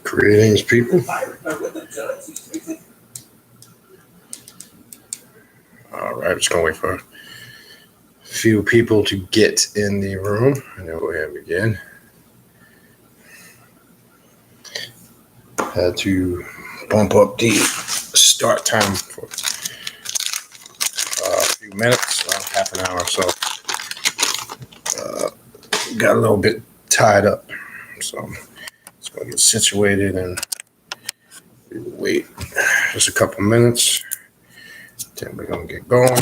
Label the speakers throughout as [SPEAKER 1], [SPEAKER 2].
[SPEAKER 1] Greetings, people. All right, just gonna wait for a few people to get in the room, and then we'll go ahead and begin. Had to bump up the start time for a few minutes, about half an hour or so. Got a little bit tied up, so just gonna get situated and wait just a couple minutes. Then we're gonna get going.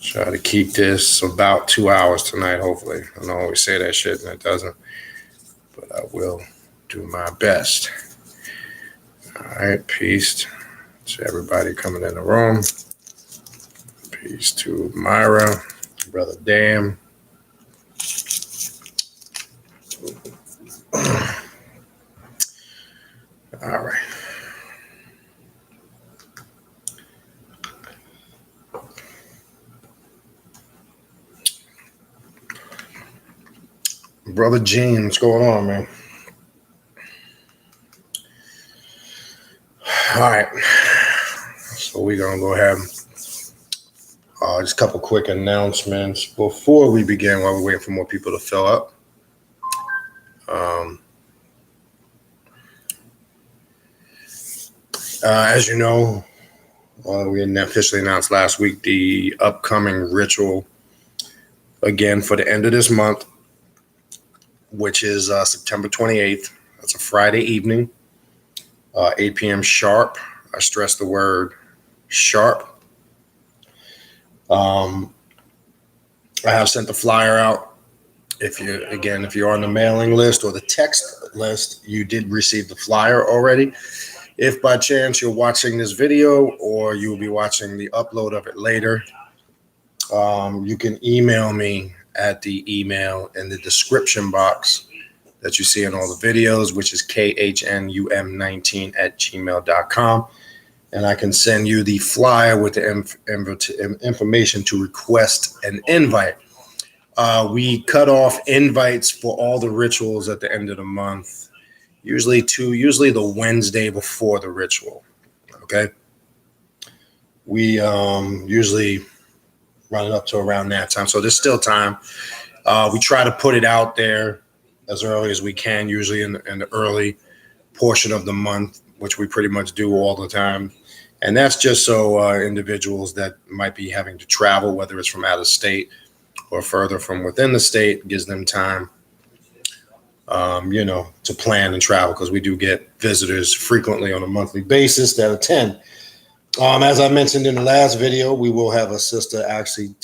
[SPEAKER 1] Try to keep this about 2 hours tonight, hopefully. I don't always say that shit and it doesn't, but I will do my best. All right, peace to everybody coming in the room. Peace to Myra, Brother Dan. All right. Brother Gene, what's going on, man? All right. So we're going to go ahead. Just a couple quick announcements before we begin while we're waiting for more people to fill up. As you know, we officially announced last week the upcoming ritual again for the end of this month, which is September 28th. That's a Friday evening, 8 p.m. sharp. I stress the word sharp. I have sent the flyer out. If you're on the mailing list or the text list, you did receive the flyer already. If by chance you're watching this video or you will be watching the upload of it later, you can email me at the email in the description box that you see in all the videos, which is khnum19@gmail.com. And I can send you the flyer with the information to request an invite. We cut off invites for all the rituals at the end of the month. Usually the Wednesday before the ritual. Okay. We usually run it up to around that time. So there's still time. We try to put it out there as early as we can, usually in the early portion of the month, which we pretty much do all the time. And that's just so individuals that might be having to travel, whether it's from out of state or further from within the state, gives them time to plan and travel, because we do get visitors frequently on a monthly basis that attend. As I mentioned in the last video, we will have a sister actually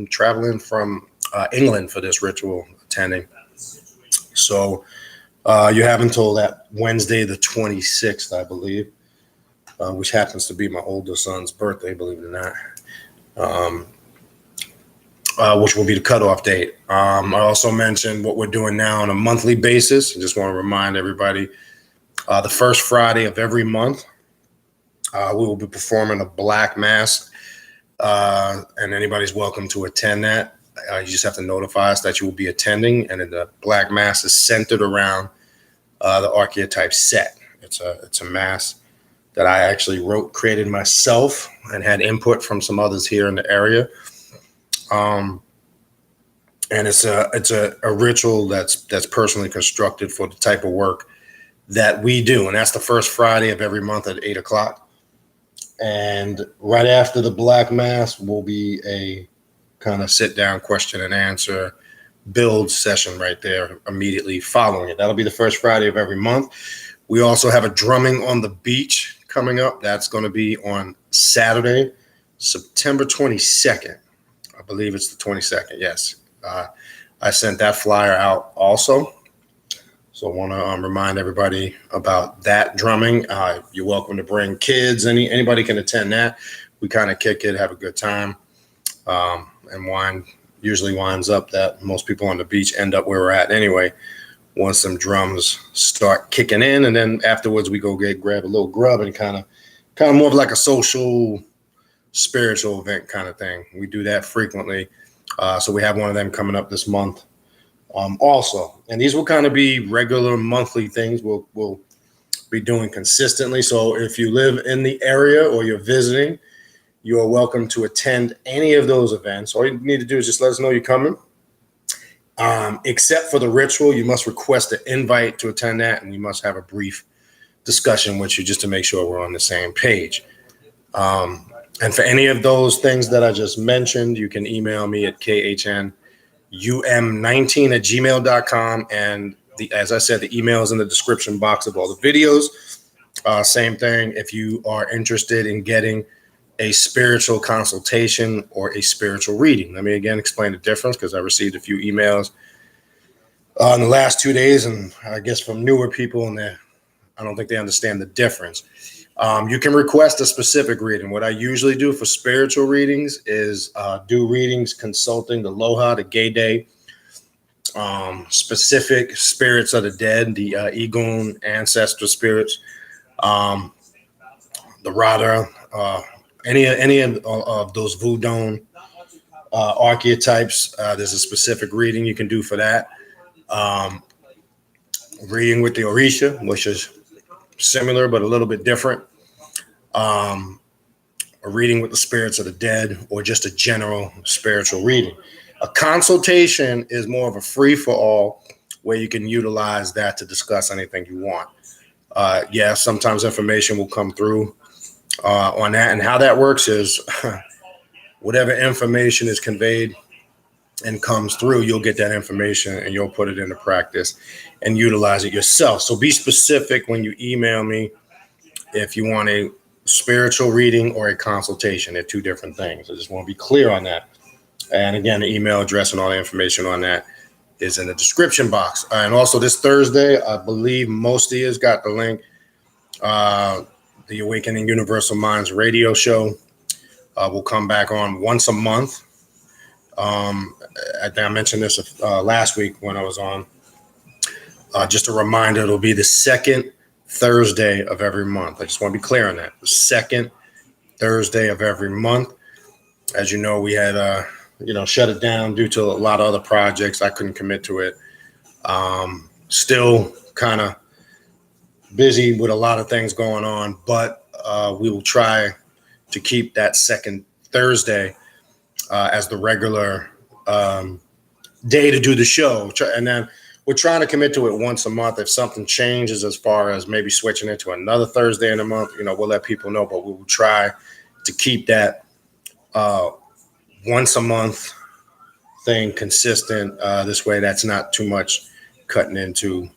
[SPEAKER 1] traveling from England for this ritual, attending. So you have until that Wednesday, the 26th, I believe, which happens to be my older son's birthday, believe it or not. Which will be the cutoff date. I also mentioned what we're doing now on a monthly basis. I just want to remind everybody, the first Friday of every month, we will be performing a black mass, and anybody's welcome to attend that. You just have to notify us that you will be attending, and then the black mass is centered around the Archetypes set. It's a mass that I actually created myself, and had input from some others here in the area. And it's a ritual that's personally constructed for the type of work that we do. And that's the first Friday of every month at 8:00. And right after the black mass will be a kind of sit down question and answer build session right there immediately following it. That'll be the first Friday of every month. We also have a drumming on the beach coming up. That's going to be on Saturday, September 22nd. I believe it's the 22nd. Yes. I sent that flyer out also. So I want to remind everybody about that drumming. You're welcome to bring kids. Anybody can attend that. We kind of kick it, have a good time. And usually winds up that most people on the beach end up where we're at anyway, once some drums start kicking in. And then afterwards we go grab a little grub and kind of more of like a social, spiritual event kind of thing. We do that frequently. So we have one of them coming up this month. also. And these will kind of be regular monthly things we'll be doing consistently. So if you live in the area or you're visiting, you are welcome to attend any of those events. All you need to do is just let us know you're coming. Except for the ritual, you must request an invite to attend that, and you must have a brief discussion with you just to make sure we're on the same page. And for any of those things that I just mentioned, you can email me at khnum19@gmail.com. And as I said, the email is in the description box of all the videos. Same thing. If you are interested in getting a spiritual consultation or a spiritual reading, let me again explain the difference, because I received a few emails in the last 2 days, and I guess from newer people, and I don't think they understand the difference. You can request a specific reading. What I usually do for spiritual readings is do readings consulting the Loha, the Gede, specific spirits of the dead, the Egun ancestor spirits, the Radha, any of those voodoo archetypes. There's a specific reading you can do for that. Reading with the Orisha, which is similar but a little bit different. A reading with the spirits of the dead, or just a general spiritual reading. A consultation is more of a free-for-all, where you can utilize that to discuss anything you want. Sometimes information will come through on that, and how that works is whatever information is conveyed and comes through, you'll get that information and you'll put it into practice and utilize it yourself. So be specific when you email me if you want a spiritual reading or a consultation. They're two different things. I just want to be clear on that. And again, the email address and all the information on that is in the description box. And also this Thursday, I believe most of you has got the link, the Awakening Universal Minds radio show will come back on once a month. I think I mentioned this last week when I was on. Just a reminder, it'll be the second Thursday of every month. I just want to be clear on that. The second Thursday of every month. As you know, we had shut it down due to a lot of other projects. I couldn't commit to it. Still kind of busy with a lot of things going on, but we will try to keep that second Thursday as the regular day to do the show. And then we're trying to commit to it once a month. If something changes as far as maybe switching it to another Thursday in a month, we'll let people know, but we will try to keep that once a month thing consistent. This way, that's not too much cutting into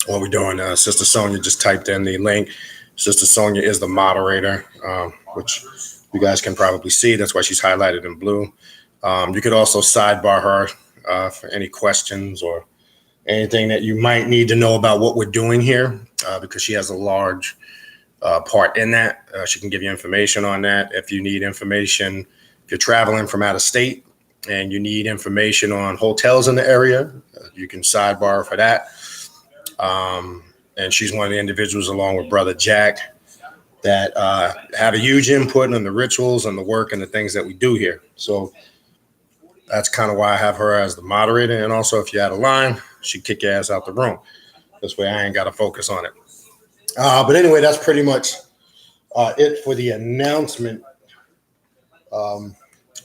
[SPEAKER 1] what we're doing. Sister Sonia just typed in the link. Sister Sonia is the moderator, which you guys can probably see. That's why she's highlighted in blue. You could also sidebar her for any questions or anything that you might need to know about what we're doing here, because she has a large part in that. She can give you information on that. If you need information, if you're traveling from out of state and you need information on hotels in the area, you can sidebar for that. And she's one of the individuals, along with Brother Jack, that have a huge input on the rituals and the work and the things that we do here. So that's kind of why I have her as the moderator. And also, if you had a line, she'd kick your ass out the room. This way I ain't got to focus on it. But anyway, that's pretty much it for the announcement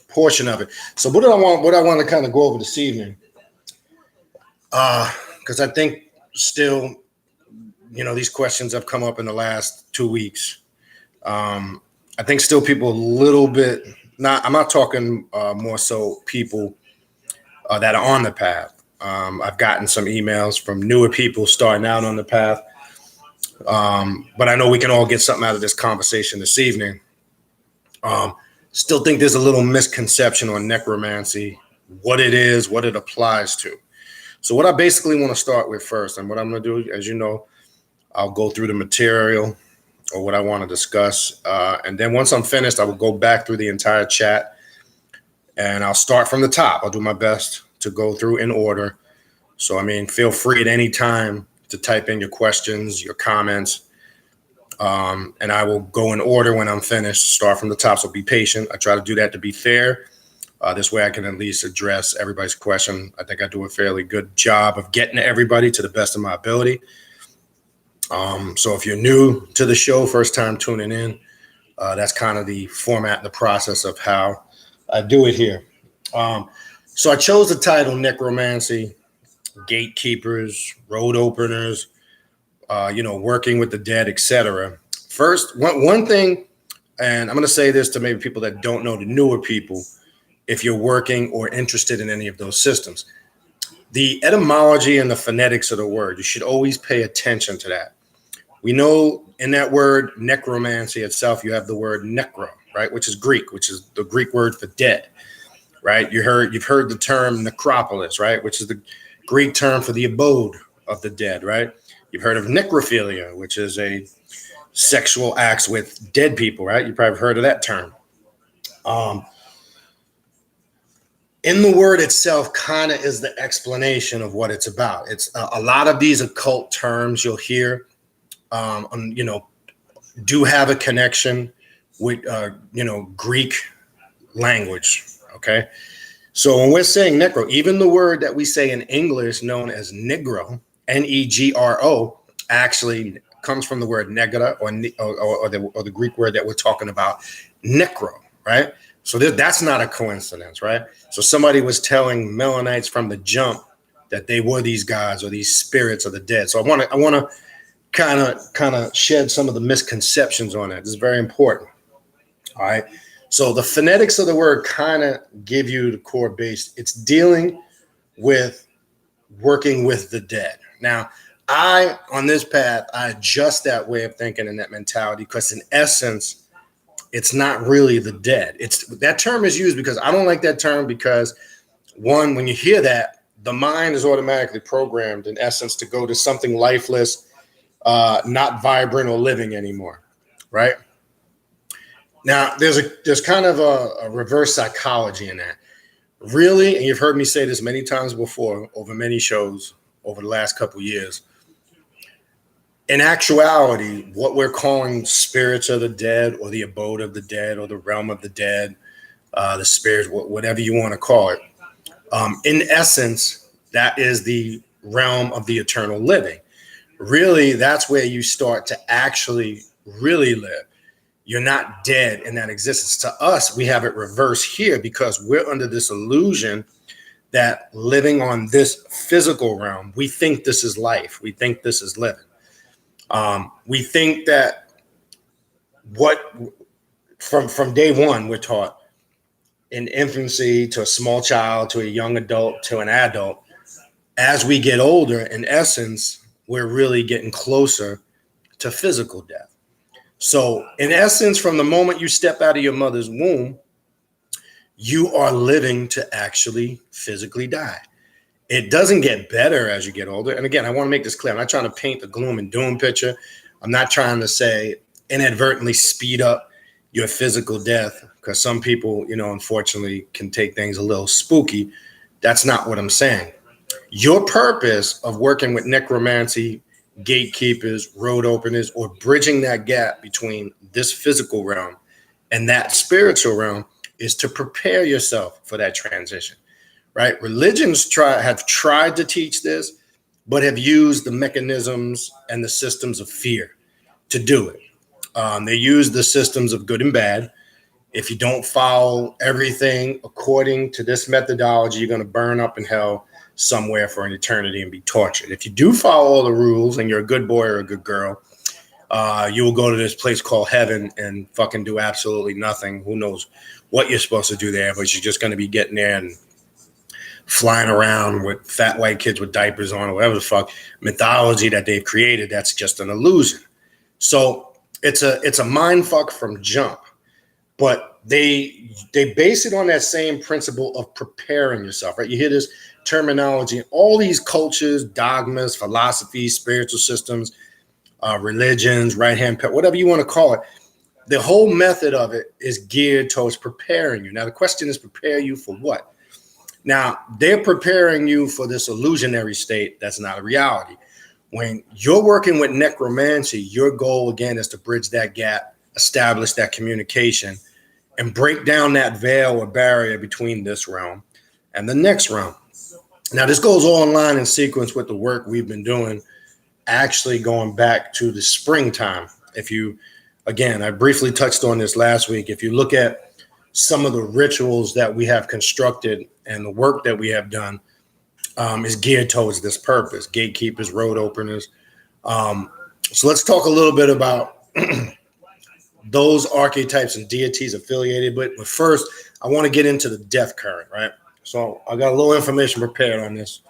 [SPEAKER 1] portion of it. So what I want to kind of go over this evening, because I think still, these questions have come up in the last 2 weeks. I think still people a little bit, I'm not talking more so people that are on the path. I've gotten some emails from newer people starting out on the path. But I know we can all get something out of this conversation this evening. Still think there's a little misconception on necromancy, what it is, what it applies to. So what I basically want to start with first, and what I'm going to do, as you know, I'll go through the material or what I want to discuss. And then once I'm finished, I will go back through the entire chat and I'll start from the top. I'll do my best to go through in order. So, feel free at any time to type in your questions, your comments, and I will go in order when I'm finished, start from the top. So be patient. I try to do that to be fair. This way I can at least address everybody's question. I think I do a fairly good job of getting to everybody to the best of my ability. So if you're new to the show, first time tuning in, that's kind of the format, the process of how I do it here. So I chose the title Necromancy, Gatekeepers, Road Openers, working with the dead, etc. First, one thing, and I'm going to say this to maybe people that don't know, the newer people, if you're working or interested in any of those systems. The etymology and the phonetics of the word, you should always pay attention to that. We know in that word necromancy itself, you have the word necro, right, which is Greek, which is the Greek word for dead, right? You've heard the term necropolis, right, which is the Greek term for the abode of the dead, right? You've heard of necrophilia, which is a sexual acts with dead people, right? You probably heard of that term. In the word itself kind of is the explanation of what it's about. It's a lot of these occult terms you'll hear, do have a connection with, Greek language. Okay. So when we're saying necro, even the word that we say in English known as negro, Negro, actually comes from the word negra or the Greek word that we're talking about, necro, right? So that's not a coincidence, right? So somebody was telling Melanites from the jump that they were these guys or these spirits of the dead. So I want to kind of shed some of the misconceptions on that. This is very important. All right. So the phonetics of the word kind of give you the core base. It's dealing with working with the dead. Now, on this path, I adjust that way of thinking and that mentality because in essence, it's not really the dead. That term is used because I don't like that term because, one, when you hear that, the mind is automatically programmed, in essence, to go to something lifeless, not vibrant or living anymore, right? Now, there's kind of a reverse psychology in that. Really, and you've heard me say this many times before over many shows over the last couple of years, in actuality, what we're calling spirits of the dead or the abode of the dead or the realm of the dead, the spirits, whatever you want to call it, in essence, that is the realm of the eternal living. Really, that's where you start to actually really live. You're not dead in that existence. To us, we have it reversed here because we're under this illusion that living on this physical realm, we think this is life. We think this is living. We think that from day one, we're taught in infancy to a small child, to a young adult, to an adult. As we get older, in essence, we're really getting closer to physical death. So in essence, from the moment you step out of your mother's womb, you are living to actually physically die. It doesn't get better as you get older. And again, I want to make this clear. I'm not trying to paint the gloom and doom picture. I'm not trying to say inadvertently speed up your physical death because some people, unfortunately can take things a little spooky. That's not what I'm saying. Your purpose of working with necromancy, gatekeepers, road openers, or bridging that gap between this physical realm and that spiritual realm is to prepare yourself for that transition. Right? Religions have tried to teach this, but have used the mechanisms and the systems of fear to do it. They use the systems of good and bad. If you don't follow everything according to this methodology, you're going to burn up in hell somewhere for an eternity and be tortured. If you do follow all the rules and you're a good boy or a good girl, you will go to this place called heaven and fucking do absolutely nothing. Who knows what you're supposed to do there, but you're just going to be getting there and flying around with fat white kids with diapers on or whatever the fuck mythology that they've created. That's just an illusion. So it's a mind fuck from jump, but they base it on that same principle of preparing yourself, right? You hear this terminology in all these cultures, dogmas, philosophies, spiritual systems, religions, right-hand, whatever you want to call it. The whole method of it is geared towards preparing you. Now, the question is, prepare you for what? Now, they're preparing you for this illusionary state that's not a reality. When you're working with necromancy, your goal, again, is to bridge that gap, establish that communication, and break down that veil or barrier between this realm and the next realm. Now, this goes all in line in sequence with the work we've been doing, actually going back to the springtime. If you, again, I briefly touched on this last week. If you look at some of the rituals that we have constructed and the work that we have done is geared towards this purpose: gatekeepers, road openers. So let's talk a little bit about those archetypes and deities affiliated with. But first, I want to get into the death current, right? So I got a little information prepared on this.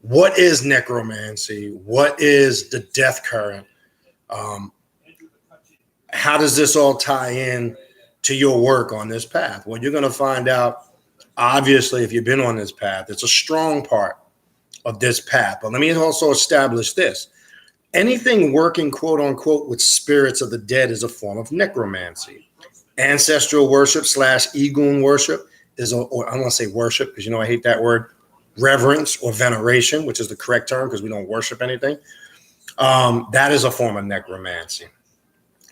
[SPEAKER 1] What is necromancy? What is the death current? How does this all tie in to your work on this path? Well, you're going to find out, obviously, if you've been on this path. It's a strong part of this path. But let me also establish this. Anything working, quote unquote, with spirits of the dead is a form of necromancy. Ancestral worship / egoon worship is, or I don't want to say worship because, I hate that word, reverence or veneration, which is the correct term because we don't worship anything. That is a form of necromancy.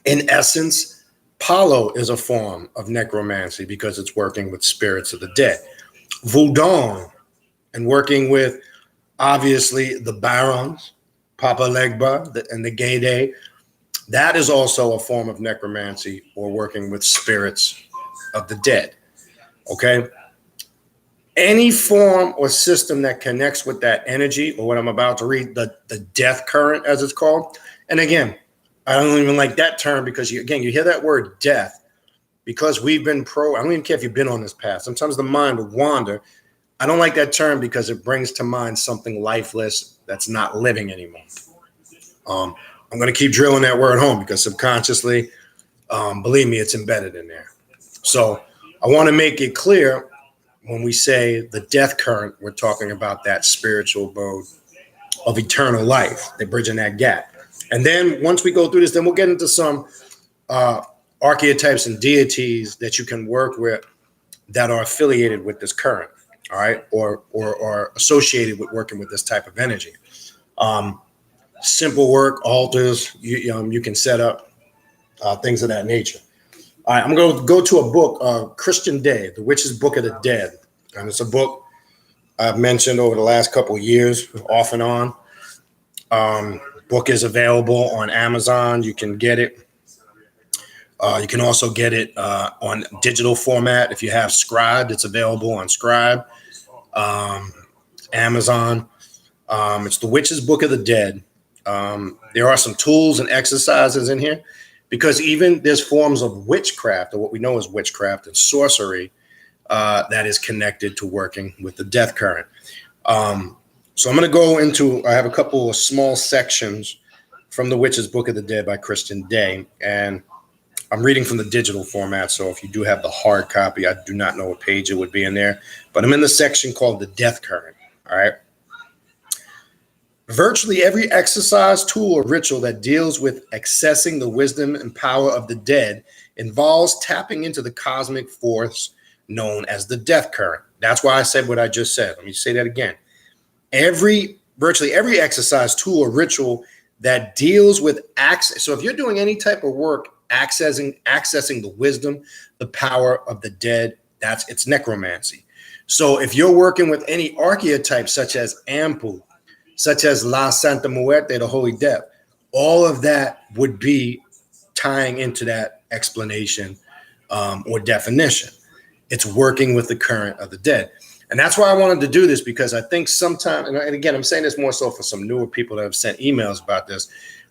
[SPEAKER 1] In essence, Palo is a form of necromancy because it's working with spirits of the dead. Voodoo and working with, obviously, the barons, Papa Legba, and the Gede, that is also a form of necromancy or working with spirits of the dead. Okay? Any form or system that connects with that energy, or what I'm about to read, the death current, as it's called. And again, I don't even like that term because, you hear that word death, because we've been I don't even care if you've been on this path. Sometimes the mind will wander. I don't like that term because it brings to mind something lifeless that's not living anymore. I'm going to keep drilling that word home because subconsciously, believe me, it's embedded in there. So I want to make it clear when we say the death current, we're talking about that spiritual mode of eternal life. They're bridging that gap. And then once we go through this, then we'll get into some archetypes and deities that you can work with that are affiliated with this current, all right, or associated with working with this type of energy. Simple work, altars, you can set up, things of that nature. All right, I'm going to go to a book, Christian Day, The Witch's Book of the Dead. And it's a book I've mentioned over the last couple of years, off and on. Book is available on Amazon. You can get it. You can also get it on digital format. If you have Scribe, it's available on Scribe, Amazon. It's The Witch's Book of the Dead. There are some tools and exercises in here because even there's forms of witchcraft, or what we know as witchcraft and sorcery, that is connected to working with the death current. So I'm going to go into, I have a couple of small sections from The Witch's Book of the Dead by Christian Day, and I'm reading from the digital format, so if you do have the hard copy, I do not know what page it would be in there, but I'm in the section called the death current, all right? Virtually every exercise, tool, or ritual that deals with accessing the wisdom and power of the dead involves tapping into the cosmic force known as the death current. That's why I said what I just said. Let me say that again. Virtually every exercise, tool, or ritual that deals with access. So if you're doing any type of work accessing the wisdom, the power of the dead, it's necromancy. So if you're working with any archetype such as Ampu, such as La Santa Muerte, the Holy Death, all of that would be tying into that explanation or definition. It's working with the current of the dead. And that's why I wanted to do this, because I think sometimes, and again, I'm saying this more so for some newer people that have sent emails about this.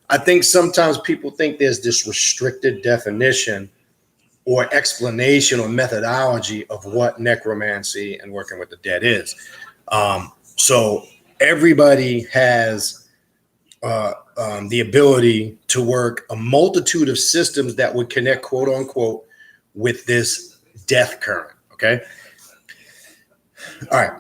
[SPEAKER 1] I think sometimes people think there's this restricted definition or explanation or methodology of what necromancy and working with the dead is. So everybody has the ability to work a multitude of systems that would connect, quote unquote, with this death current. Okay. All right.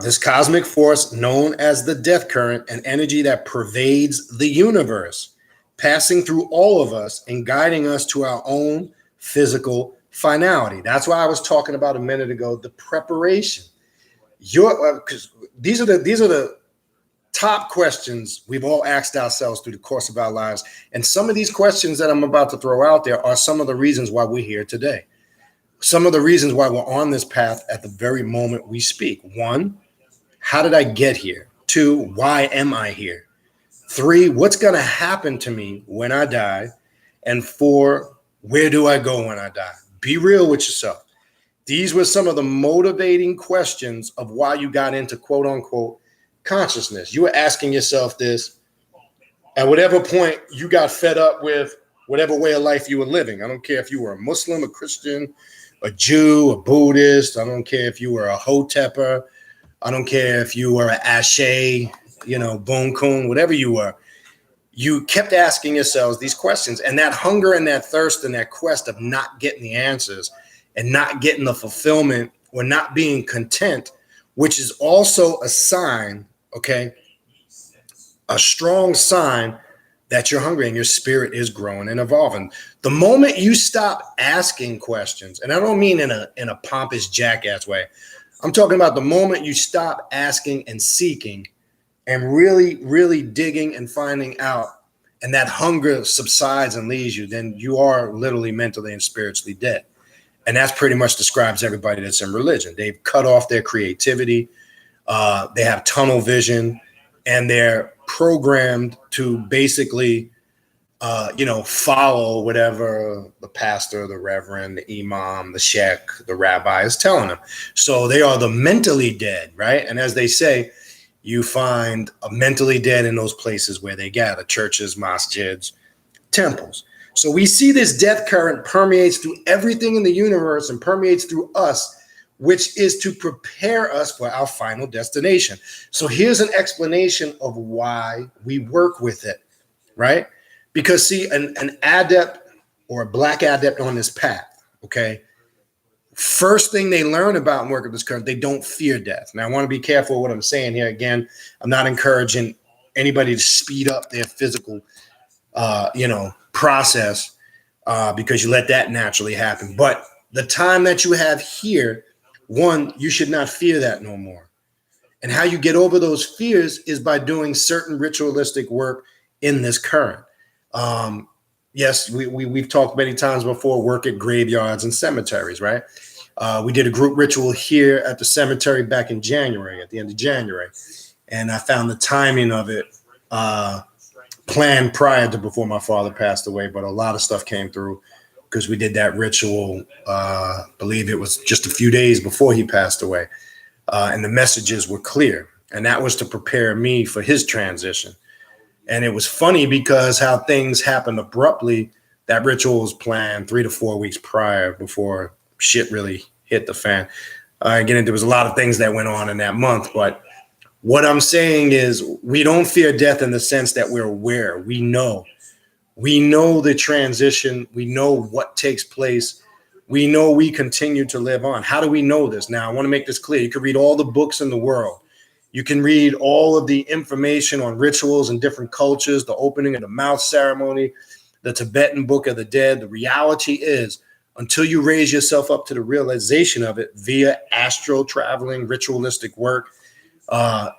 [SPEAKER 1] This cosmic force known as the death current, an energy that pervades the universe, passing through all of us and guiding us to our own physical finality. That's why I was talking about a minute ago, the preparation. Because these are the top questions we've all asked ourselves through the course of our lives. And some of these questions that I'm about to throw out there are some of the reasons why we're here today. Some of the reasons why we're on this path at the very moment we speak. 1, how did I get here? 2, why am I here? 3, what's going to happen to me when I die? And 4, where do I go when I die? Be real with yourself. These were some of the motivating questions of why you got into quote unquote consciousness. You were asking yourself this at whatever point you got fed up with whatever way of life you were living. I don't care if you were a Muslim, a Christian, a Jew, a Buddhist. I don't care if you were a Hotepper. I don't care if you were an Ashe, Bonkun, whatever you were. You kept asking yourselves these questions, and that hunger and that thirst and that quest of not getting the answers and not getting the fulfillment or not being content, which is also a sign, okay, a strong sign that you're hungry and your spirit is growing and evolving. The moment you stop asking questions, and I don't mean in a pompous jackass way, I'm talking about the moment you stop asking and seeking and really, really digging and finding out, and that hunger subsides and leaves you, then you are literally mentally and spiritually dead. And that's pretty much describes everybody that's in religion. They've cut off their creativity. They have tunnel vision, and they're programmed to basically, follow whatever the pastor, the reverend, the imam, the sheikh, the rabbi is telling them. So they are the mentally dead, right? And as they say, you find a mentally dead in those places where they gather, churches, masjids, temples. So we see this death current permeates through everything in the universe and permeates through us, which is to prepare us for our final destination. So here's an explanation of why we work with it, right? Because see, an adept or a black adept on this path, okay, first thing they learn about and work with this current, they don't fear death. Now, I want to be careful what I'm saying here. Again, I'm not encouraging anybody to speed up their physical, process because you let that naturally happen. But the time that you have here, one, you should not fear that no more. And how you get over those fears is by doing certain ritualistic work in this current. Yes, we've talked many times before, work at graveyards and cemeteries, right? We did a group ritual here at the cemetery back in January, at the end of January. And I found the timing of it planned prior to before my father passed away, but a lot of stuff came through because we did that ritual, believe it was just a few days before he passed away. And the messages were clear. And that was to prepare me for his transition. And it was funny because how things happened abruptly. That ritual was planned 3 to 4 weeks prior before shit really hit the fan. Again, there was a lot of things that went on in that month. But what I'm saying is we don't fear death in the sense that we're aware. We know the transition. We know what takes place. We know we continue to live on. How do we know this? Now, I want to make this clear. You can read all the books in the world. You can read all of the information on rituals and different cultures, the opening of the mouth ceremony, the Tibetan Book of the Dead. The reality is, until you raise yourself up to the realization of it via astral traveling, ritualistic work,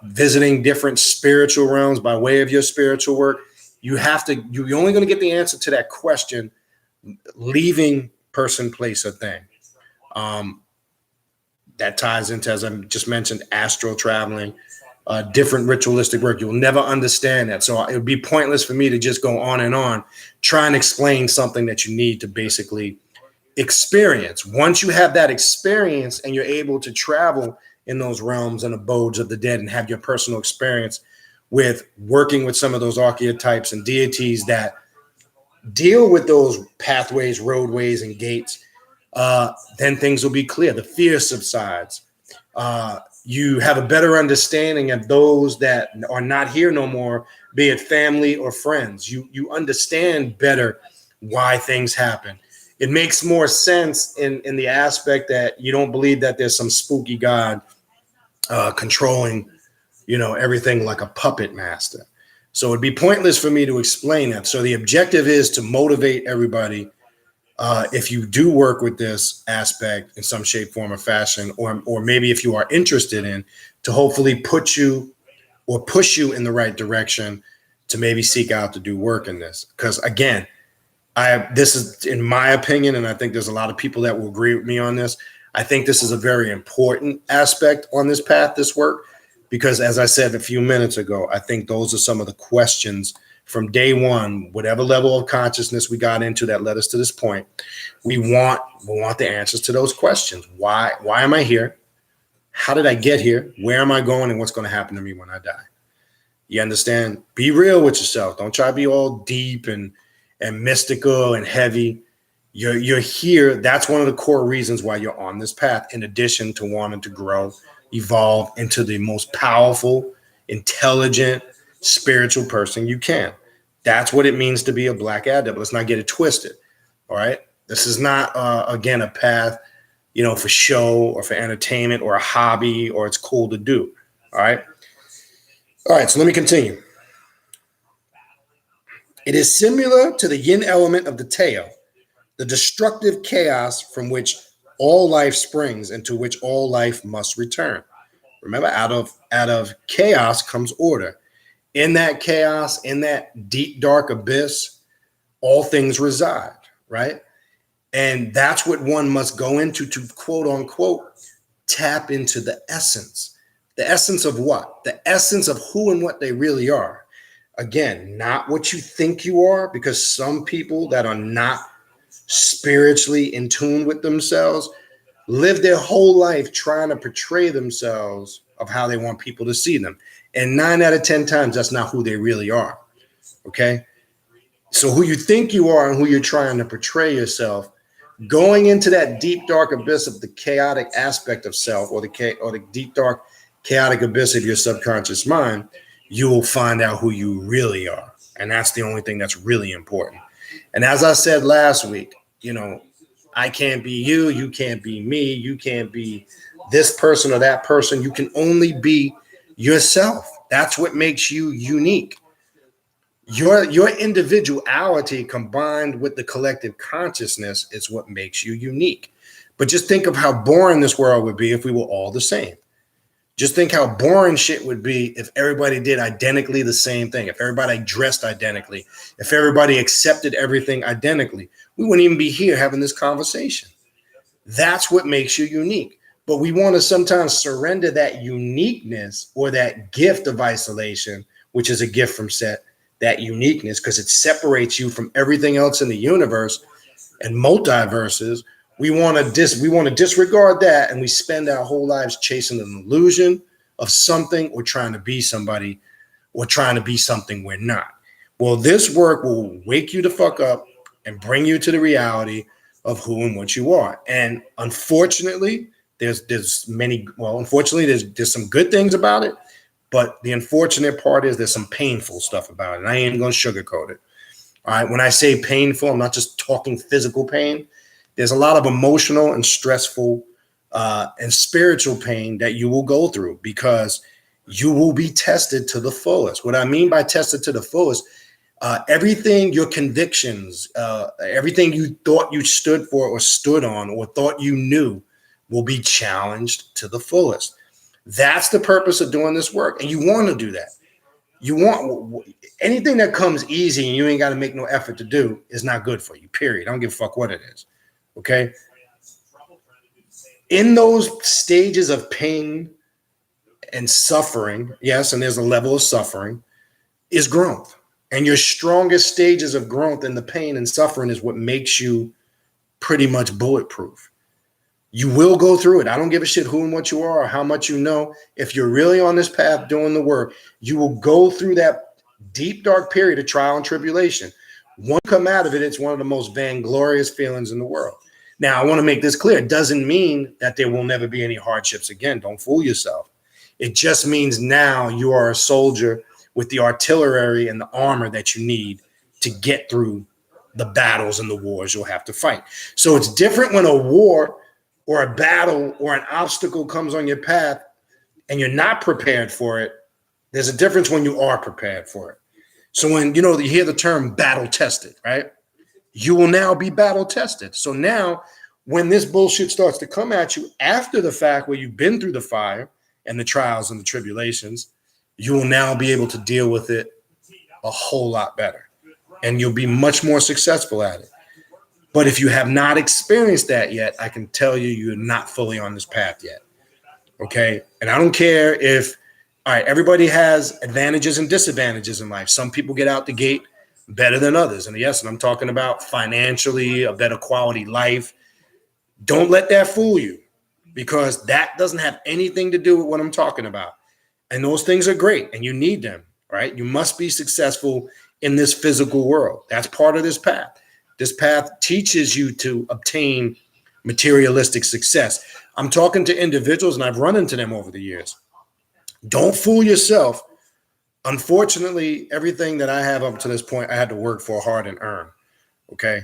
[SPEAKER 1] visiting different spiritual realms by way of your spiritual work, you're only going to get the answer to that question leaving person, place, or thing. That ties into, as I just mentioned, astral traveling, different ritualistic work. You'll never understand that. So it would be pointless for me to just go on and on, try and explain something that you need to basically experience. Once you have that experience and you're able to travel in those realms and abodes of the dead and have your personal experience with working with some of those archetypes and deities that deal with those pathways, roadways, and gates, then things will be clear. The fear subsides. You have a better understanding of those that are not here no more, be it family or friends. You understand better why things happen. It makes more sense in the aspect that you don't believe that there's some spooky god controlling, everything like a puppet master. So it'd be pointless for me to explain that. So the objective is to motivate everybody. If you do work with this aspect in some shape, form, or fashion, or maybe if you are interested in, to hopefully put you or push you in the right direction to maybe seek out to do work in this. Because again, this is, in my opinion, and I think there's a lot of people that will agree with me on this, I think this is a very important aspect on this path, this work, because as I said a few minutes ago, I think those are some of the questions from day one, whatever level of consciousness we got into that led us to this point. We want the answers to those questions. Why am I here? How did I get here? Where am I going? And what's going to happen to me when I die? You understand? Be real with yourself. Don't try to be all deep and mystical and heavy. You're here. That's one of the core reasons why you're on this path, in addition to wanting to grow, evolve into the most powerful, intelligent, spiritual person you can. That's what it means to be a black adept. Let's not get it twisted. All right. This is not, again, a path, for show or for entertainment or a hobby, or it's cool to do. All right. All right. So let me continue. It is similar to the yin element of the Tao, the destructive chaos from which all life springs and to which all life must return. Remember, out of chaos comes order. In that chaos, in that deep, dark abyss, all things reside, right? And that's what one must go into to, quote unquote, tap into the essence. The essence of what? The essence of who and what they really are. Again, not what you think you are, because some people that are not spiritually in tune with themselves live their whole life trying to portray themselves of how they want people to see them. And 9 out of 10 times, that's not who they really are. Okay. So who you think you are and who you're trying to portray yourself, going into that deep, dark abyss of the chaotic aspect of self, or the deep, dark, chaotic abyss of your subconscious mind, you will find out who you really are. And that's the only thing that's really important. And as I said last week, I can't be you. You can't be me. You can't be this person or that person. You can only be yourself. That's what makes you unique. Your individuality combined with the collective consciousness is what makes you unique. But just think of how boring this world would be if we were all the same. Just think how boring shit would be if everybody did identically the same thing, if everybody dressed identically, if everybody accepted everything identically. We wouldn't even be here having this conversation. That's what makes you unique. But we want to sometimes surrender that uniqueness, or that gift of isolation, which is a gift from Set, that uniqueness, because it separates you from everything else in the universe and multiverses. We want to disregard that, and we spend our whole lives chasing an illusion of something, or trying to be somebody, or trying to be something we're not. Well, this work will wake you the fuck up and bring you to the reality of who and what you are. And unfortunately, there's some good things about it, but the unfortunate part is there's some painful stuff about it. And I ain't going to sugarcoat it. All right. When I say painful, I'm not just talking physical pain. There's a lot of emotional and stressful and spiritual pain that you will go through, because you will be tested to the fullest. What I mean by tested to the fullest, everything, your convictions, everything you thought you stood for or stood on or thought you knew, will be challenged to the fullest. That's the purpose of doing this work. And you want to do that. You want anything that comes easy and you ain't got to make no effort to do is not good for you, period. I don't give a fuck what it is. Okay. In those stages of pain and suffering, yes, and there's a level of suffering, is growth. And your strongest stages of growth in the pain and suffering is what makes you pretty much bulletproof. You will go through it. I don't give a shit who and what you are or how much you know. If you're really on this path doing the work, you will go through that deep, dark period of trial and tribulation. Once you come out of it, it's one of the most vainglorious feelings in the world. Now, I want to make this clear. It doesn't mean that there will never be any hardships again. Don't fool yourself. It just means now you are a soldier with the artillery and the armor that you need to get through the battles and the wars you'll have to fight. So it's different when a war or a battle or an obstacle comes on your path and you're not prepared for it. There's a difference when you are prepared for it. So when, you hear the term battle tested, right? You will now be battle tested. So now when this bullshit starts to come at you after the fact, where you've been through the fire and the trials and the tribulations, you will now be able to deal with it a whole lot better. And you'll be much more successful at it. But if you have not experienced that yet, I can tell you, you're not fully on this path yet. Okay. And I don't care if, all right, everybody has advantages and disadvantages in life. Some people get out the gate better than others. And yes, and I'm talking about financially, a better quality life. Don't let that fool you, because that doesn't have anything to do with what I'm talking about. And those things are great and you need them, right? You must be successful in this physical world. That's part of this path. This path teaches you to obtain materialistic success. I'm talking to individuals, and I've run into them over the years. Don't fool yourself. Unfortunately, everything that I have up to this point, I had to work for hard and earn. Okay.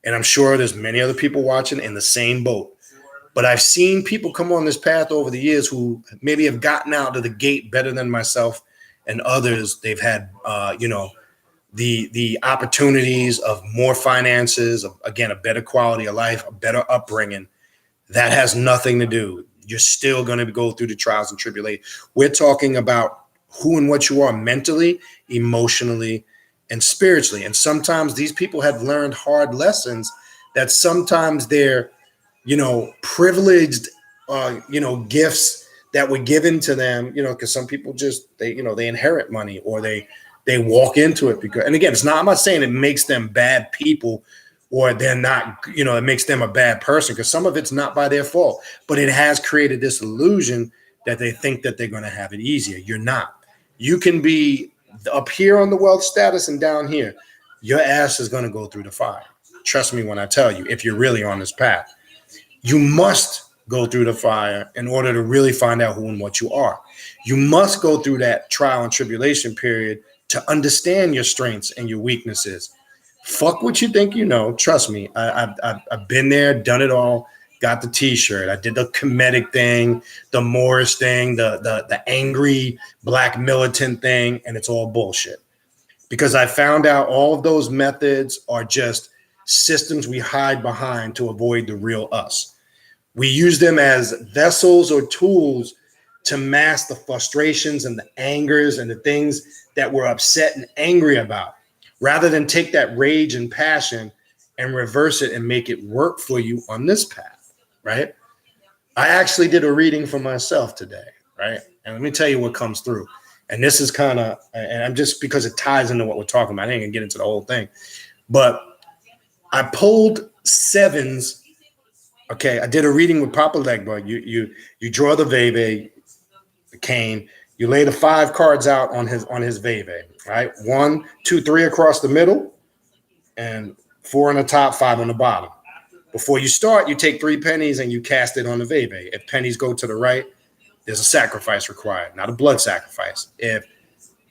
[SPEAKER 1] And I'm sure there's many other people watching in the same boat. But I've seen people come on this path over the years who maybe have gotten out of the gate better than myself, and others, they've had, the opportunities of more finances, of, again, a better quality of life, a better upbringing. That has nothing to do. You're still going to go through the trials and tribulations. We're talking about who and what you are mentally, emotionally, and spiritually. And sometimes these people have learned hard lessons that sometimes they're, privileged, gifts that were given to them, because some people just, they inherit money, or they walk into it because, and again, I'm not saying it makes them bad people, or they're not, it makes them a bad person, because some of it's not by their fault, but it has created this illusion that they think that they're going to have it easier. You're not. You can be up here on the wealth status, and down here, your ass is going to go through the fire. Trust me when I tell you, if you're really on this path, you must go through the fire in order to really find out who and what you are. You must go through that trial and tribulation period to understand your strengths and your weaknesses. Fuck what you think you know. Trust me, I've been there, done it all, got the t-shirt. I did the comedic thing, the Moorish thing, the angry black militant thing, and it's all bullshit. Because I found out all of those methods are just systems we hide behind to avoid the real us. We use them as vessels or tools to mask the frustrations and the angers and the things that we're upset and angry about, rather than take that rage and passion and reverse it and make it work for you on this path, right? I actually did a reading for myself today, right? And let me tell you what comes through. And this is kind of, and I'm just, because it ties into what we're talking about, I ain't gonna get into the whole thing, but I pulled sevens. Okay, I did a reading with Papa Legba. You draw the Veve, the cane. You lay the 5 cards out on his Veve, right? 1, 2, 3 across the middle, and 4 on the top, 5 on the bottom. Before you start, you take 3 pennies and you cast it on the Veve. If pennies go to the right, there's a sacrifice required, not a blood sacrifice. If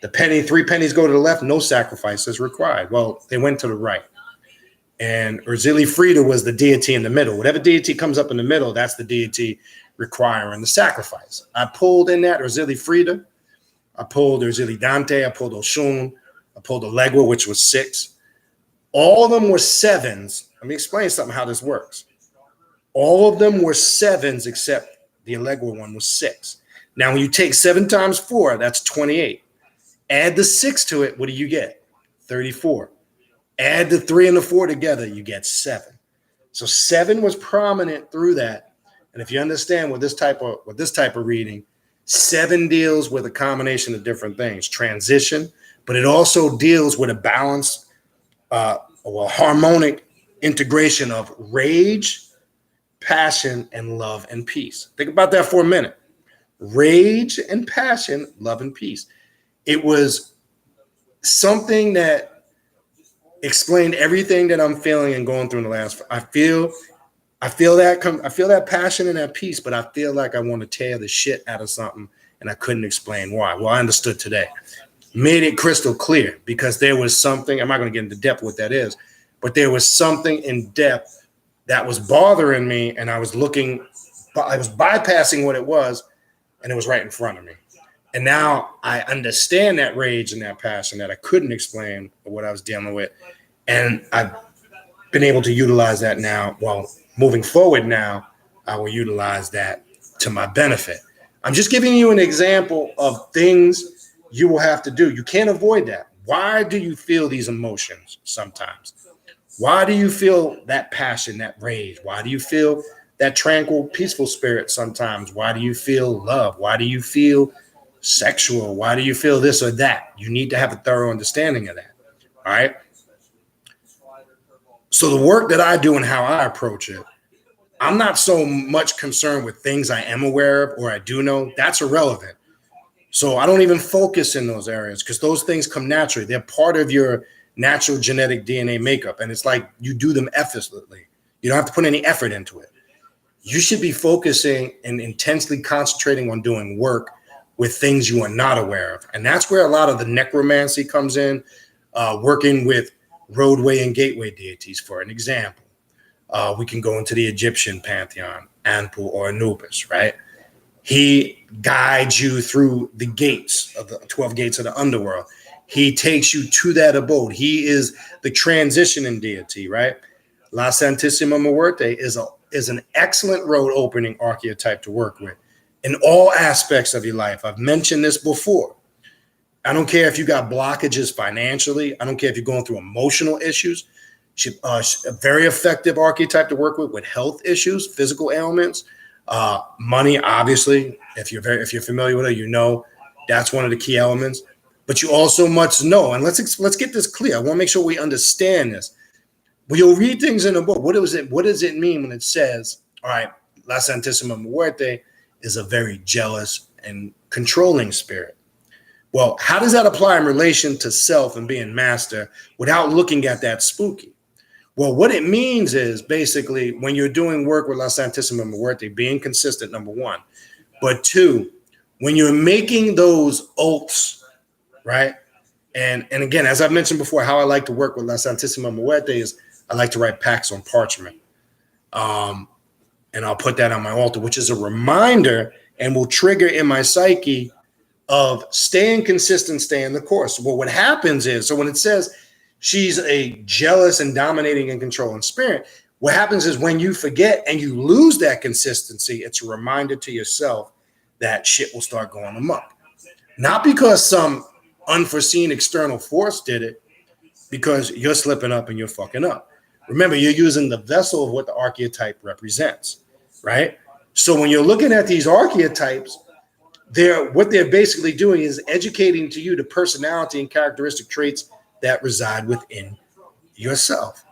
[SPEAKER 1] the 3 pennies go to the left, no sacrifice is required. Well, they went to the right. And Urzili Frida was the deity in the middle. Whatever deity comes up in the middle, that's the deity requiring the sacrifice. I pulled in that Urzili Frida. I pulled Urzili Dante. I pulled Oshun. I pulled Allegua, which was 6. All of them were 7s. Let me explain something how this works. All of them were 7s except the Allegua one was 6. Now, when you take 7 times 4, that's 28. Add the 6 to it, what do you get? 34. Add the 3 and the 4 together, you get 7. So 7 was prominent through that. And if you understand with this type of reading, 7 deals with a combination of different things, transition, but it also deals with a balanced, harmonic integration of rage, passion, and love and peace. Think about that for a minute. Rage and passion, love and peace. It was something that explained everything that I'm feeling and going through in the last. I feel that passion and that peace, but I feel like I want to tear the shit out of something, and I couldn't explain why. Well, I understood today. Made it crystal clear, because there was something. I'm not going to get into depth what that is, but there was something in depth that was bothering me, and I was bypassing what it was, and it was right in front of me. And now I understand that rage and that passion that I couldn't explain what I was dealing with. And I've been able to utilize that now. Well, moving forward now, I will utilize that to my benefit. I'm just giving you an example of things you will have to do. You can't avoid that. Why do you feel these emotions sometimes? Why do you feel that passion, that rage? Why do you feel that tranquil, peaceful spirit sometimes? Why do you feel love? Why do you feel sexual? Why do you feel this or that? You need to have a thorough understanding of that. All right. So the work that I do and how I approach it, I'm not so much concerned with things I am aware of or I do know. That's irrelevant. So I don't even focus in those areas because those things come naturally. They're part of your natural genetic DNA makeup. And it's like you do them effortlessly. You don't have to put any effort into it. You should be focusing and intensely concentrating on doing work with things you are not aware of. And that's where a lot of the necromancy comes in, working with roadway and gateway deities, for an example. We can go into the Egyptian pantheon, Anpu or Anubis, right? He guides you through the gates of the 12 gates of the underworld. He takes you to that abode. He is the transitioning deity, right? La Santissima Muerte is an excellent road opening archetype to work with in all aspects of your life. I've mentioned this before. I don't care if you got blockages financially. I don't care if you're going through emotional issues. A very effective archetype to work with health issues, physical ailments, money. Obviously, if you're familiar with it, you know that's one of the key elements. But you also must know, and let's get this clear. I want to make sure we understand this. When you'll read things in a book, what does it mean when it says, all right, La Santissima Muerte is a very jealous and controlling spirit? Well, how does that apply in relation to self and being master without looking at that spooky? Well, what it means is basically when you're doing work with La Santissima Muerte, being consistent, number one. But two, when you're making those oaths, right? And again, as I've mentioned before, how I like to work with La Santissima Muerte is I like to write pacts on parchment. And I'll put that on my altar, which is a reminder and will trigger in my psyche of staying consistent, staying the course. Well, what happens is, so when it says she's a jealous and dominating and controlling spirit, what happens is when you forget and you lose that consistency, it's a reminder to yourself that shit will start going amok. Not because some unforeseen external force did it, because you're slipping up and you're fucking up. Remember, you're using the vessel of what the archetype represents, right? So when you're looking at these archetypes, what they're basically doing is educating to you the personality and characteristic traits that reside within yourself.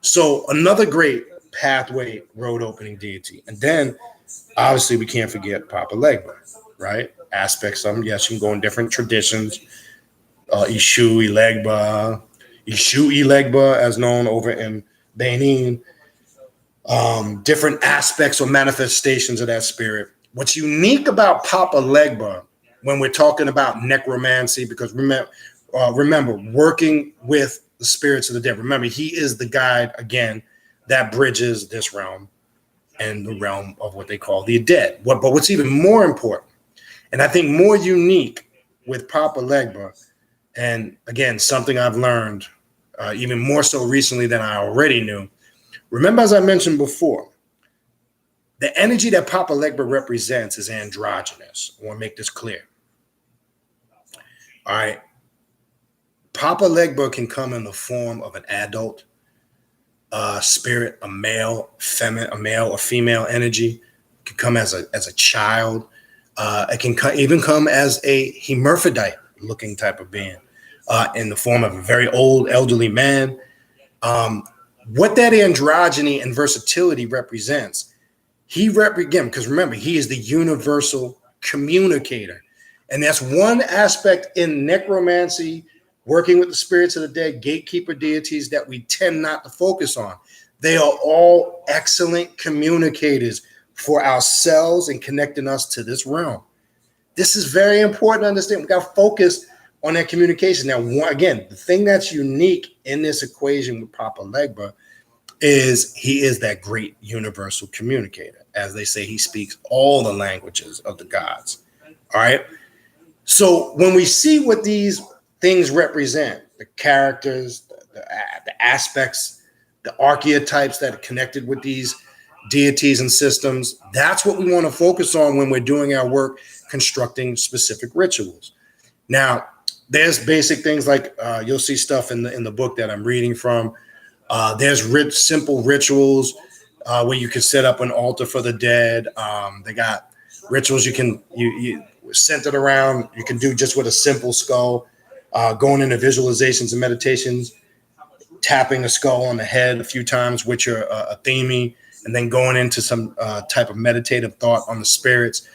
[SPEAKER 1] So another great pathway road opening deity. And then obviously we can't forget Papa Legba, right? Aspects of them. Yes, you can go in different traditions. Ishu Ilegba, as known over in Benin. Different aspects or manifestations of that spirit. What's unique about Papa Legba when we're talking about necromancy, because remember, working with the spirits of the dead. Remember, he is the guide, again, that bridges this realm and the realm of what they call the dead. But what's even more important, and I think more unique with Papa Legba, and again, something I've learned even more so recently than I already knew. Remember, as I mentioned before, the energy that Papa Legba represents is androgynous. I want to make this clear. All right. Papa Legba can come in the form of an adult spirit, a male or female energy. It can come as a child. It can even come as a hermaphrodite looking type of being in the form of a very old elderly man. What that androgyny and versatility represents, because remember, he is the universal communicator. And that's one aspect in necromancy, working with the spirits of the dead, gatekeeper deities, that we tend not to focus on. They are all excellent communicators for ourselves and connecting us to this realm. This is very important to understand. We got to focus on that communication. Now, again, the thing that's unique in this equation with Papa Legba is he is that great universal communicator. As they say, he speaks all the languages of the gods. All right. So when we see what these things represent, the characters, the aspects, the archetypes that are connected with these deities and systems, that's what we want to focus on when we're doing our work constructing specific rituals. Now, there's basic things like you'll see stuff in the book that I'm reading from. There's simple rituals where you can set up an altar for the dead. They got rituals you centered around. You can do just with a simple skull, going into visualizations and meditations, tapping a skull on the head a few times, which are a theming, and then going into some type of meditative thought on the spirits.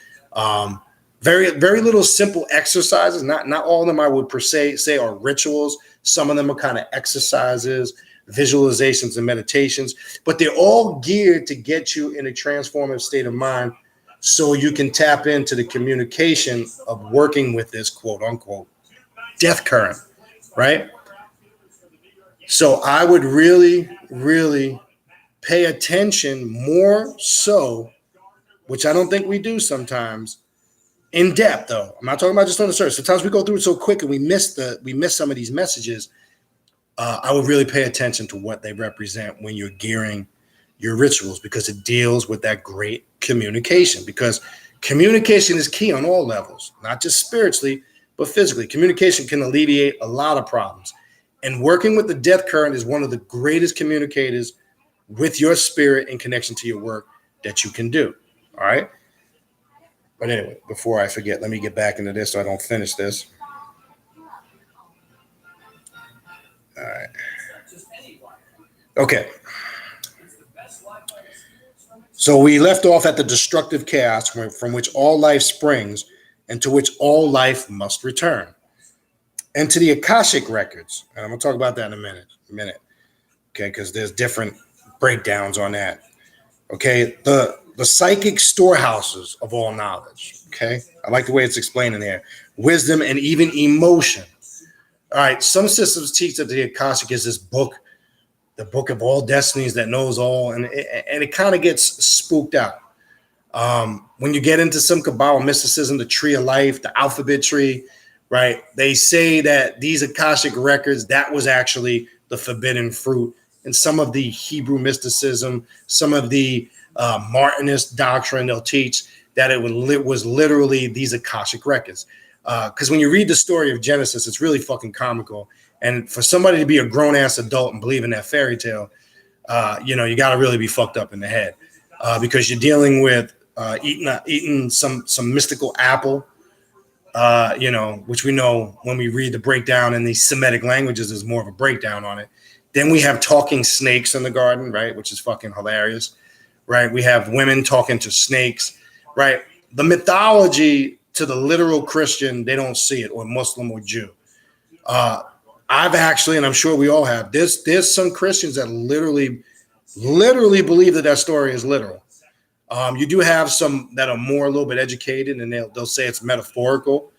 [SPEAKER 1] Very, very little simple exercises. Not all of them I would per se say are rituals. Some of them are kind of exercises, visualizations, and meditations, but they're all geared to get you in a transformative state of mind so you can tap into the communication of working with this quote unquote death current, right? So I would really, really pay attention more so, which I don't think we do sometimes, in depth though. I'm not talking about just on the surface. Sometimes we go through it so quick and we miss some of these messages. I would really pay attention to what they represent when you're gearing your rituals, because it deals with that great communication, because communication is key on all levels, not just spiritually, but physically. Communication can alleviate a lot of problems. And working with the death current is one of the greatest communicators with your spirit in connection to your work that you can do. All right. But anyway, before I forget, let me get back into this so I don't finish this. All right. Okay. So we left off at the destructive chaos from which all life springs and to which all life must return. And to the akashic records. And I'm going to talk about that in a minute. Okay, because there's different breakdowns on that. Okay, the psychic storehouses of all knowledge. Okay, I like the way it's explained in there. Wisdom and even emotion. All right, some systems teach that the akashic is this book, the book of all destinies that knows all, and it kind of gets spooked out. When you get into some Kabbalah mysticism, the tree of life, the alphabet tree, right? They say that these akashic records, that was actually the forbidden fruit. And some of the Hebrew mysticism, some of the Martinist doctrine, they'll teach that it was literally these akashic records. Because when you read the story of Genesis, it's really fucking comical. And for somebody to be a grown-ass adult and believe in that fairy tale, you got to really be fucked up in the head, because you're dealing with eating some mystical apple, which we know when we read the breakdown in these Semitic languages, there's more of a breakdown on it. Then we have talking snakes in the garden, right, which is fucking hilarious, right? We have women talking to snakes, right? The mythology to the literal Christian, they don't see it, or Muslim or Jew. I've actually, and I'm sure we all have, there's some Christians that literally believe that story is literal. You do have some that are more a little bit educated, and they'll say it's metaphorical,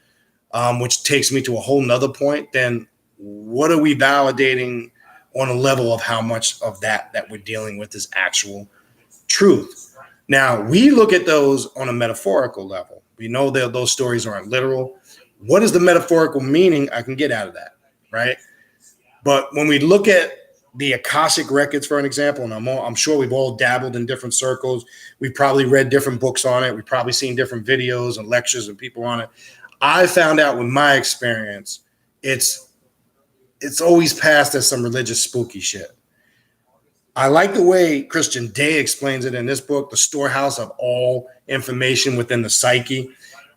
[SPEAKER 1] which takes me to a whole nother point. Then what are we validating on a level of how much of that we're dealing with is actual truth? Now, we look at those on a metaphorical level. We know that those stories aren't literal. What is the metaphorical meaning I can get out of that, right? But when we look at the Akashic records, for an example, and I'm sure we've all dabbled in different circles. We've probably read different books on it. We've probably seen different videos and lectures and people on it. I found out with my experience, it's always passed as some religious spooky shit. I like the way Christian Day explains it in this book, the storehouse of all information within the psyche.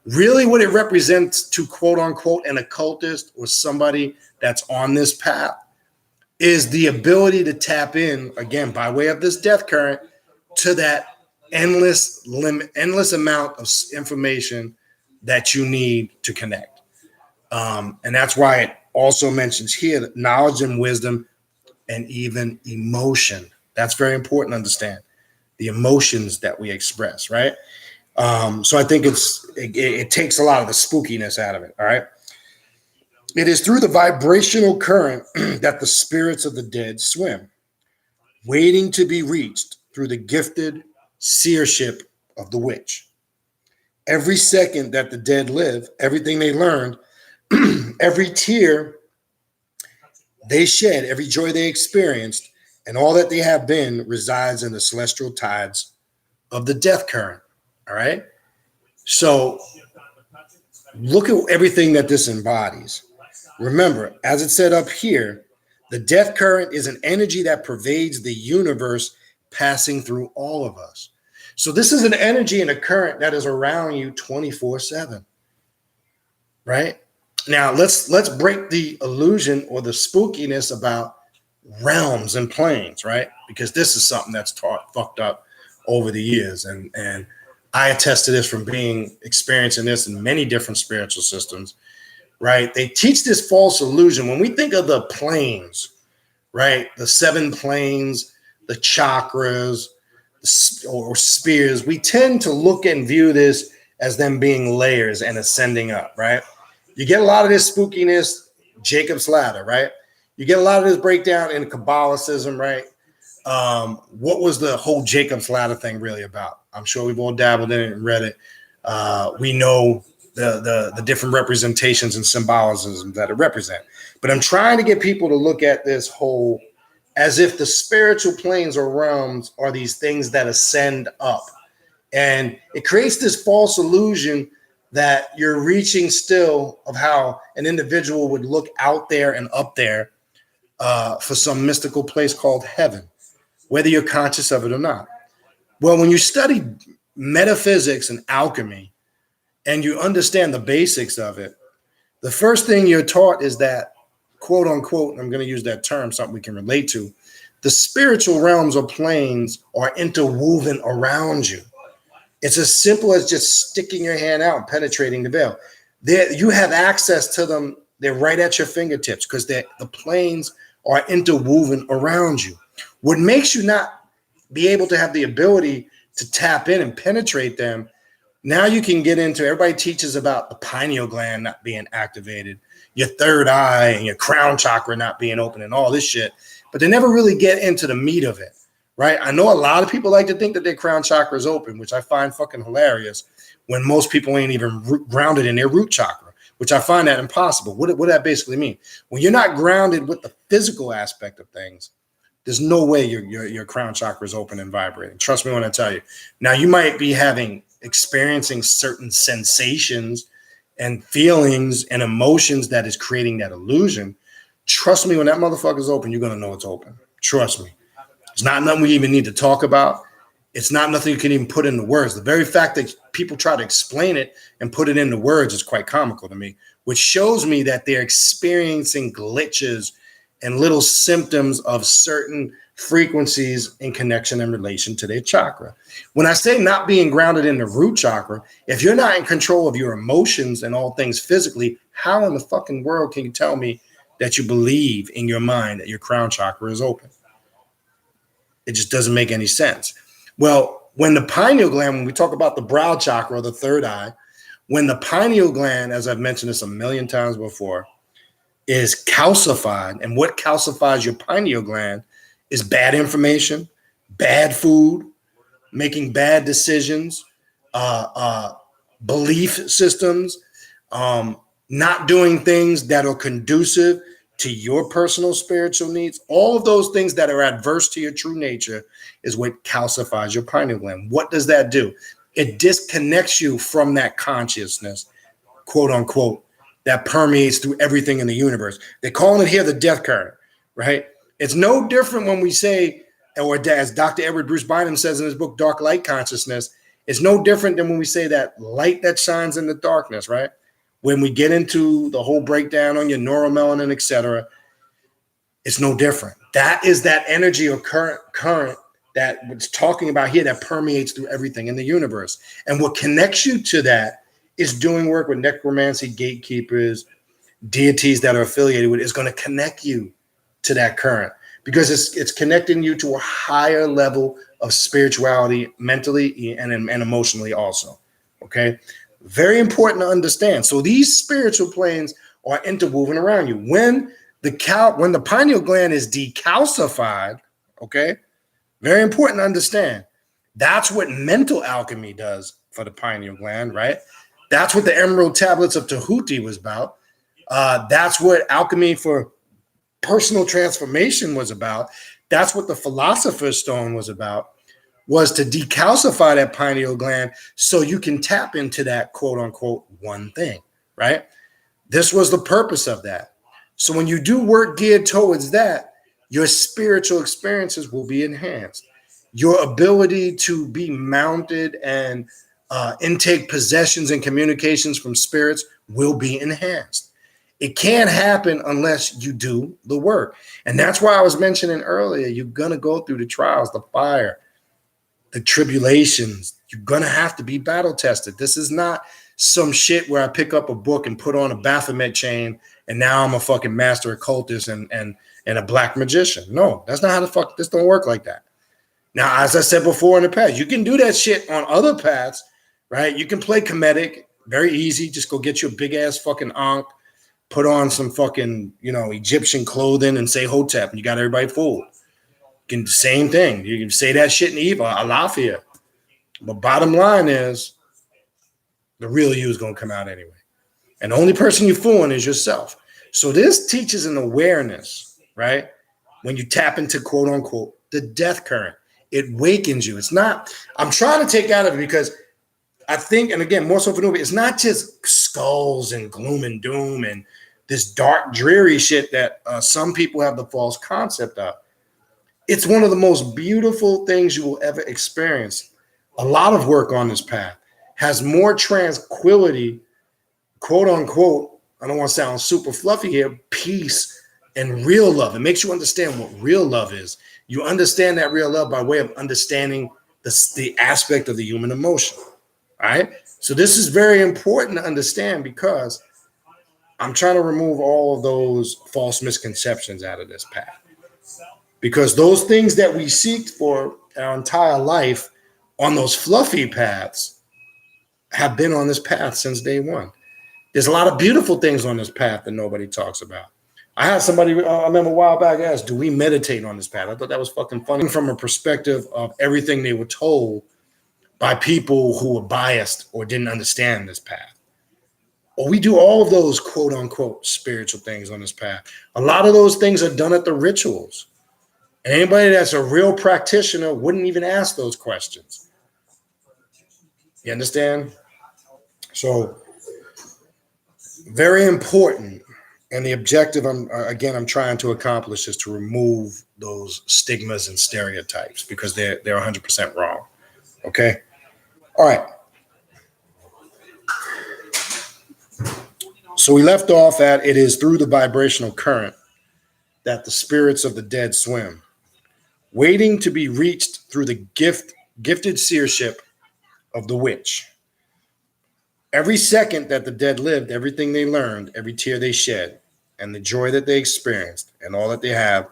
[SPEAKER 1] Really what it represents to quote unquote an occultist or somebody that's on this path is the ability to tap in, again, by way of this death current, to that endless amount of information that you need to connect. And that's why it also mentions here that knowledge and wisdom and even emotion. That's very important to understand. The emotions that we express, right? So I think it takes a lot of the spookiness out of it, all right? It is through the vibrational current that the spirits of the dead swim, waiting to be reached through the gifted seership of the witch. Every second that the dead live, everything they learned, every tear they shed, every joy they experienced, and all that they have been resides in the celestial tides of the death current, all right? So Look at everything that this embodies. Remember, as it said up here, the death current is an energy that pervades the universe, passing through all of us. So this is an energy and a current that is around you 24/7. Right? Now let's break the illusion or the spookiness about realms and planes, right? Because this is something that's taught fucked up over the years. And I attest to this from experiencing this in many different spiritual systems, right? They teach this false illusion. When we think of the planes, right? The 7 planes, the chakras, or spheres, we tend to look and view this as them being layers and ascending up, right? You get a lot of this spookiness, Jacob's ladder, right? You get a lot of this breakdown in Kabbalicism, right? What was the whole Jacob's ladder thing really about? I'm sure we've all dabbled in it and read it. We know the different representations and symbolism that it represents. But I'm trying to get people to look at this whole as if the spiritual planes or realms are these things that ascend up. And it creates this false illusion that you're reaching still of how an individual would look out there and up there for some mystical place called heaven, whether you're conscious of it or not. Well, when you study metaphysics and alchemy and you understand the basics of it, the first thing you're taught is that, quote unquote, and I'm going to use that term, something we can relate to, the spiritual realms or planes are interwoven around you. It's as simple as just sticking your hand out and penetrating the veil. You have access to them. They're right at your fingertips because the planes are interwoven around you. What makes you not be able to have the ability to tap in and penetrate them, now you can get into, everybody teaches about the pineal gland not being activated, your third eye and your crown chakra not being open and all this shit, but they never really get into the meat of it. Right? I know a lot of people like to think that their crown chakra is open, which I find fucking hilarious when most people ain't even grounded in their root chakra, which I find that impossible. What that basically mean? When you're not grounded with the physical aspect of things, there's no way your crown chakra is open and vibrating. Trust me when I tell you. Now, you might be experiencing certain sensations and feelings and emotions that is creating that illusion. Trust me, when that motherfucker is open, you're going to know it's open. Trust me. It's not nothing we even need to talk about. It's not nothing you can even put into words. The very fact that people try to explain it and put it into words is quite comical to me, which shows me that they're experiencing glitches and little symptoms of certain frequencies in connection and relation to their chakra. When I say not being grounded in the root chakra, if you're not in control of your emotions and all things physically, how in the fucking world can you tell me that you believe in your mind that your crown chakra is open? It just doesn't make any sense. Well, when the pineal gland, when we talk about the brow chakra or the third eye, when the pineal gland, as I've mentioned this a million times before, is calcified, and what calcifies your pineal gland is bad information, bad food, making bad decisions, belief systems, not doing things that are conducive to your personal spiritual needs. All of those things that are adverse to your true nature is what calcifies your pineal gland. What does that do? It disconnects you from that consciousness, quote unquote, that permeates through everything in the universe. They're calling it here the death current, right? It's no different when we say, or as Dr. Edward Bruce Bynum says in his book, Dark Light Consciousness, it's no different than when we say that light that shines in the darkness, right? When we get into the whole breakdown on your neuromelanin, et cetera, it's no different. That is that energy or current that it's talking about here that permeates through everything in the universe. And what connects you to that is doing work with necromancy, gatekeepers, deities that are affiliated with it is going to connect you to that current because it's connecting you to a higher level of spirituality, mentally and emotionally also. Okay. Very important to understand. So these spiritual planes are interwoven around you. When the pineal gland is decalcified, okay, very important to understand. That's what mental alchemy does for the pineal gland, right? That's what the Emerald Tablets of Tahuti was about. That's what alchemy for personal transformation was about. That's what the Philosopher's Stone was about. Was to decalcify that pineal gland so you can tap into that quote unquote one thing, right? This was the purpose of that. So when you do work geared towards that, your spiritual experiences will be enhanced. Your ability to be mounted and intake possessions and communications from spirits will be enhanced. It can't happen unless you do the work. And that's why I was mentioning earlier, you're going to go through the trials, the fire, the tribulations. You're going to have to be battle tested. This is not some shit where I pick up a book and put on a Baphomet chain and now I'm a fucking master occultist and a black magician. No, that's not how the fuck, this don't work like that. Now, as I said before in the past, you can do that shit on other paths, right? You can play comedic, very easy. Just go get you a big ass fucking ankh, put on some fucking, Egyptian clothing and say Hotep, and you got everybody fooled. Same thing. You can say that shit in Eva, Alafia. But bottom line is, the real you is going to come out anyway. And the only person you're fooling is yourself. So this teaches an awareness, right? When you tap into, quote unquote, the death current, it wakens you. It's not, I'm trying to take out of it because I think, and again, more so for newbie, it's not just skulls and gloom and doom and this dark, dreary shit that some people have the false concept of. It's one of the most beautiful things you will ever experience. A lot of work on this path has more tranquility, quote unquote, I don't want to sound super fluffy here, peace and real love. It makes you understand what real love is. You understand that real love by way of understanding the aspect of the human emotion. All right. So this is very important to understand because I'm trying to remove all of those false misconceptions out of this path. Because those things that we seek for our entire life on those fluffy paths have been on this path since day one. There's a lot of beautiful things on this path that nobody talks about. I had somebody, I remember a while back, asked, do we meditate on this path? I thought that was fucking funny from a perspective of everything they were told by people who were biased or didn't understand this path. Or we do all of those quote unquote spiritual things on this path. A lot of those things are done at the rituals. And anybody that's a real practitioner wouldn't even ask those questions. You understand? So very important. And the objective I'm trying to accomplish is to remove those stigmas and stereotypes because they're 100% wrong. Okay. All right. So we left off at it is through the vibrational current that the spirits of the dead swim, waiting to be reached through the gifted seership of the witch. Every second that the dead lived, everything they learned, every tear they shed, and the joy that they experienced, and all that they have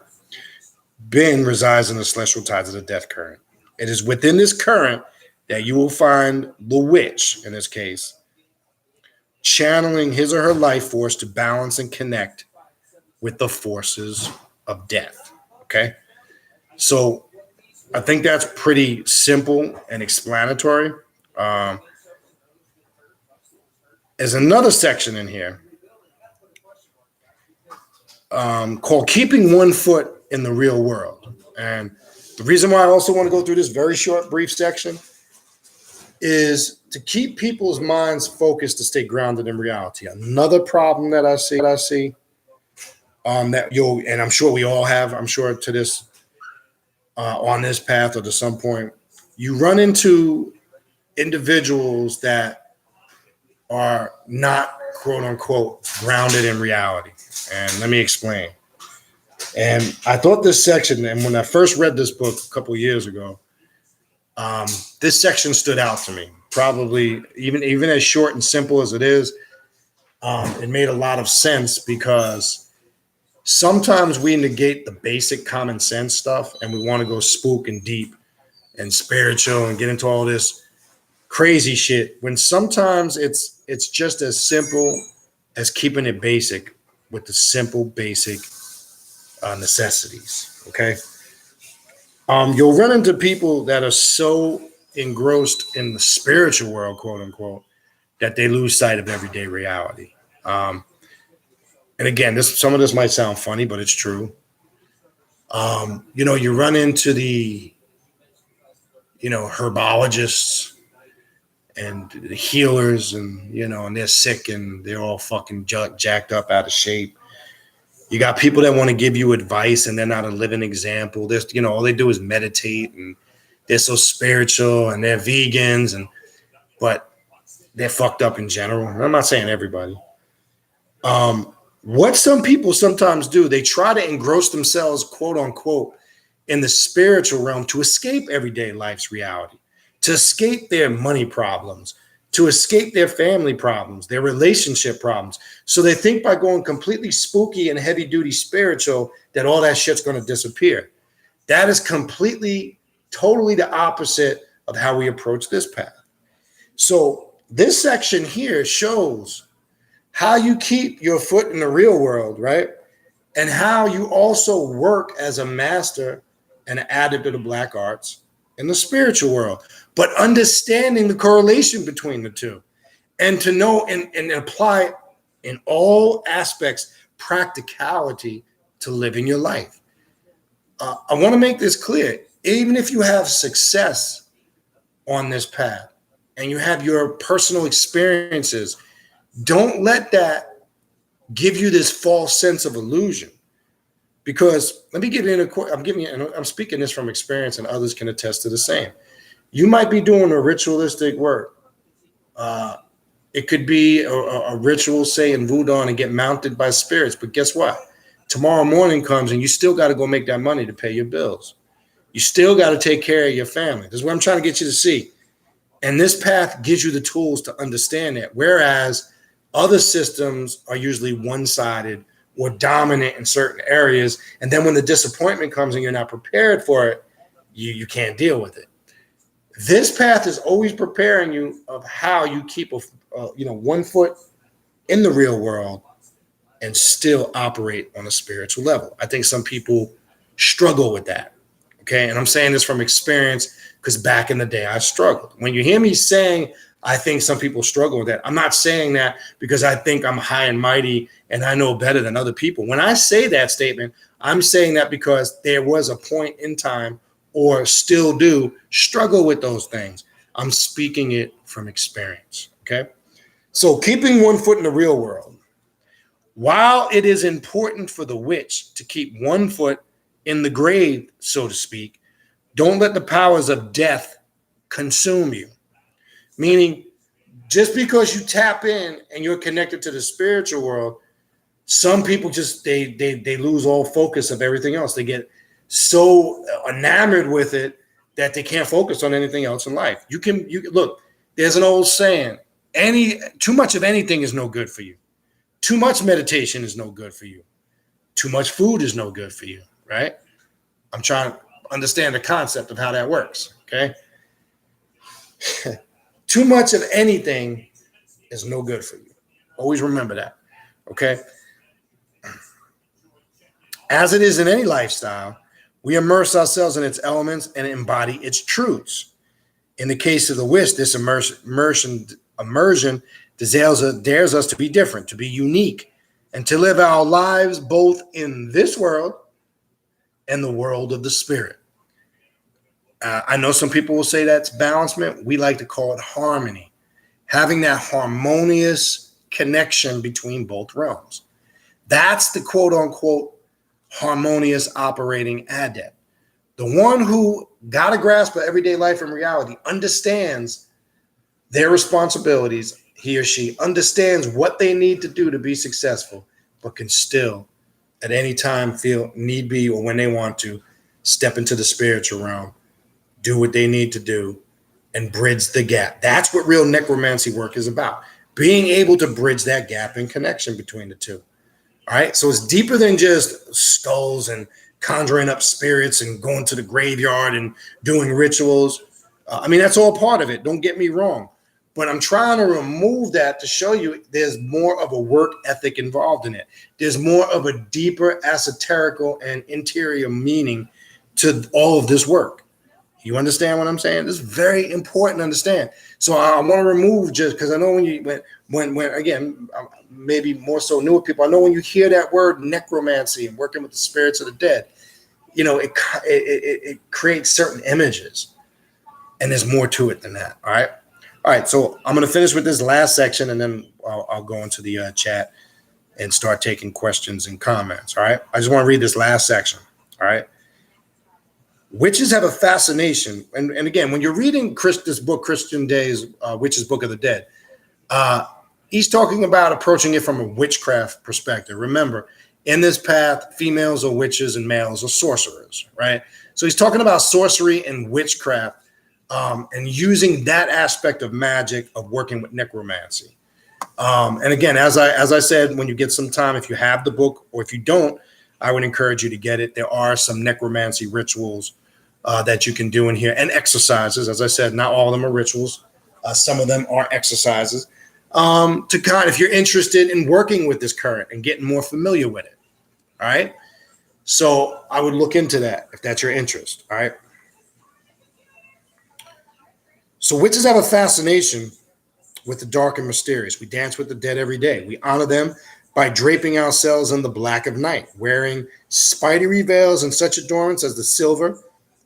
[SPEAKER 1] been resides in the celestial tides of the death current. It is within this current that you will find the witch, in this case, channeling his or her life force to balance and connect with the forces of death. Okay? So I think that's pretty simple and explanatory. There's another section in here called Keeping One Foot in the Real World. And the reason why I also want to go through this very short, brief section is to keep people's minds focused to stay grounded in reality. Another problem that I see that and I'm sure we all have, I'm sure to this, on this path or to some point, you run into individuals that are not, quote unquote, grounded in reality. And let me explain. And I thought this section, and when I first read this book a couple of years ago, this section stood out to me. Probably even as short and simple as it is, it made a lot of sense because sometimes we negate the basic common sense stuff and we want to go spook and deep and spiritual and get into all this crazy shit when sometimes it's just as simple as keeping it basic with the simple basic necessities. Okay. You'll run into people that are so engrossed in the spiritual world, quote unquote, that they lose sight of everyday reality. And again, some of this might sound funny, but it's true. You run into the, herbologists and the healers, and and they're sick and they're all fucking jacked up, out of shape. You got people that want to give you advice and they're not a living example. There's, all they do is meditate and they're so spiritual and they're vegans, but they're fucked up in general. I'm not saying everybody. What some people sometimes do, they try to engross themselves, quote unquote, in the spiritual realm to escape everyday life's reality, to escape their money problems, to escape their family problems, their relationship problems. So they think by going completely spooky and heavy duty spiritual that all that shit's going to disappear. That is completely, totally the opposite of how we approach this path. So this section here shows how you keep your foot in the real world, right? And how you also work as a master and an adept of the black arts in the spiritual world, but understanding the correlation between the two and to know and apply in all aspects practicality to living your life. I want to make this clear. Even if you have success on this path and you have your personal experiences, don't let that give you this false sense of illusion. Because let me give you, I'm speaking this from experience and others can attest to the same. You might be doing a ritualistic work. It could be a ritual, say in voodoo, and get mounted by spirits. But guess what? Tomorrow morning comes and you still got to go make that money to pay your bills. You still got to take care of your family. This is what I'm trying to get you to see. And this path gives you the tools to understand that. Whereas other systems are usually one-sided or dominant in certain areas. And then when the disappointment comes and you're not prepared for it, you can't deal with it. This path is always preparing you of how you keep one foot in the real world and still operate on a spiritual level. I think some people struggle with that. Okay. And I'm saying this from experience because back in the day I struggled. When you hear me saying I think some people struggle with that, I'm not saying that because I think I'm high and mighty and I know better than other people. When I say that statement, I'm saying that because there was a point in time, or still do, struggle with those things. I'm speaking it from experience, okay? So keeping one foot in the real world. While it is important for the witch to keep one foot in the grave, so to speak, don't let the powers of death consume you. Meaning, just because you tap in and you're connected to the spiritual world, some people just, they lose all focus of everything else. They get so enamored with it that they can't focus on anything else in life. You can look, there's an old saying, too much of anything is no good for you. Too much meditation is no good for you. Too much food is no good for you, right? I'm trying to understand the concept of how that works, okay? Too much of anything is no good for you. Always remember that, okay? As it is in any lifestyle, we immerse ourselves in its elements and embody its truths. In the case of the witch, this immersion dares us to be different, to be unique, and to live our lives both in this world and the world of the spirit. I know some people will say that's balancement. We like to call it harmony, having that harmonious connection between both realms. That's the quote unquote harmonious operating adept. The one who got a grasp of everyday life and reality, understands their responsibilities. He or she understands what they need to do to be successful, but can still at any time feel need be, or when they want to, step into the spiritual realm, do what they need to do, and bridge the gap. That's what real necromancy work is about. Being able to bridge that gap and connection between the two. All right. So it's deeper than just skulls and conjuring up spirits and going to the graveyard and doing rituals. That's all part of it. Don't get me wrong. But I'm trying to remove that to show you there's more of a work ethic involved in it. There's more of a deeper esoterical and interior meaning to all of this work. You understand what I'm saying? This is very important to understand. So I want to remove, just because I know when again, maybe more so newer people, I know when you hear that word necromancy and working with the spirits of the dead, it creates certain images, and there's more to it than that. All All right, so I'm going to finish with this last section, and then I'll go into the chat and start taking questions and comments. All right, I just want to read this last section. All right. Witches have a fascination, and again, when you're reading this book, Christian Day's Witches Book of the Dead, he's talking about approaching it from a witchcraft perspective. Remember, in this path, females are witches and males are sorcerers, right? So he's talking about sorcery and witchcraft, and using that aspect of magic of working with necromancy. And again, as I said, when you get some time, if you have the book, or if you don't, I would encourage you to get it. There are some necromancy rituals that you can do in here, and exercises. As I said, not all of them are rituals. Some of them are exercises. If you're interested in working with this current and getting more familiar with it. All right. So I would look into that if that's your interest. All right. So witches have a fascination with the dark and mysterious. We dance with the dead every day. We honor them by draping ourselves in the black of night, wearing spidery veils and such adornments as the silver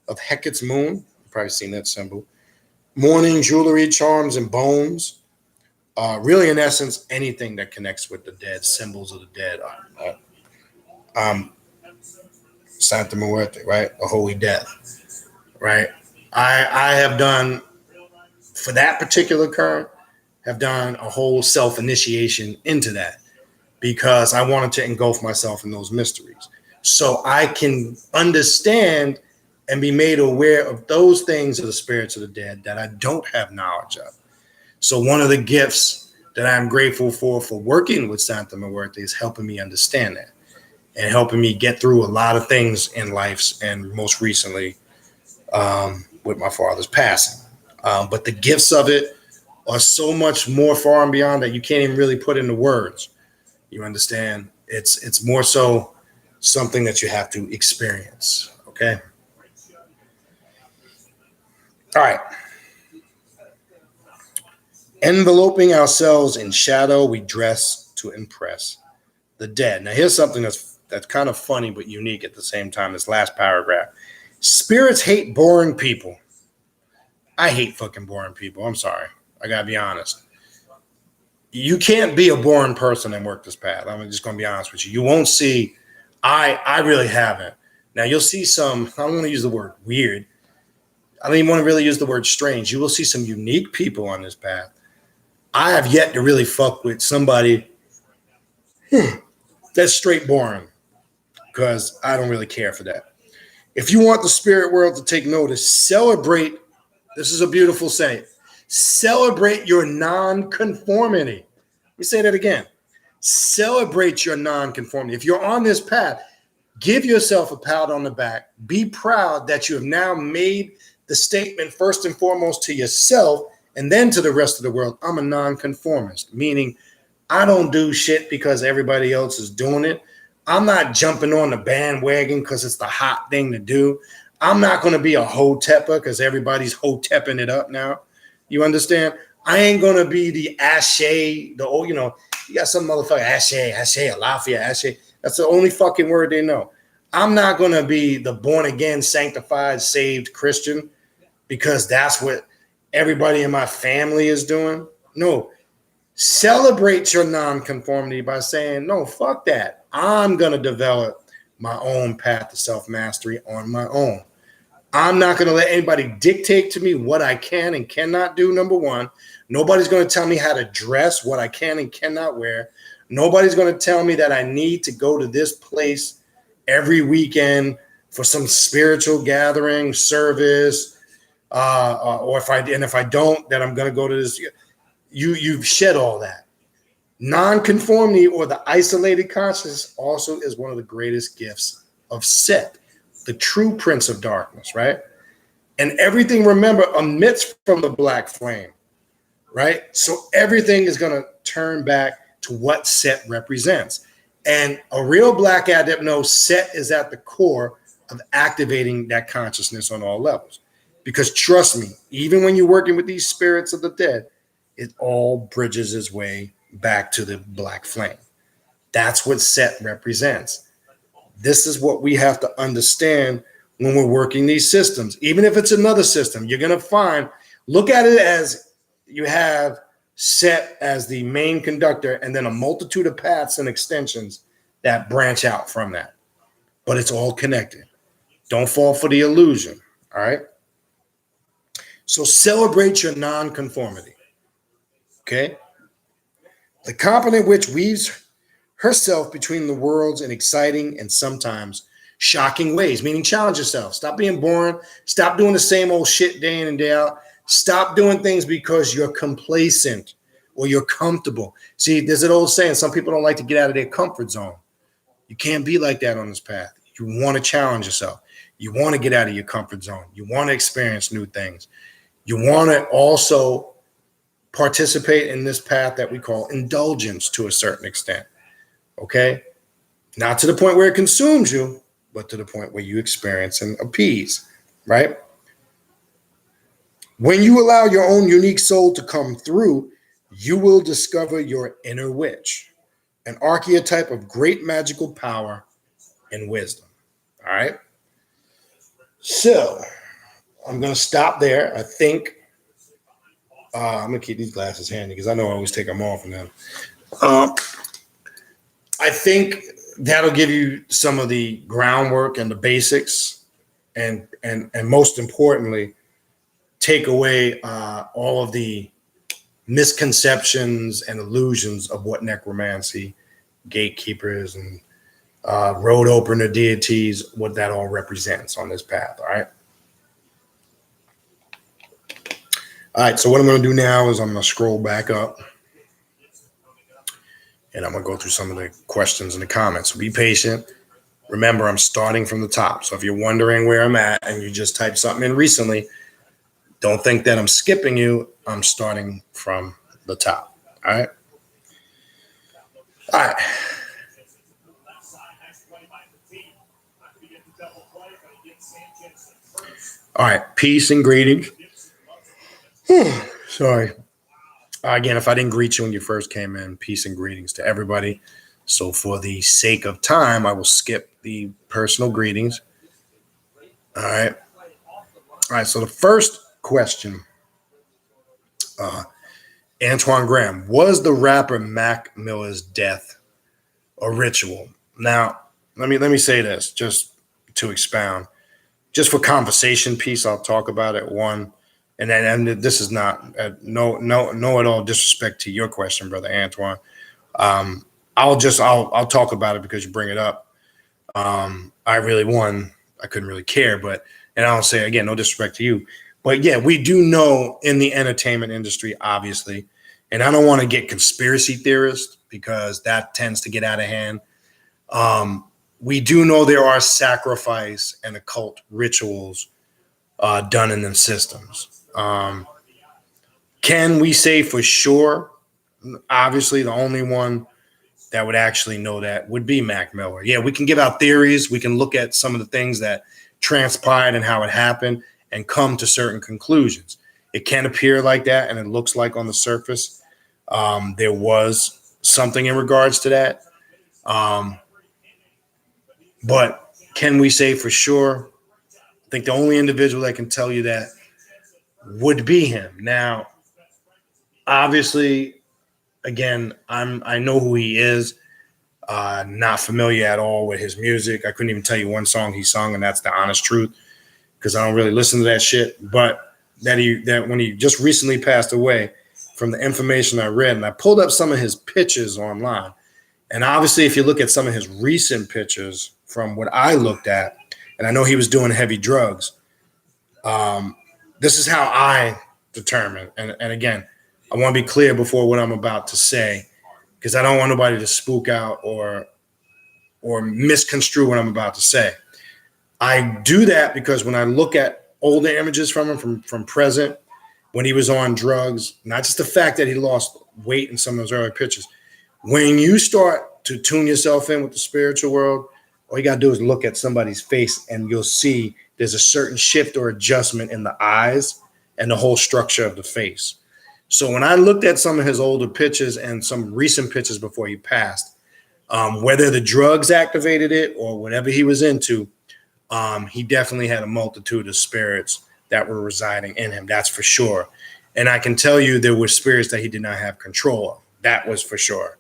[SPEAKER 1] of Hecate's moon. You've probably seen that symbol. Mourning, jewelry, charms, and bones. Really, in essence, anything that connects with the dead, symbols of the dead. Santa Muerte, right? A holy death, right? I have done, for that particular current, have done a whole self-initiation into that because I wanted to engulf myself in those mysteries. So I can understand and be made aware of those things of the spirits of the dead that I don't have knowledge of. So one of the gifts that I'm grateful for working with Santa Muerte is helping me understand that and helping me get through a lot of things in life, and most recently with my father's passing. But the gifts of it are so much more far and beyond that you can't even really put into words. You understand? It's more so something that you have to experience. Okay. All right. Enveloping ourselves in shadow, we dress to impress the dead. Now, here's something that's kind of funny but unique at the same time. This last paragraph. Spirits hate boring people. I hate fucking boring people. I'm sorry. I gotta be honest. You can't be a boring person and work this path. I'm just gonna be honest with you. You won't see. I really haven't. Now you'll see some. I don't want to use the word weird. I don't even want to really use the word strange. You will see some unique people on this path. I have yet to really fuck with somebody that's straight boring, because I don't really care for that. If you want the spirit world to take notice, celebrate. This is a beautiful saying. Celebrate your non-conformity. Let me say that again. Celebrate your non-conformity. If you're on this path, give yourself a pat on the back. Be proud that you have now made the statement first and foremost to yourself and then to the rest of the world. I'm a non-conformist, meaning I don't do shit because everybody else is doing it. I'm not jumping on the bandwagon because it's the hot thing to do. I'm not going to be a hotepper because everybody's hotepping it up now. You understand? I ain't going to be the ashe, you got some motherfucker, ashe, alafia, ashe. That's the only fucking word they know. I'm not going to be the born again, sanctified, saved Christian because that's what everybody in my family is doing. No, celebrate your non-conformity by saying, no, fuck that. I'm going to develop my own path to self-mastery on my own. I'm not going to let anybody dictate to me what I can and cannot do, number one. Nobody's going to tell me how to dress, what I can and cannot wear. Nobody's going to tell me that I need to go to this place every weekend for some spiritual gathering, service, or if I don't, then I'm going to go to this. You've shed all that. Non-conformity, or the isolated consciousness, also is one of the greatest gifts of Set, the true prince of darkness, right? And everything, remember, emits from the black flame, right? So everything is going to turn back to what Set represents. And a real black adept knows Set is at the core of activating that consciousness on all levels. Because trust me, even when you're working with these spirits of the dead, it all bridges its way back to the black flame. That's what Set represents. This is what we have to understand when we're working these systems. Even if it's another system, you're going to find, look at it as, you have set as the main conductor, and then a multitude of paths and extensions that branch out from that. But it's all connected. Don't fall for the illusion. All right. So celebrate your non-conformity. Okay. The competent witch weaves herself between the worlds in exciting and sometimes shocking ways, meaning challenge yourself. Stop being boring. Stop doing the same old shit day in and day out. Stop doing things because you're complacent or you're comfortable. See, there's an old saying, some people don't like to get out of their comfort zone. You can't be like that on this path. You want to challenge yourself. You want to get out of your comfort zone. You want to experience new things. You want to also participate in this path that we call indulgence to a certain extent. Okay? Not to the point where it consumes you, but to the point where you experience and appease, right? When you allow your own unique soul to come through, you will discover your inner witch, an archetype of great magical power and wisdom. All right? So I'm going to stop there. I think I'm going to keep these glasses handy because I know I always take them off and then. I think that'll give you some of the groundwork and the basics, and most importantly, take away all of the misconceptions and illusions of what necromancy, gatekeepers, and road opener deities, what that all represents on this path. All right. All right. So what I'm going to do now is I'm going to scroll back up. And I'm going to go through some of the questions in the comments. So be patient. Remember, I'm starting from the top. So if you're wondering where I'm at and you just typed something in recently, don't think that I'm skipping you. I'm starting from the top. All right. All right. All right. Peace and greetings. Sorry. Again, if I didn't greet you when you first came in, peace and greetings to everybody. So for the sake of time, I will skip the personal greetings. All right. All right. So the first question, Antoine Graham, was the rapper Mac Miller's death a ritual? Now, let me say this just to expound. Just for conversation piece, I'll talk about it. One. And this is not no at all disrespect to your question, brother Antoine. I'll talk about it because you bring it up. I couldn't really care, and I'll say again, no disrespect to you, but yeah, we do know in the entertainment industry, obviously, and I don't want to get conspiracy theorist because that tends to get out of hand. We do know there are sacrifice and occult rituals done in them systems. Can we say for sure? Obviously, the only one that would actually know that would be Mac Miller. Yeah, we can give out theories. We can look at some of the things that transpired and how it happened and come to certain conclusions. It can appear like that, and it looks like on the surface there was something in regards to that. But can we say for sure? I think the only individual that can tell you that would be him. Now, obviously, again, I know who he is. Not familiar at all with his music. I couldn't even tell you one song he sung, and that's the honest truth, because I don't really listen to that shit. But that when he just recently passed away, from the information I read, and I pulled up some of his pictures online, and obviously, if you look at some of his recent pictures from what I looked at, and I know he was doing heavy drugs. This is how I determine. And again, I want to be clear before what I'm about to say, because I don't want nobody to spook out or misconstrue what I'm about to say. I do that because when I look at older images from him, from present, when he was on drugs, not just the fact that he lost weight in some of those early pictures. When you start to tune yourself in with the spiritual world, all you got to do is look at somebody's face and you'll see there's a certain shift or adjustment in the eyes and the whole structure of the face. So when I looked at some of his older pictures and some recent pictures before he passed, whether the drugs activated it or whatever he was into, he definitely had a multitude of spirits that were residing in him. That's for sure. And I can tell you there were spirits that he did not have control of. That was for sure.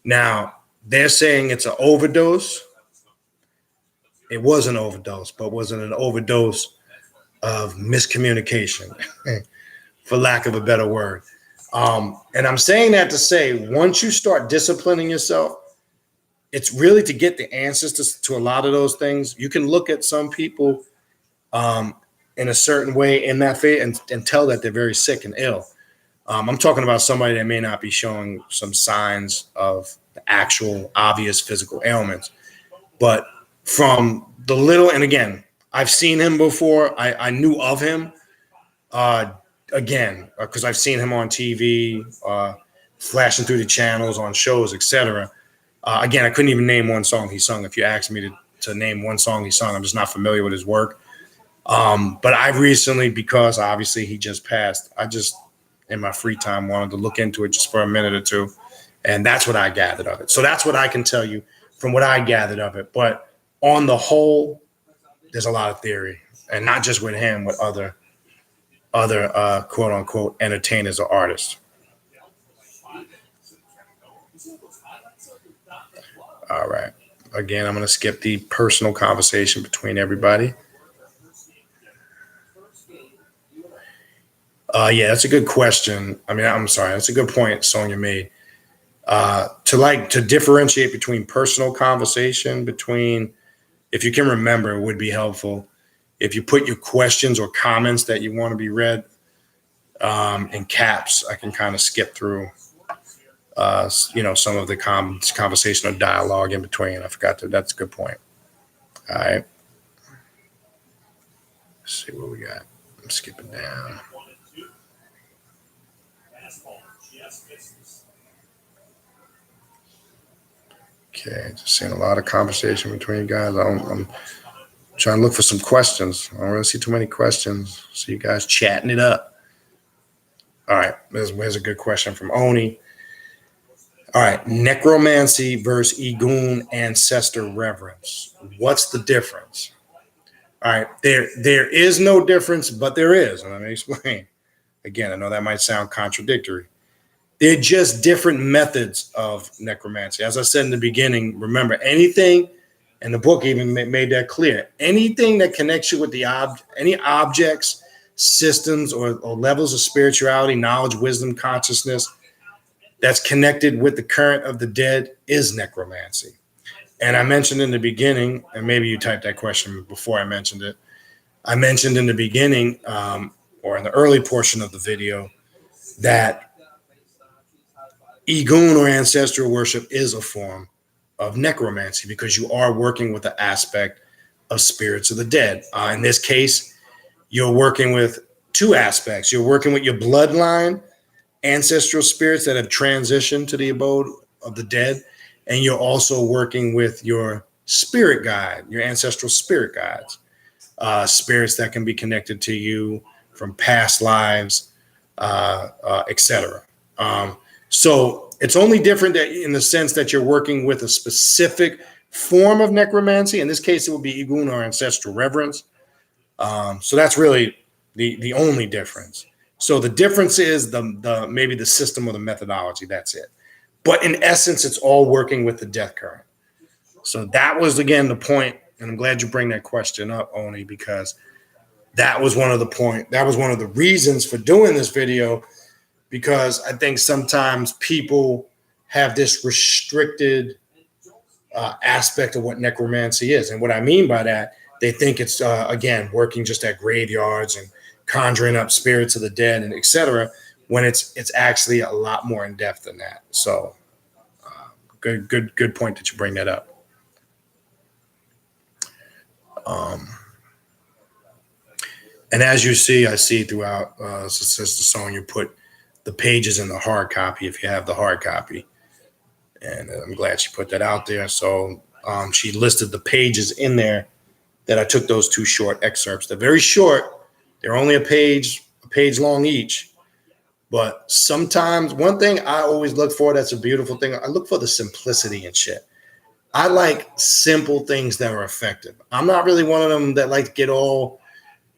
[SPEAKER 1] Now, they're saying it's an overdose. It was an overdose, but was it an overdose of miscommunication, for lack of a better word? And I'm saying that to say, once you start disciplining yourself, it's really to get the answers to a lot of those things. You can look at some people in a certain way in that faith and tell that they're very sick and ill. I'm talking about somebody that may not be showing some signs of the actual obvious physical ailments, but from the little, and again, I've seen him before. I knew of him again, because I've seen him on TV, flashing through the channels on shows, etc. Again, I couldn't even name one song he sung. If you asked me to name one song he sung, I'm just not familiar with his work. But I've recently, because obviously he just passed, I just, in my free time, wanted to look into it just for a minute or two. And that's what I gathered of it. So that's what I can tell you from what I gathered of it. But on the whole, there's a lot of theory, and not just with him, with other quote unquote entertainers or artists. All right. Again, I'm going to skip the personal conversation between everybody. Yeah, that's a good question. I mean, I'm sorry. That's a good point Sonia made. To differentiate between personal conversation, if you can remember, it would be helpful if you put your questions or comments that you want to be read in caps. I can kind of skip through, some of the conversation or dialogue in between. I forgot to. That's a good point. All right. Let's see what we got. I'm skipping down. Okay, just seeing a lot of conversation between you guys. I'm trying to look for some questions. I don't really see too many questions. See you guys chatting it up. All right, here's a good question from Oni. All right, necromancy versus Egun ancestor reverence. What's the difference? All right, there is no difference, but there is. And let me explain. Again, I know that might sound contradictory. They're just different methods of necromancy. As I said in the beginning, remember, anything, and the book even made that clear, anything that connects you with any objects, systems, or levels of spirituality, knowledge, wisdom, consciousness that's connected with the current of the dead is necromancy. And I mentioned in the beginning, and maybe you typed that question before I mentioned it, I mentioned in the beginning, or in the early portion of the video, that Egun or ancestral worship is a form of necromancy because you are working with the aspect of spirits of the dead. In this case, you're working with two aspects. You're working with your bloodline, ancestral spirits that have transitioned to the abode of the dead, and you're also working with your spirit guide, your ancestral spirit guides, spirits that can be connected to you from past lives, etc. So it's only different in the sense that you're working with a specific form of necromancy. In this case, it would be Egun or ancestral reverence. So that's really the only difference. So the difference is the maybe the system or the methodology. That's it. But in essence, it's all working with the death current. So that was, again, the point. And I'm glad you bring that question up, Oni, because that was one of the reasons for doing this video. Because I think sometimes people have this restricted aspect of what necromancy is. And what I mean by that, they think it's, again, working just at graveyards and conjuring up spirits of the dead and et cetera, when it's actually a lot more in depth than that. So good point that you bring that up. And as you see, I see throughout, Sister Sonia put the pages in the hard copy if you have the hard copy. And I'm glad she put that out there. So she listed the pages in there that I took those two short excerpts. They're very short. They're only a page long each. But sometimes one thing I always look for, that's a beautiful thing, I look for the simplicity and shit. I like simple things that are effective. I'm not really one of them that like to get all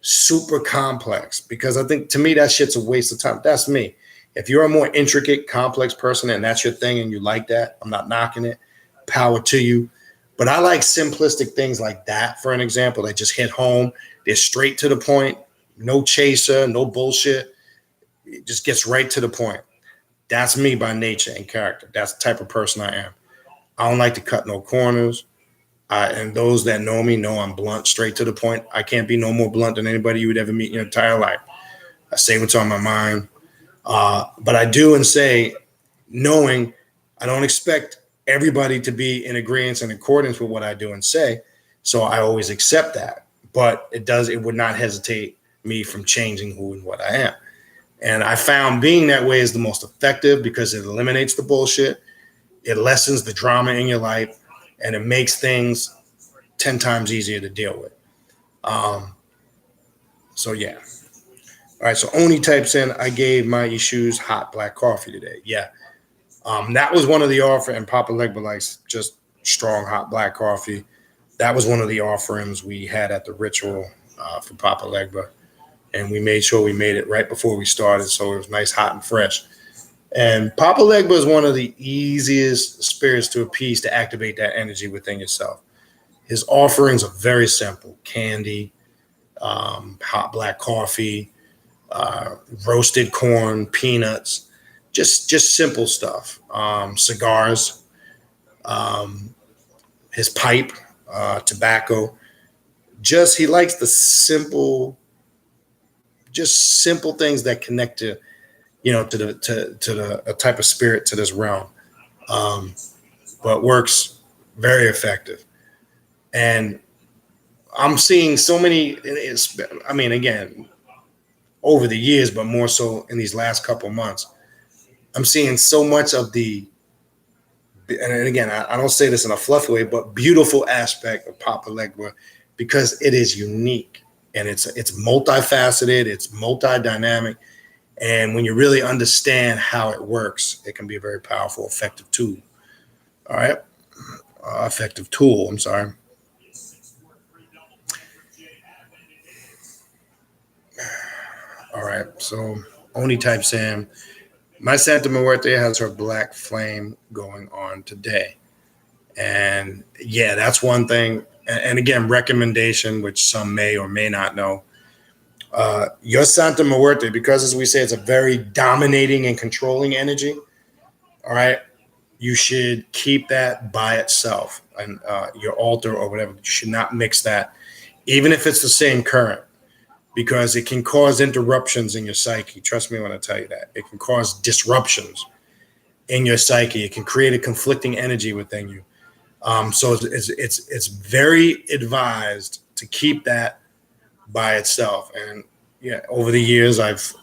[SPEAKER 1] super complex, because I think, to me, that shit's a waste of time. That's me. If you're a more intricate, complex person and that's your thing and you like that, I'm not knocking it. Power to you. But I like simplistic things like that, for an example, that just hit home. They're straight to the point, no chaser, no bullshit. It just gets right to the point. That's me by nature and character. That's the type of person I am. I don't like to cut no corners. And those that know me know I'm blunt, straight to the point. I can't be no more blunt than anybody you would ever meet in your entire life. I say what's on my mind. But I do and say, knowing I don't expect everybody to be in agreement and accordance with what I do and say. So I always accept that. But it would not hesitate me from changing who and what I am. And I found being that way is the most effective because it eliminates the bullshit. It lessens the drama in your life, and it makes things 10 times easier to deal with. So yeah. All right, so Oni types in, I gave my issues hot black coffee today. Yeah. That was one of the offerings, and Papa Legba likes just strong hot black coffee. That was one of the offerings we had at the ritual for Papa Legba. And we made sure we made it right before we started, so it was nice, hot, and fresh. And Papa Legba is one of the easiest spirits to appease to activate that energy within yourself. His offerings are very simple: candy, hot black coffee, roasted corn, peanuts, just simple stuff. Cigars, his pipe, tobacco. He likes the simple things that connect to, to the a type of spirit, to this realm. But works very effective. And I'm seeing so many, again, over the years, but more so in these last couple months, I'm seeing so much of and again, I don't say this in a fluffy way, but beautiful aspect of Papa Legba, because it is unique and it's multifaceted, it's multi-dynamic. And when you really understand how it works, it can be a very powerful, effective tool. All right. Effective tool. I'm sorry. All right. So Oni types in, my Santa Muerte has her black flame going on today. And yeah, that's one thing. And again, recommendation, which some may or may not know. Your Santa Muerte, because as we say, it's a very dominating and controlling energy. All right. You should keep that by itself, and your altar or whatever. You should not mix that, even if it's the same current, because it can cause interruptions in your psyche. Trust me when I tell you that. It can cause disruptions in your psyche. It can create a conflicting energy within you. So it's very advised to keep that by itself. And yeah, over the years, I've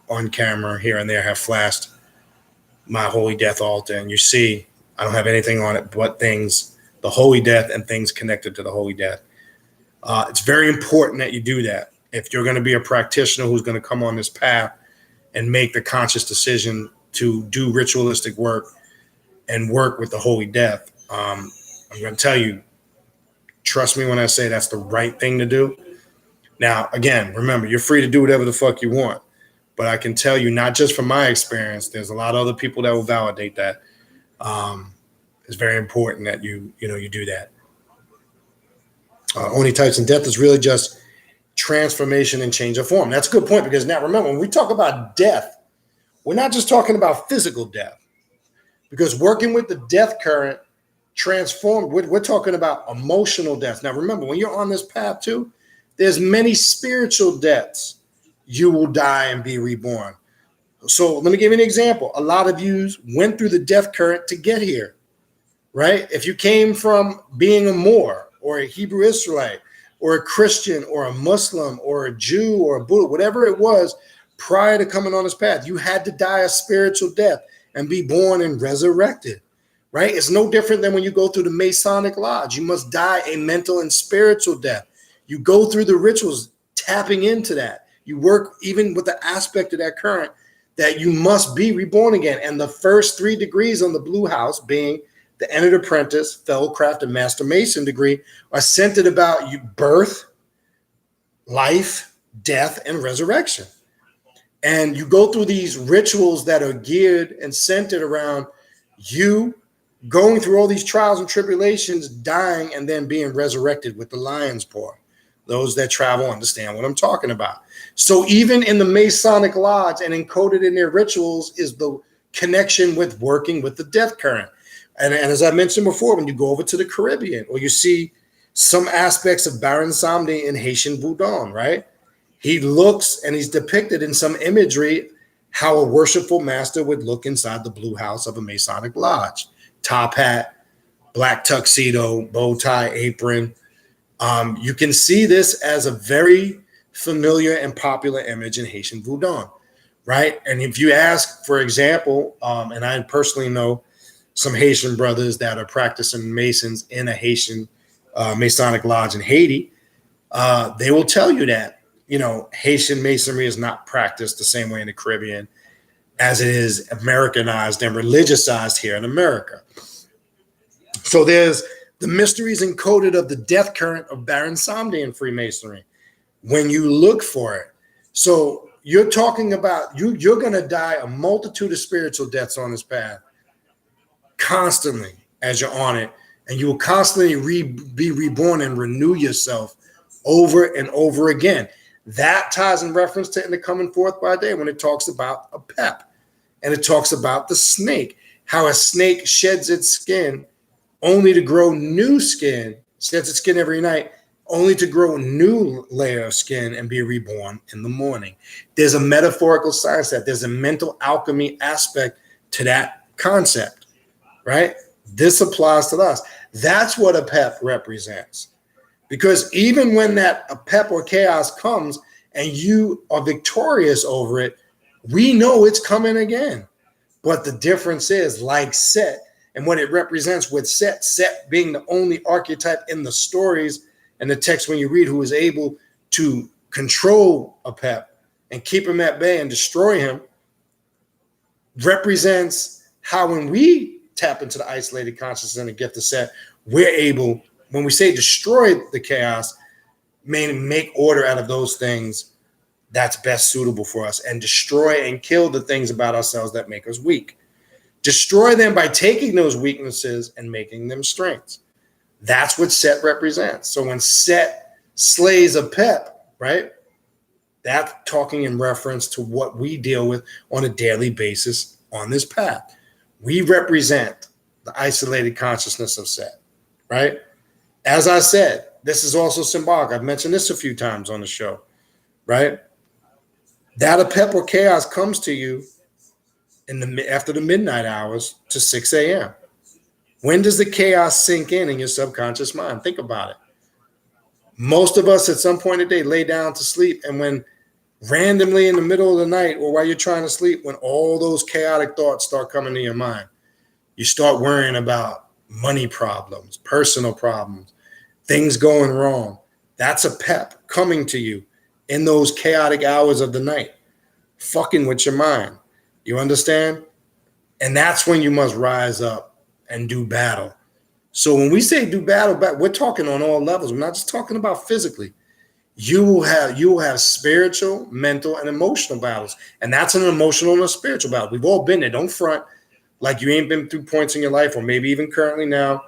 [SPEAKER 1] on camera here and there have flashed my Holy Death altar, and you see I don't have anything on it but things, the Holy Death and things connected to the Holy Death. It's very important that you do that if you're going to be a practitioner who's going to come on this path and make the conscious decision to do ritualistic work and work with the Holy Death. I'm going to tell you, trust me when I say that's the right thing to do. Now, again, remember, you're free to do whatever the fuck you want. But I can tell you, not just from my experience, there's a lot of other people that will validate that. It's very important that you do that. Oni types in, death is really just transformation and change of form. That's a good point, because now remember, when we talk about death, we're not just talking about physical death, because working with the death current transformed, we're talking about emotional death. Now remember, when you're on this path too, there's many spiritual deaths. You will die and be reborn. So let me give you an example. A lot of you went through the death current to get here, right? If you came from being a Moor or a Hebrew Israelite or a Christian or a Muslim or a Jew or a Buddha, whatever it was, prior to coming on this path, you had to die a spiritual death and be born and resurrected, right? It's no different than when you go through the Masonic Lodge. You must die a mental and spiritual death. You go through the rituals tapping into that. You work even with the aspect of that current that you must be reborn again. And the first 3 degrees on the blue house, being the entered apprentice, fellowcraft, and master mason degree, are centered about you: birth, life, death, and resurrection. And you go through these rituals that are geared and centered around you going through all these trials and tribulations, dying, and then being resurrected with the lion's paw. Those that travel understand what I'm talking about. So even in the Masonic Lodge and encoded in their rituals is the connection with working with the death current. And as I mentioned before, when you go over to the Caribbean or you see some aspects of Baron Samedi in Haitian Voodoo, right? He looks and he's depicted in some imagery how a worshipful master would look inside the blue house of a Masonic lodge. Top hat, black tuxedo, bow tie, apron. You can see this as a very familiar and popular image in Haitian Voodoo, right? And if you ask, for example, and I personally know some Haitian brothers that are practicing Masons in a Haitian Masonic lodge in Haiti, they will tell you that, you know, Haitian Masonry is not practiced the same way in the Caribbean as it is Americanized and religiousized here in America. So there's the mysteries encoded of the death current of Baron Samedi in Freemasonry when you look for it. So you're talking about you're going to die a multitude of spiritual deaths on this path constantly as you're on it, and you will constantly be reborn and renew yourself over and over again. That ties in reference to In the Coming Forth by Day when it talks about a pep, and it talks about the snake, how a snake sheds its skin only to grow new skin, sheds its skin every night, only to grow a new layer of skin and be reborn in the morning. There's a metaphorical science that there's a mental alchemy aspect to that concept, right? This applies to us. That's what a pep represents. Because even when a pep or chaos comes and you are victorious over it, we know it's coming again. But the difference is, like Set, and what it represents with Set being the only archetype in the stories and the text when you read who is able to control a pep and keep him at bay and destroy him, represents how when we tap into the isolated consciousness and the gift of Set, we're able, when we say destroy the chaos, meaning make order out of those things that's best suitable for us, and destroy and kill the things about ourselves that make us weak. Destroy them by taking those weaknesses and making them strengths. That's what Set represents. So when Set slays a pep, right, that's talking in reference to what we deal with on a daily basis on this path. We represent the isolated consciousness of Set, right? As I said, this is also symbolic. I've mentioned this a few times on the show, right? That a pep or chaos comes to you after the midnight hours to 6 a.m. When does the chaos sink in your subconscious mind? Think about it. Most of us at some point in the day lay down to sleep, and when randomly in the middle of the night or while you're trying to sleep, when all those chaotic thoughts start coming to your mind, you start worrying about money problems, personal problems, things going wrong. That's a pep coming to you in those chaotic hours of the night, fucking with your mind. You understand? And that's when you must rise up and do battle. So when we say do battle, we're talking on all levels. We're not just talking about physically. You will have spiritual, mental, and emotional battles. And that's an emotional and a spiritual battle. We've all been there. Don't front like you ain't been through points in your life, or maybe even currently now,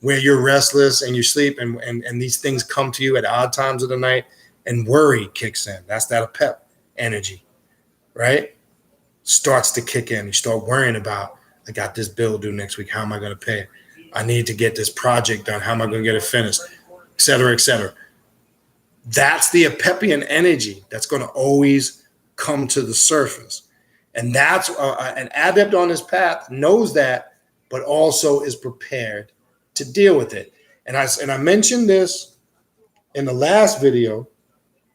[SPEAKER 1] where you're restless and you sleep and these things come to you at odd times of the night and worry kicks in. That's that pep energy, right? Starts to kick in. You start worrying about, I got this bill due next week. How am I going to pay it? I need to get this project done. How am I going to get it finished? Et cetera, et cetera. That's the Epepian energy that's going to always come to the surface. And that's an adept on this path knows that, but also is prepared to deal with it. And I mentioned this in the last video,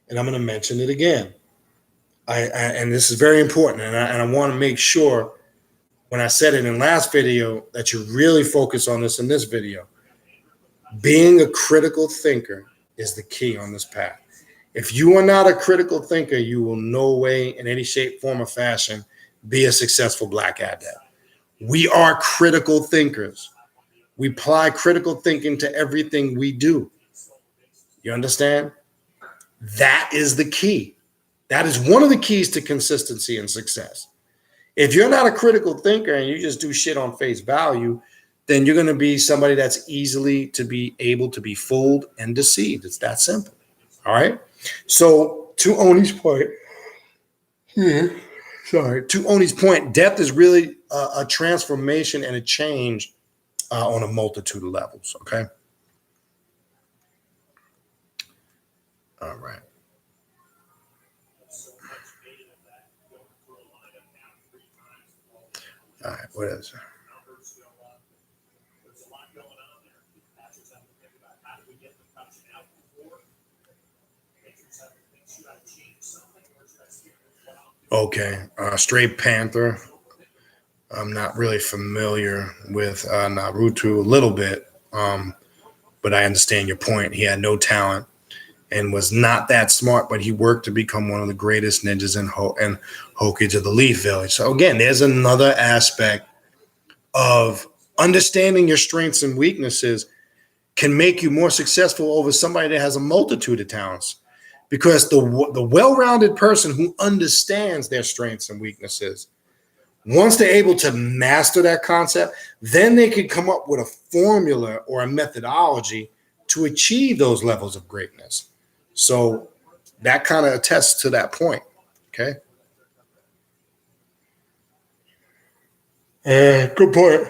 [SPEAKER 1] and I'm going to mention it again. And this is very important, and I want to make sure when I said it in last video that you really focus on this in this video. Being a critical thinker is the key on this path. If you are not a critical thinker, you will no way in any shape, form, or fashion be a successful Black Adept. We are critical thinkers. We apply critical thinking to everything we do. You understand? That is the key. That is one of the keys to consistency and success. If you're not a critical thinker and you just do shit on face value, then you're going to be somebody that's easily to be able to be fooled and deceived. It's that simple. All right. So to Oni's point, depth is really a transformation and a change on a multitude of levels. Okay. All right. All right. What is it? Okay. Stray Panther. I'm not really familiar with Naruto a little bit, but I understand your point. He had no talent and was not that smart, but he worked to become one of the greatest ninjas in Hokage of the Leaf Village. So again, there's another aspect of understanding your strengths and weaknesses can make you more successful over somebody that has a multitude of talents. Because the well-rounded person who understands their strengths and weaknesses, once they're able to master that concept, then they can come up with a formula or a methodology to achieve those levels of greatness. So that kind of attests to that point. Okay. Good point.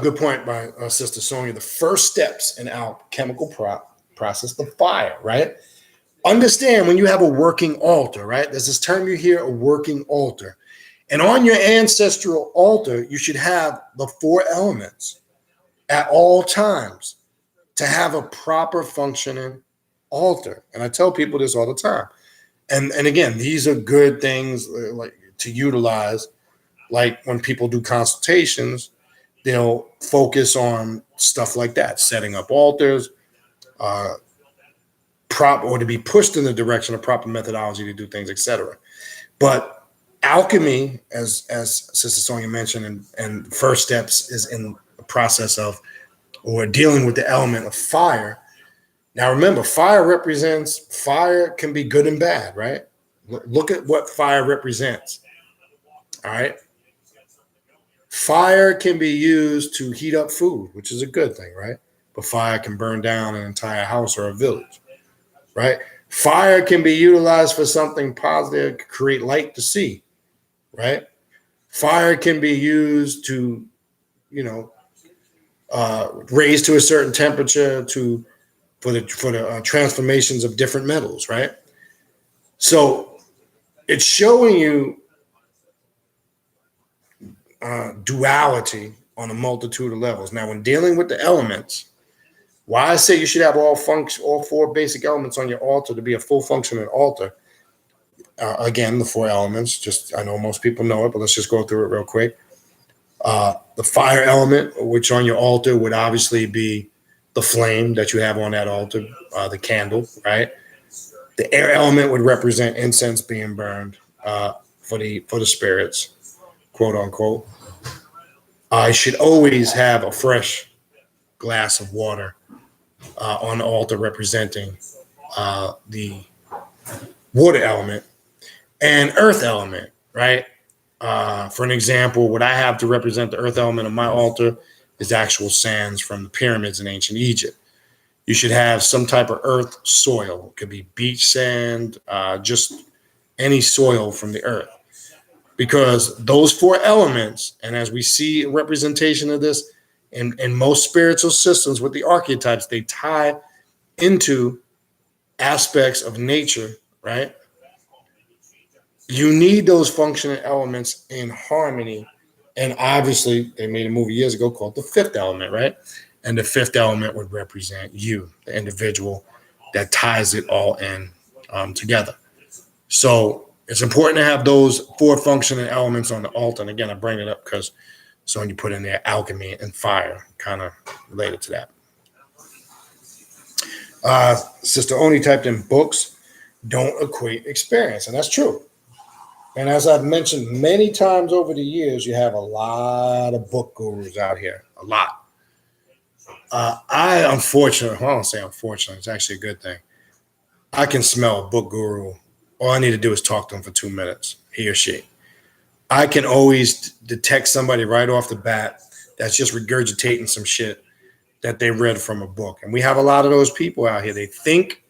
[SPEAKER 1] Good point by Sister Sonia. The first steps in our chemical process, the fire, right? Understand when you have a working altar, right? There's this term you hear, a working altar. And on your ancestral altar, you should have the 4 elements at all times to have a proper functioning altar. And I tell people this all the time. And again, these are good things like to utilize. Like when people do consultations, they'll focus on stuff like that, setting up altars, or to be pushed in the direction of proper methodology to do things, etc. But alchemy, as Sister Sonia mentioned, and first steps is in the process of or dealing with the element of fire. Now remember, fire can be good and bad, right? Look at what fire represents. All right. Fire can be used to heat up food, which is a good thing, right? But fire can burn down an entire house or a village, right? Fire can be utilized for something positive, create light to see, right? Fire can be used to, raise to a certain temperature for the transformations of different metals, right? So it's showing you duality on a multitude of levels. Now, when dealing with the elements, why I say you should have all 4 basic elements on your altar to be a full functioning altar. Again, the 4 elements, I know most people know it, but let's just go through it real quick. The fire element, which on your altar would obviously be the flame that you have on that altar, the candle, right? The air element would represent incense being burned for the spirits, quote unquote. I should always have a fresh glass of water on the altar representing the water element and earth element, right? For an example, what I have to represent the earth element of my altar is actual sands from the pyramids in ancient Egypt. You should have some type of earth soil. It could be beach sand, just any soil from the earth. Because those 4 elements, and as we see a representation of this in most spiritual systems with the archetypes, they tie into aspects of nature, right? You need those functioning elements in harmony. And obviously, they made a movie years ago called The Fifth Element, right? And the 5th element would represent you, the individual that ties it all in together. So it's important to have those 4 functioning elements on the altar. And again, I bring it up because when you put in there alchemy and fire, kind of related to that. Sister Oni typed in books don't equate experience. And that's true. And as I've mentioned many times over the years, you have a lot of book gurus out here, a lot. I don't say unfortunately, it's actually a good thing. I can smell a book guru. All I need to do is talk to him for 2 minutes, he or she. I can always detect somebody right off the bat that's just regurgitating some shit that they read from a book. And we have a lot of those people out here. They think,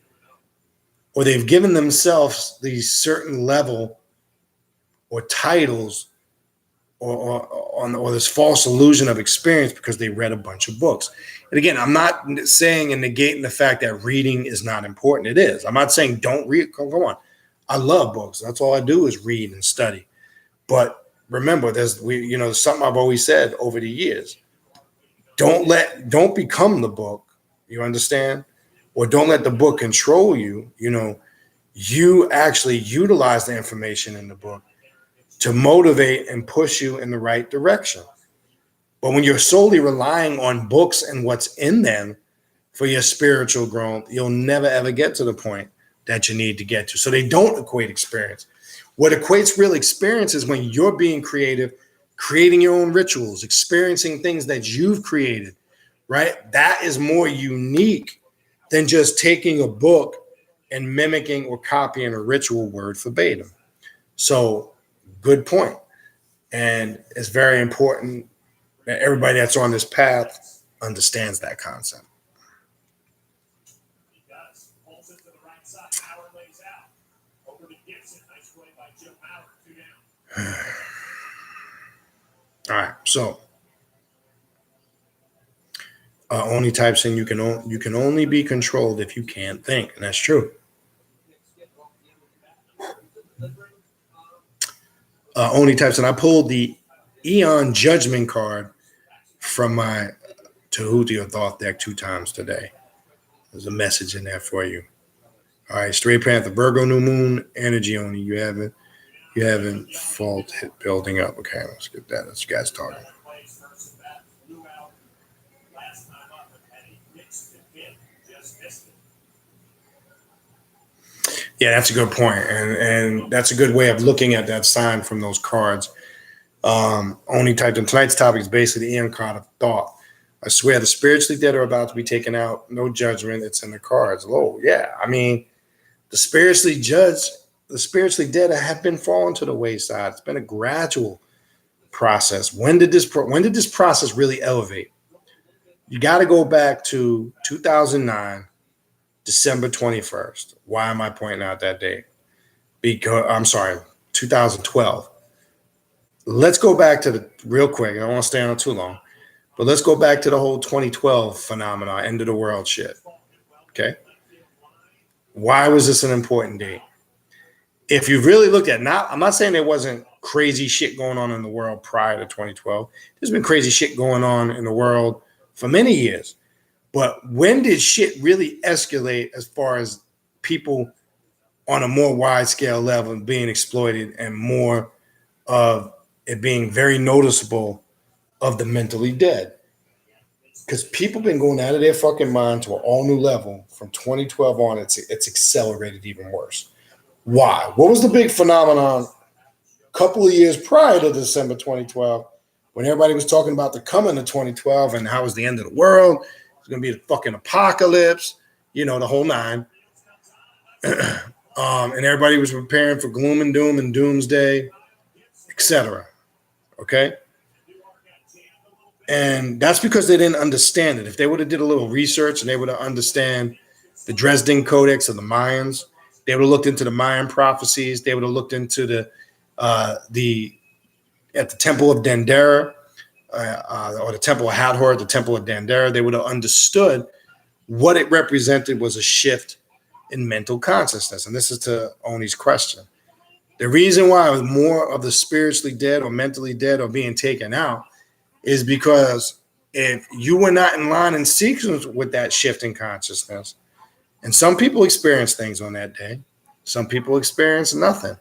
[SPEAKER 1] or they've given themselves these certain level or titles or this false illusion of experience because they read a bunch of books. And again, I'm not saying and negating the fact that reading is not important. It is. I'm not saying don't read. Come on. I love books. That's all I do is read and study. But remember, there's something I've always said over the years. Don't become the book. You understand? Or don't let the book control you. You actually utilize the information in the book to motivate and push you in the right direction. But when you're solely relying on books and what's in them for your spiritual growth, you'll never, ever get to the point that you need to get to. So they don't equate experience. What equates real experience is when you're being creative, creating your own rituals, experiencing things that you've created, right? That is more unique than just taking a book and mimicking or copying a ritual word verbatim. So, good point. And it's very important that everybody that's on this path understands that concept. All right, so only types in you can only be controlled if you can't think, and that's true. Only types, and I pulled the Eon Judgment card from my Tahuti or Thoth deck 2 times today. There's a message in there for you. All right, Straight Panther, Virgo New Moon, energy only. You haven't fault hit building up. Okay, let's get that. That's you guys talking. Yeah, that's a good point, and that's a good way of looking at that sign from those cards. Only typed in tonight's topic is basically the Eon card of thought. I swear the spiritually dead are about to be taken out. No judgment. It's in the cards. Oh, yeah. I mean, the spiritually dead have been falling to the wayside. It's been a gradual process. When did this process really elevate? You got to go back to 2009, December 21st. Why am I pointing out that date? Because 2012. Let's go back to real quick. I don't want to stay on it too long, but let's go back to the whole 2012 phenomena, end of the world shit. Okay. Why was this an important date? If you really looked at, I'm not saying there wasn't crazy shit going on in the world prior to 2012. There's been crazy shit going on in the world for many years. But when did shit really escalate as far as people on a more wide scale level being exploited and more of it being very noticeable of the mentally dead? Because people been going out of their fucking mind to an all new level from 2012 on. It's accelerated even worse. Why? What was the big phenomenon a couple of years prior to December 2012 when everybody was talking about the coming of 2012 and how it was the end of the world? It's going to be the fucking apocalypse, the whole nine. And everybody was preparing for gloom and doom and doomsday, etc. Okay? And that's because they didn't understand it. If they would have did a little research and they would have understand the Dresden Codex of the Mayans, they would have looked into the Mayan prophecies. They would have looked into the Temple of Dendera, or the Temple of Hathor, the Temple of Dendera. They would have understood what it represented was a shift in mental consciousness. And this is to Oni's question. The reason why more of the spiritually dead or mentally dead are being taken out is because if you were not in line and sequence with that shift in consciousness, and some people experience things on that day, some people experience nothing,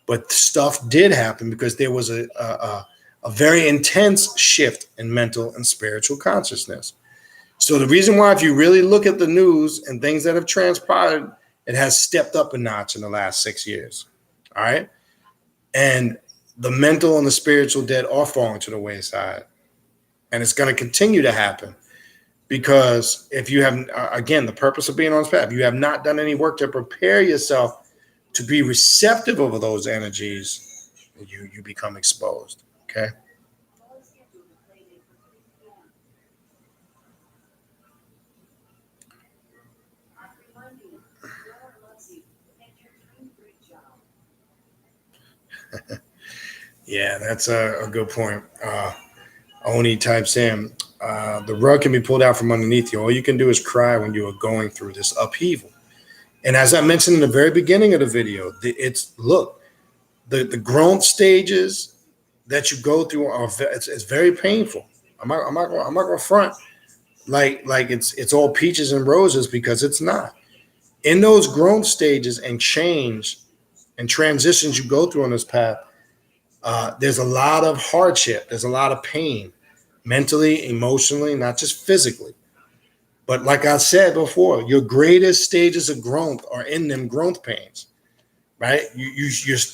[SPEAKER 1] but stuff did happen because there was a very intense shift in mental and spiritual consciousness. So the reason why, if you really look at the news and things that have transpired, it has stepped up a notch in the last 6 years. All right. And the mental and the spiritual dead are falling to the wayside. And it's going to continue to happen Because if you have, again, the purpose of being on this path, you have not done any work to prepare yourself to be receptive of those energies, you become exposed. Okay. Yeah, that's a good point. Oni types in, the rug can be pulled out from underneath you. All you can do is cry when you are going through this upheaval. And as I mentioned in the very beginning of the video, the growth stages that you go through are it's very painful. I'm not gonna front like it's all peaches and roses, because it's not. In those growth stages and change and transitions you go through on this path, there's a lot of hardship. There's a lot of pain, mentally, emotionally, not just physically. But like I said before, your greatest stages of growth are in them growth pains, right?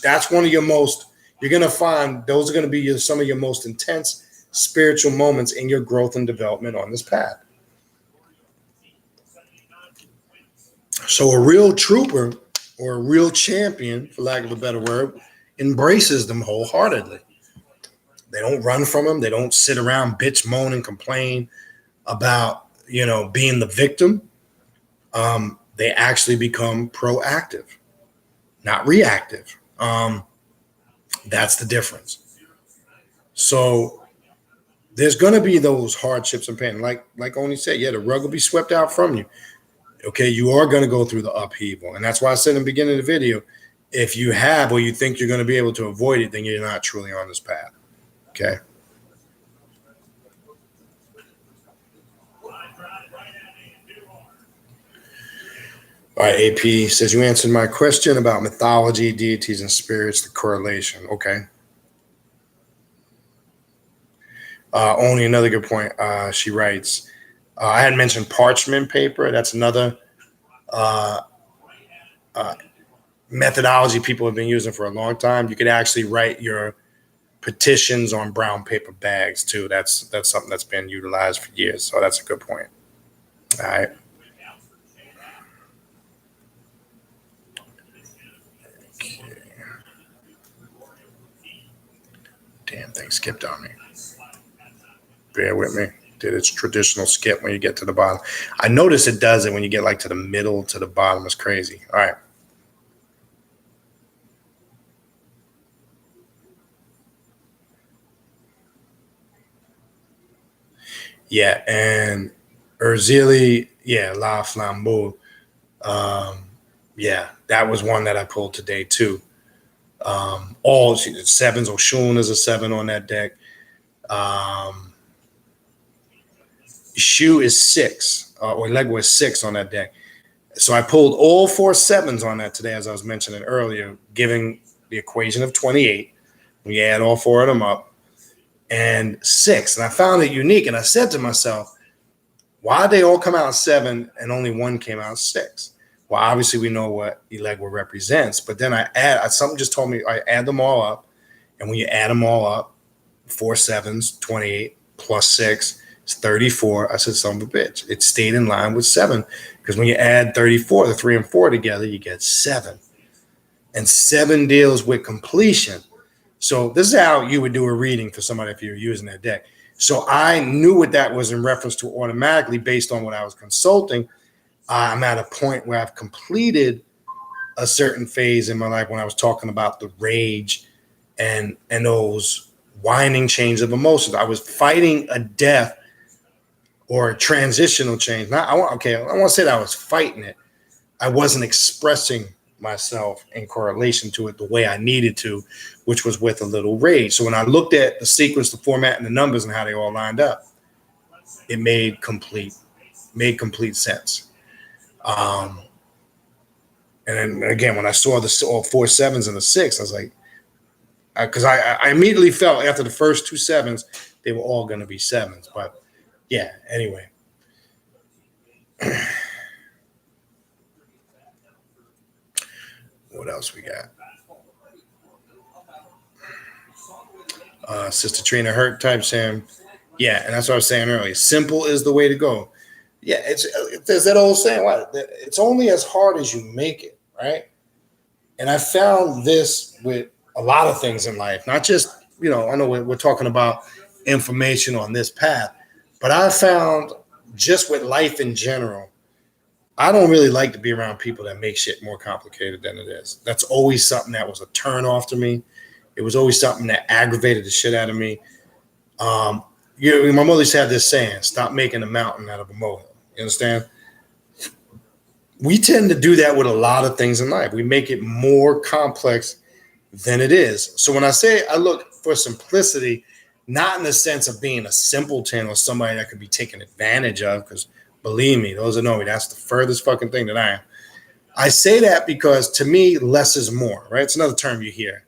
[SPEAKER 1] That's one of your most. You're gonna find those are gonna be some of your most intense spiritual moments in your growth and development on this path. So a real trooper or a real champion, for lack of a better word, embraces them wholeheartedly. They don't run from them. They don't sit around, bitch, moan, and complain about being the victim. They actually become proactive, not reactive. That's the difference. So there's going to be those hardships and pain. Like Oni said, yeah, the rug will be swept out from you. Okay, you are going to go through the upheaval. And that's why I said in the beginning of the video, if you have or you think you're going to be able to avoid it, then you're not truly on this path. Okay. All right, AP says, you answered my question about mythology, deities, and spirits, the correlation. Okay. Only another good point. She writes, I had mentioned parchment paper. That's another methodology people have been using for a long time. You could actually write your petitions on brown paper bags too. That's something that's been utilized for years. So that's a good point. All right. Okay. Damn thing skipped on me. Bear with me. Did its traditional skip when you get to the bottom. I notice it does it when you get like to the middle to the bottom. It's crazy. All right. Yeah, and Erzili, yeah, La Flambeau. Yeah, that was one that I pulled today too. All sevens. Oshun is a 7 on that deck. Shu is 6, or Legua is 6 on that deck. So I pulled all 4 7s on that today, as I was mentioning earlier, giving the equation of 28. We add all 4 of them up, and 6. And I found it unique. And I said to myself, why did they all come out 7 and only 1 came out 6? Well, obviously we know what Elegua represents, but then something just told me I add them all up, and when you add them all up, 4 7s, 28 plus 6 is 34. I said, son of a bitch. It stayed in line with 7, because when you add 34, the 3 and 4 together, you get 7. And 7 deals with completion. So this is how you would do a reading for somebody if you're using that deck. So I knew what that was in reference to automatically based on what I was consulting. I'm at a point where I've completed a certain phase in my life when I was talking about the rage and those winding chains of emotions. I was fighting a death or a transitional change. I want to say that I was fighting it. I wasn't expressing myself in correlation to it the way I needed to, which was with a little rage. So when I looked at the sequence, the format, and the numbers and how they all lined up, it made complete sense. And then again, when I saw all 4 7s and the 6, I was like, because I immediately felt after the first 2 7s, they were all going to be 7s. But yeah, anyway. What else we got? Sister Trina Hurt types in. Yeah, and that's what I was saying earlier. Simple is the way to go. Yeah, there's that old saying, what? It's only as hard as you make it, right? And I found this with a lot of things in life, not just, I know we're talking about information on this path, but I found just with life in general, I don't really like to be around people that make shit more complicated than it is. That's always something that was a turn off to me. It was always something that aggravated the shit out of me. My mother used to have this saying, stop making a mountain out of a molehill. You understand? We tend to do that with a lot of things in life. We make it more complex than it is. So when I say I look for simplicity, not in the sense of being a simpleton or somebody that could be taken advantage of, because believe me, those that know me, that's the furthest fucking thing that I am. I say that because to me, less is more, right? It's another term you hear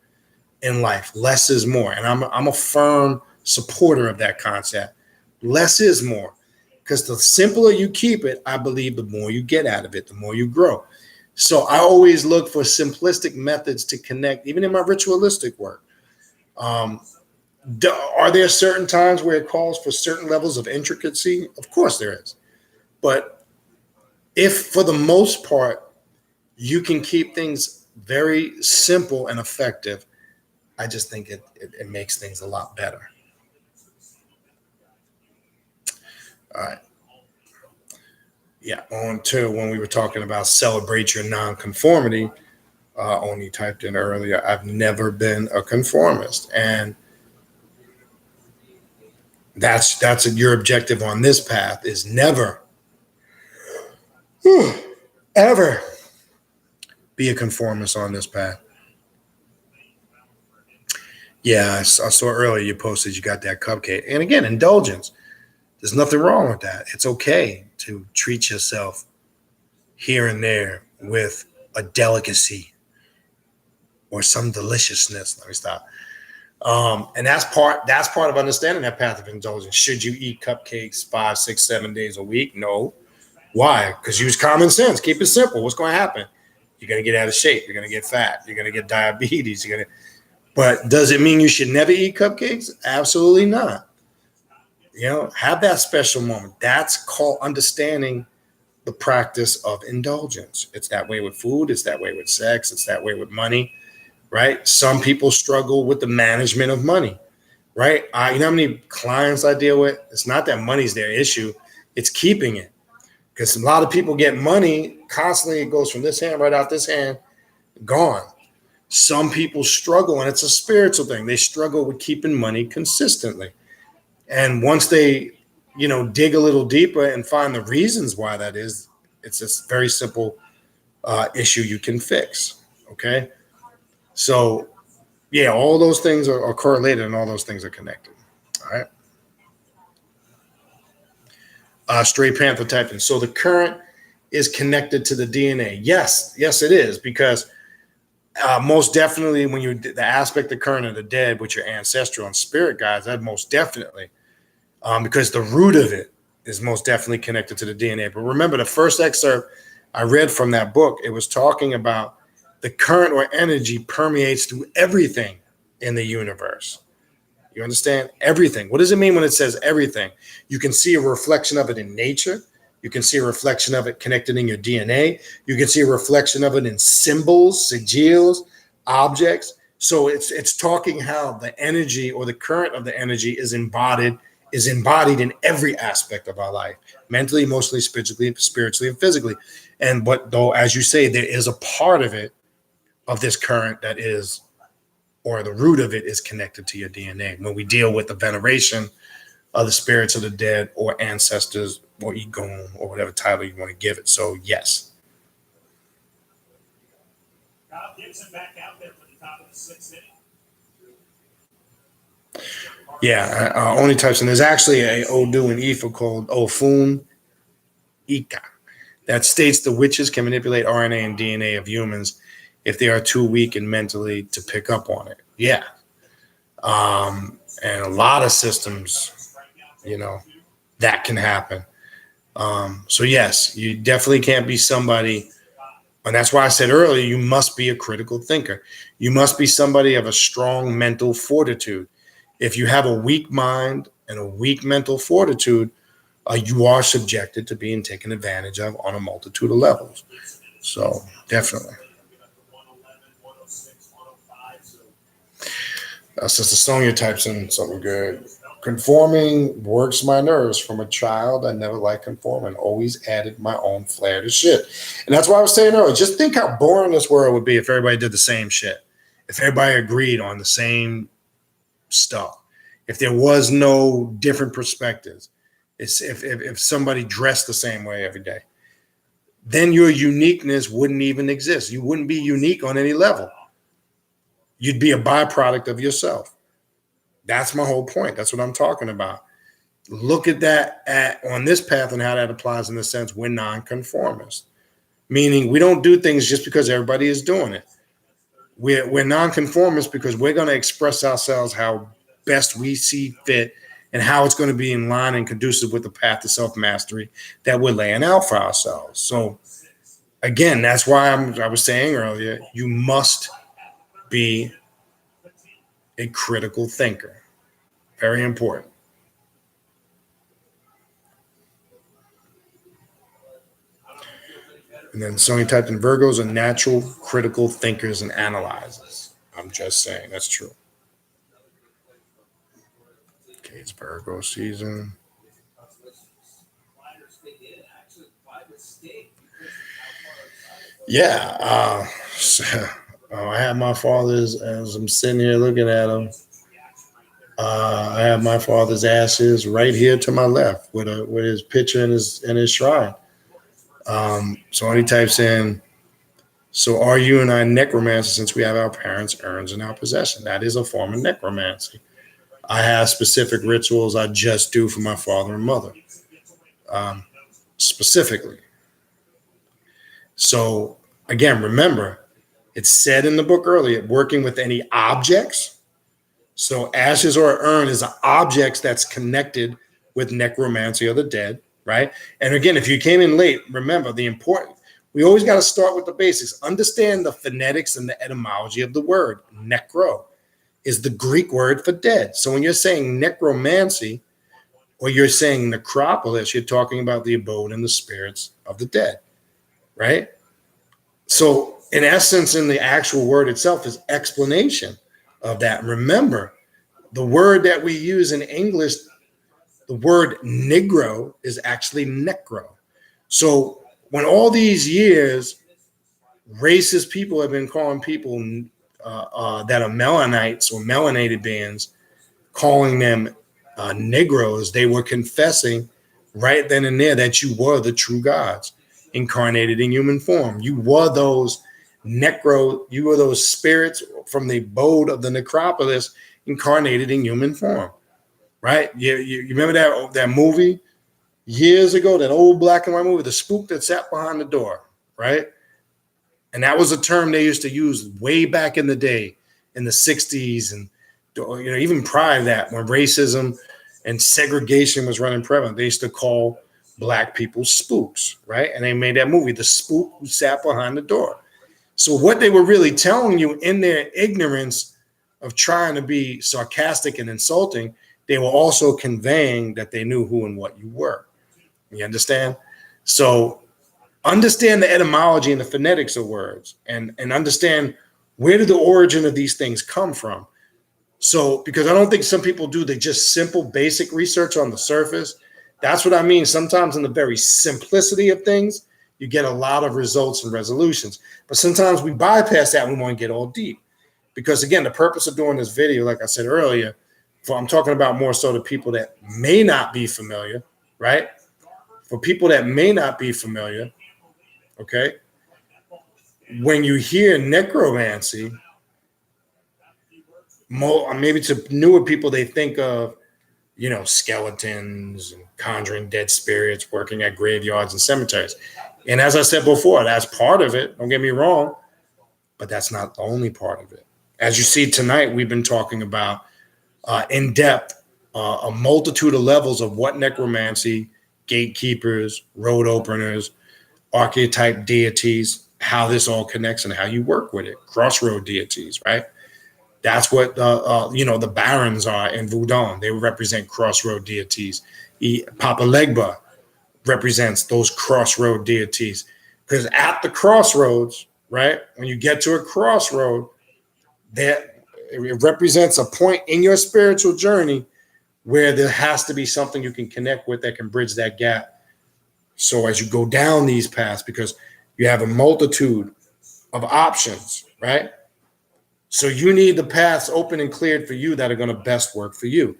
[SPEAKER 1] in life. Less is more. And I'm a firm supporter of that concept. Less is more. Because the simpler you keep it, I believe the more you get out of it, the more you grow. So I always look for simplistic methods to connect, even in my ritualistic work. Are there certain times where it calls for certain levels of intricacy? Of course there is. But if for the most part, you can keep things very simple and effective, I just think it makes things a lot better. All right. Yeah, on to when we were talking about celebrate your nonconformity, Oni typed in earlier, I've never been a conformist. And that's your objective on this path is never, ever be a conformist on this path. Yeah, I saw earlier you posted you got that cupcake. And again, indulgence. There's nothing wrong with that. It's okay to treat yourself here and there with a delicacy or some deliciousness. Let me stop. And that's part of understanding that path of indulgence. Should you eat cupcakes 5, 6, 7 days a week? No. Why? Because use common sense. Keep it simple. What's going to happen? You're going to get out of shape. You're going to get fat. You're going to get diabetes. But does it mean you should never eat cupcakes? Absolutely not. Have that special moment. That's called understanding the practice of indulgence. It's that way with food. It's that way with sex. It's that way with money, right? Some people struggle with the management of money, right? You know how many clients I deal with? It's not that money's their issue. It's keeping it. Because a lot of people get money constantly. It goes from this hand right out this hand, gone. Some people struggle, and it's a spiritual thing. They struggle with keeping money consistently. And once they, dig a little deeper and find the reasons why that is, it's a very simple issue you can fix. Okay. So, yeah, all those things are correlated and all those things are connected. All right. Stray Panther typing. So the current is connected to the DNA. Yes, it is, because most definitely when the aspect of current of the dead with your ancestral and spirit guides, that most definitely, because the root of it is most definitely connected to the DNA. But remember, the first excerpt I read from that book, it was talking about the current or energy permeates through everything in the universe. You understand? Everything. What does it mean when it says everything? You can see a reflection of it in nature. You can see a reflection of it connected in your DNA. You can see a reflection of it in symbols, sigils, objects. So it's talking how the energy or the current of the energy is embodied in every aspect of our life, mentally, emotionally, spiritually, and physically. And but though, as you say, there is a part of it, of this current that is, or the root of it is connected to your DNA. When we deal with the veneration of the spirits of the dead or ancestors or ego or whatever title you want to give it. So, yes.
[SPEAKER 2] Kyle Gibson back out there for the top of the 6th inning.
[SPEAKER 1] Yeah, only types. And there's actually a Odu and Ifa called Ofun Ika that states the witches can manipulate RNA and DNA of humans if they are too weak and mentally to pick up on it. Yeah. And a lot of systems, that can happen. So yes, you definitely can't be somebody, and that's why I said earlier, you must be a critical thinker. You must be somebody of a strong mental fortitude. If you have a weak mind and a weak mental fortitude, you are subjected to being taken advantage of on a multitude of levels. So definitely. Sister Sonia types in something good. Conforming works my nerves. From a child, I never liked conforming. Always added my own flair to shit. And that's why I was saying earlier, just think how boring this world would be if everybody did the same shit. If everybody agreed on the same stuff. If there was no different perspectives. It's if somebody dressed the same way every day. Then your uniqueness wouldn't even exist. You wouldn't be unique on any level. You'd be a byproduct of yourself. That's my whole point. That's what I'm talking about. Look at that on this path and how that applies in the sense we're nonconformists, meaning we don't do things just because everybody is doing it. We're nonconformists because we're going to express ourselves how best we see fit and how it's going to be in line and conducive with the path to self-mastery that we're laying out for ourselves. So again, that's why I was saying earlier, you must be a critical thinker. Very important. And then Sony typed in Virgos are natural critical thinkers and analyzers. I'm just saying that's true. Okay, it's Virgo season. Yeah. I have my father's, as I'm sitting here looking at him, I have my father's ashes right here to my left with his picture and his shrine. So when he types in, so are you and I necromancers since we have our parents' urns in our possession? That is a form of necromancy. I have specific rituals I just do for my father and mother, specifically. So again, remember, it's said in the book earlier, working with any objects. So ashes or urn is objects that's connected with necromancy or the dead, right? And again, if you came in late, remember we always got to start with the basics. Understand the phonetics and the etymology of the word. Necro is the Greek word for dead. So when you're saying necromancy or you're saying necropolis, you're talking about the abode and the spirits of the dead, right? So in essence, in the actual word itself is explanation of that. Remember, the word that we use in English, the word negro is actually necro. So when all these years, racist people have been calling people that are melanites or melanated beings, calling them Negroes, they were confessing right then and there that you were the true gods incarnated in human form. You were those you were those spirits from the abode of the necropolis incarnated in human form, right? You remember that movie years ago, that old black and white movie, The Spook That Sat Behind the Door, right? And that was a term they used to use way back in the day in the 60s and even prior to that, when racism and segregation was running prevalent, they used to call black people spooks, right? And they made that movie, The Spook Who Sat Behind the Door. So what they were really telling you in their ignorance of trying to be sarcastic and insulting, they were also conveying that they knew who and what you were. You understand? So understand the etymology and the phonetics of words and understand where did the origin of these things come from. So, because I don't think some people do, they just simple basic research on the surface. That's what I mean. Sometimes in the very simplicity of things, you get a lot of results and resolutions. But sometimes we bypass that and we want to get all deep. Because again, the purpose of doing this video, like I said earlier, I'm talking about more so the people that may not be familiar, right? For people that may not be familiar, okay? When you hear necromancy, maybe to newer people, they think of, skeletons and conjuring dead spirits, working at graveyards and cemeteries. And as I said before, that's part of it. Don't get me wrong, but that's not the only part of it. As you see tonight, we've been talking about in depth a multitude of levels of what necromancy, gatekeepers, road openers, archetype deities, how this all connects and how you work with it. Crossroad deities, right? That's what the barons are in Voodoo. They represent crossroad deities. Papa Legba represents those crossroad deities. Because at the crossroads, right, when you get to a crossroad, that it represents a point in your spiritual journey where there has to be something you can connect with that can bridge that gap. So as you go down these paths, because you have a multitude of options, right? So you need the paths open and cleared for you that are going to best work for you.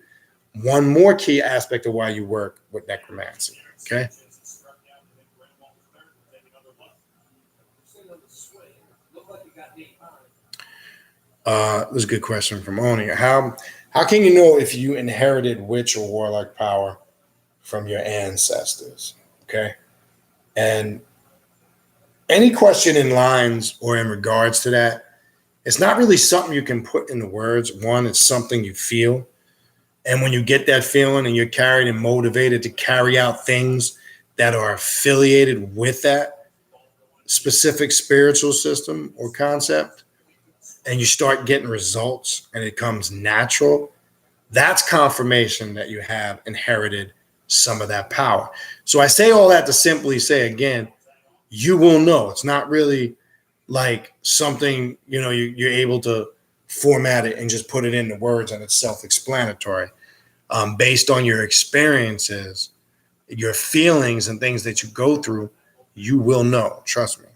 [SPEAKER 1] One more key aspect of why you work with necromancy, okay? This is a good question from Oni. How can you know if you inherited witch or warlock power from your ancestors? Okay. And any question in lines or in regards to that, it's not really something you can put into words. One, it's something you feel. And when you get that feeling and you're carried and motivated to carry out things that are affiliated with that specific spiritual system or concept, and you start getting results and it comes natural, that's confirmation that you have inherited some of that power. So I say all that to simply say, again, you will know. It's not really like something, you're able to format it and just put it into words and it's self-explanatory. Based on your experiences, your feelings and things that you go through, you will know. Trust me.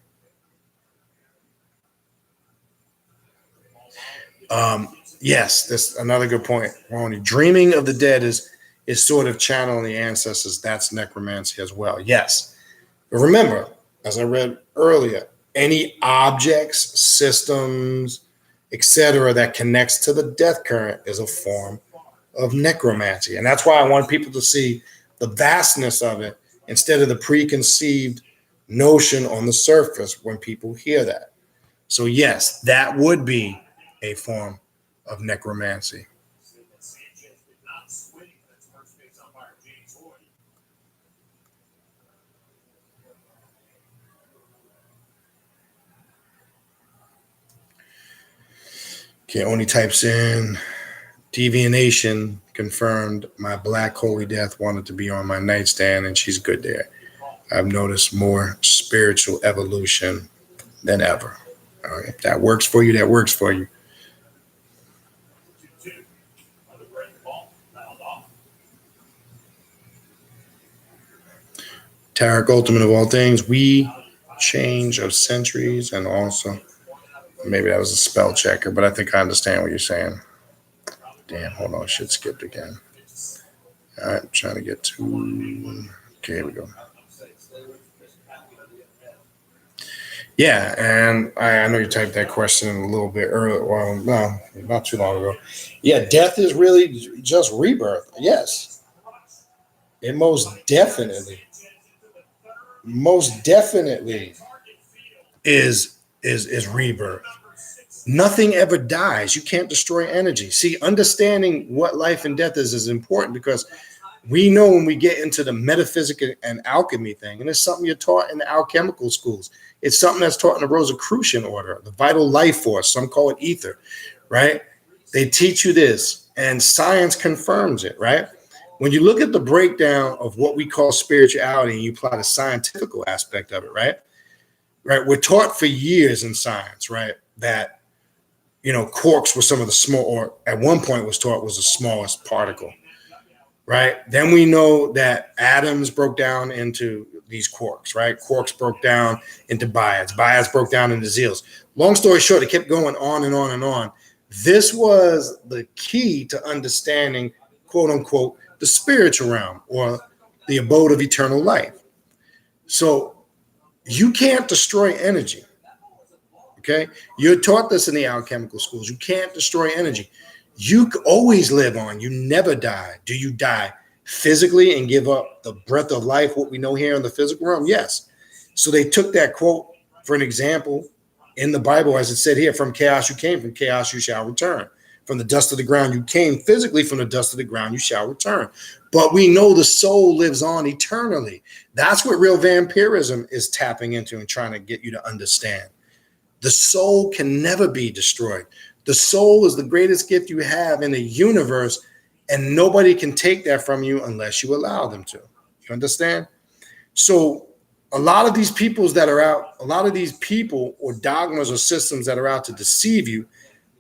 [SPEAKER 1] Yes, that's another good point, Ronnie. Dreaming of the dead is sort of channeling the ancestors. That's necromancy as well. Yes. But remember, as I read earlier, any objects, systems, etc., that connects to the death current is a form of necromancy. And that's why I want people to see the vastness of it instead of the preconceived notion on the surface when people hear that. So yes, that would be a form of necromancy. Okay, Oni types in devianation confirmed. My black holy death wanted to be on my nightstand and she's good there. I've noticed more spiritual evolution than ever. All right, if that works for you, that works for you. Tarek, ultimate of all things, we change of centuries, and also maybe that was a spell checker, but I think I understand what you're saying. Damn, hold on, shit skipped again. All right, I'm trying to get to. Okay, here we go. Yeah, and I know you typed that question a little bit earlier. Well, no, not too long ago. Yeah, death is really just rebirth. Yes, it most definitely is rebirth. Nothing ever dies. You can't destroy energy. See, understanding what life and death is important, because we know when we get into the metaphysical and alchemy thing, and it's something you're taught in the alchemical schools. It's something that's taught in the Rosicrucian order, the vital life force. Some call it ether, right? They teach you this, and science confirms it, right? When you look at the breakdown of what we call spirituality and you apply the scientific aspect of it, right? We're taught for years in science, right, that, quarks were some of the small, or at one point was taught was the smallest particle, right? Then we know that atoms broke down into these quarks, right? Quarks broke down into biods. Biods broke down into zeals. Long story short, it kept going on and on and on. This was the key to understanding, quote unquote, the spiritual realm or the abode of eternal life. So you can't destroy energy. Okay. You're taught this in the alchemical schools. You can't destroy energy. You always live on. You never die. Do you die physically and give up the breath of life, what we know here in the physical realm? Yes. So they took that quote for an example in the Bible, as it said here, from chaos you came, from chaos you shall return. From the dust of the ground you came, physically from the dust of the ground you shall return. But we know the soul lives on eternally. That's what real vampirism is tapping into and trying to get you to understand. The soul can never be destroyed. The soul is the greatest gift you have in the universe, And nobody can take that from you unless you allow them to. You understand? So a lot of these peoples that are out, a lot of these people or dogmas or systems that are out to deceive you,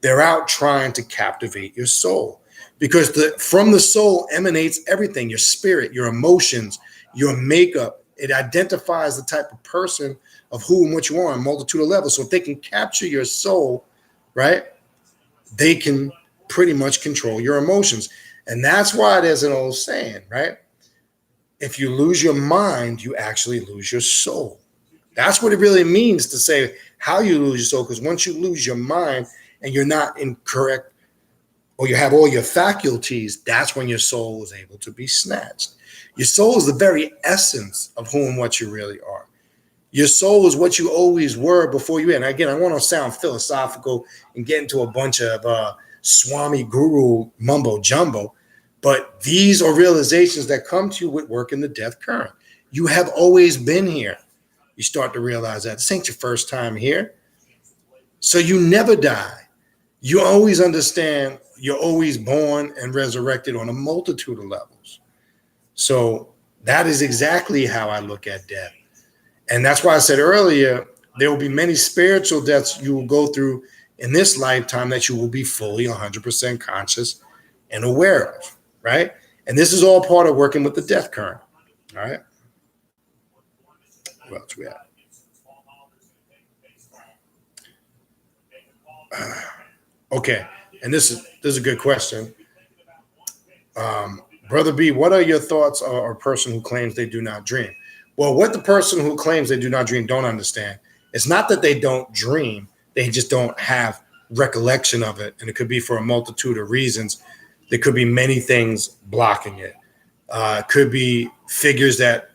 [SPEAKER 1] they're out trying to captivate your soul, because from the soul emanates everything, your spirit, your emotions, your makeup. It identifies the type of person of who and what you are on a multitude of levels. So if they can capture your soul, right, they can pretty much control your emotions. And that's why there's an old saying, right? If you lose your mind, you actually lose your soul. That's what it really means to say how you lose your soul, because once you lose your mind and you're not incorrect, or you have all your faculties, that's when your soul is able to be snatched. Your soul is the very essence of who and what you really are. Your soul is what you always were before you. And again, I want to sound philosophical and get into a bunch of Swami Guru mumbo jumbo, but these are realizations that come to you with work in the death current. You have always been here. You start to realize that this ain't your first time here. So you never die. You always understand you're always born and resurrected on a multitude of levels. So that is exactly how I look at death. And that's why I said earlier, there will be many spiritual deaths you will go through in this lifetime that you will be fully 100% conscious and aware of, right? And this is all part of working with the death current, all right? What else we have? Okay, and this is a good question. Brother B, what are your thoughts on a person who claims they do not dream? Well, what the person who claims they do not dream don't understand, it's not that they don't dream, they just don't have recollection of it. And it could be for a multitude of reasons. There could be many things blocking it. It could be things that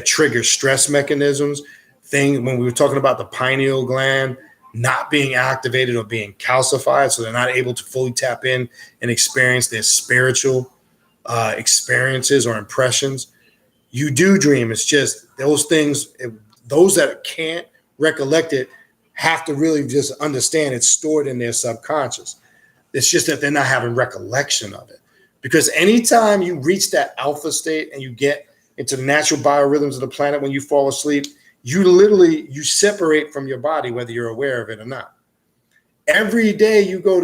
[SPEAKER 1] trigger stress mechanisms. When we were talking about the pineal gland not being activated or being calcified, so they're not able to fully tap in and experience their spiritual experiences or impressions. You do dream. It's just those things, those that can't recollect it have to really just understand it's stored in their subconscious. It's just that they're not having recollection of it. Because anytime you reach that alpha state and you get into the natural biorhythms of the planet when you fall asleep, you separate from your body, whether you're aware of it or not. Every night you go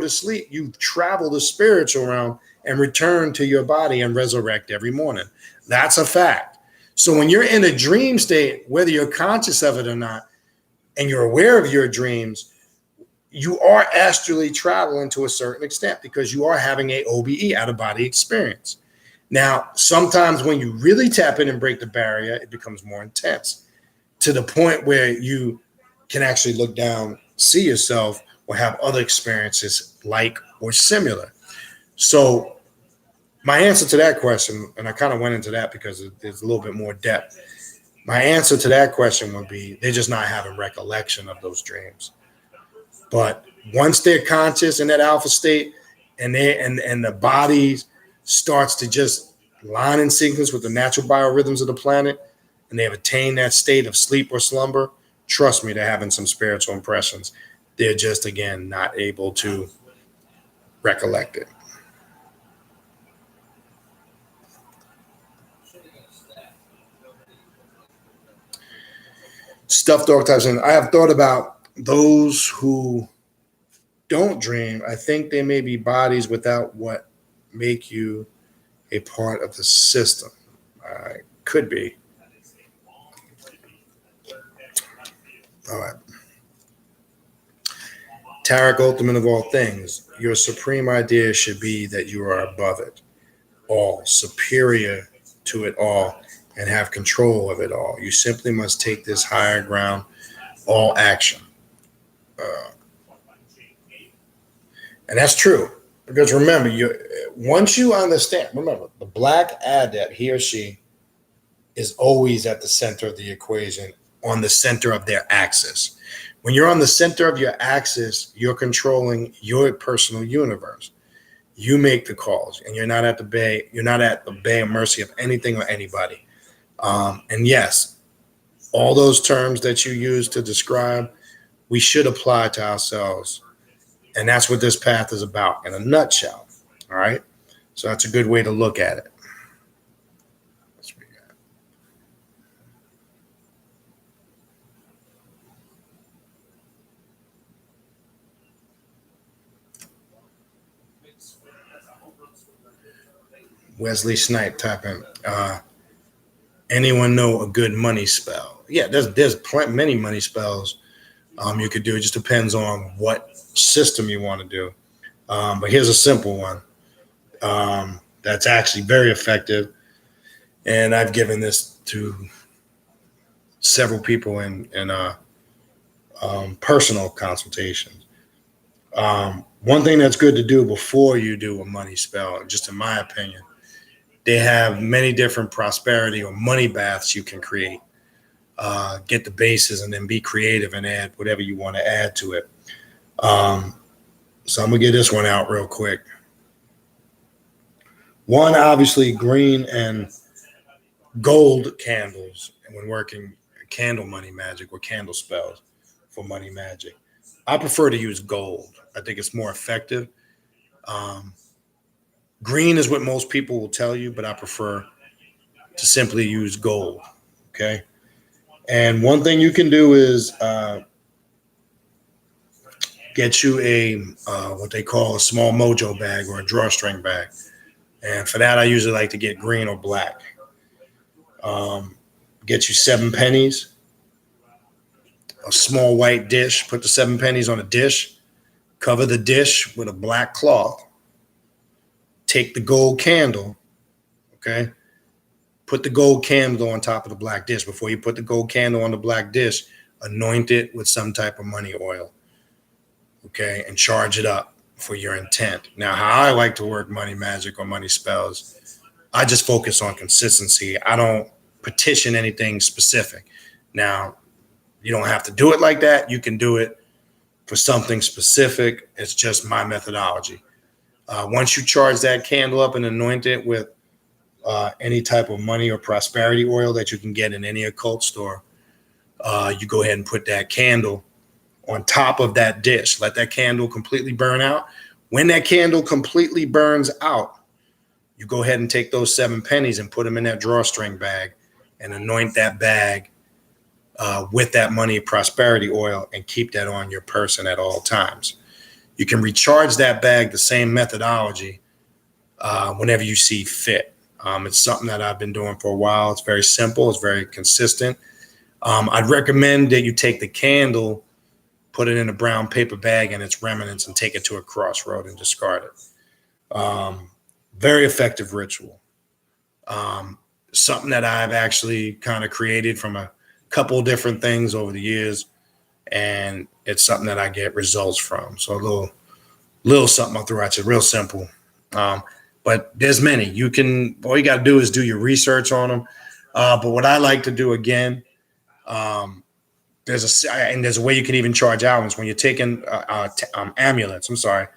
[SPEAKER 1] to sleep, you travel the spiritual realm and return to your body and resurrect every morning. That's a fact. So when you're in a dream state, whether you're conscious of it or not, and you're aware of your dreams, you are astrally traveling to a certain extent because you are having a OBE, out of body experience. Now, sometimes when you really tap in and break the barrier, it becomes more intense to the point where you can actually look down, see yourself, or have other experiences like or similar. So my answer to that question, and I kind of went into that because there's a little bit more depth. My answer to that question would be they're just not having recollection of those dreams. But once they're conscious in that alpha state and the body starts to just line in sequence with the natural biorhythms of the planet, and they have attained that state of sleep or slumber, trust me, they're having some spiritual impressions. They're just, again, not able to recollect it. Stuffed archetypes. And I have thought about those who don't dream. I think they may be bodies without what make you a part of the system. Could be. All right. Tarek, ultimate of all things, your supreme idea should be that you are above it all, superior to it all, and have control of it all. You simply must take this higher ground, all action. And that's true. Because remember, once you understand, remember, the black adept, he or she, is always at the center of the equation, on the center of their axis. When you're on the center of your axis, you're controlling your personal universe. You make the calls, and you're not at the bay and mercy of anything or anybody. And yes, all those terms that you use to describe, we should apply to ourselves And that's what this path is about in a nutshell. All right. So that's a good way to look at it. Wesley Snipe typing. Anyone know a good money spell? Yeah, there's many money spells you could do. It just depends on what system you want to do. But here's a simple one that's actually very effective, and I've given this to several people in personal consultations. One thing that's good to do before you do a money spell, just in my opinion, they have many different prosperity or money baths you can create. Get the bases and then be creative and add whatever you want to add to it. So I'm going to get this one out real quick. One, obviously, green and gold candles when working candle money magic or candle spells for money magic. I prefer to use gold. I think it's more effective. Green is what most people will tell you, but I prefer to simply use gold. Okay. And one thing you can do is get you a what they call a small mojo bag or a drawstring bag. And for that, I usually like to get green or black. Get you 7 pennies, a small white dish, put the 7 pennies on a dish, cover the dish with a black cloth. Take the gold candle, okay? Put the gold candle on top of the black dish. Before you put the gold candle on the black dish, anoint it with some type of money oil, okay? And charge it up for your intent. Now, how I like to work money magic or money spells, I just focus on consistency. I don't petition anything specific. Now, you don't have to do it like that. You can do it for something specific. It's just my methodology. Once you charge that candle up and anoint it with any type of money or prosperity oil that you can get in any occult store, you go ahead and put that candle on top of that dish. Let that candle completely burn out. When that candle completely burns out, you go ahead and take those 7 pennies and put them in that drawstring bag and anoint that bag with that money prosperity oil and keep that on your person at all times. You can recharge that bag the same methodology whenever you see fit. It's something that I've been doing for a while. It's very simple. It's very consistent. I'd recommend that you take the candle, put it in a brown paper bag and its remnants and take it to a crossroad and discard it. Very effective ritual. Something that I've actually kind of created from a couple different things over the years. And it's something that I get results from. So a little something I'll throw at you, real simple. But there's many. All you got to do is do your research on them. But what I like to do again, there's a way you can even charge owls when you're taking amulets. I'm sorry.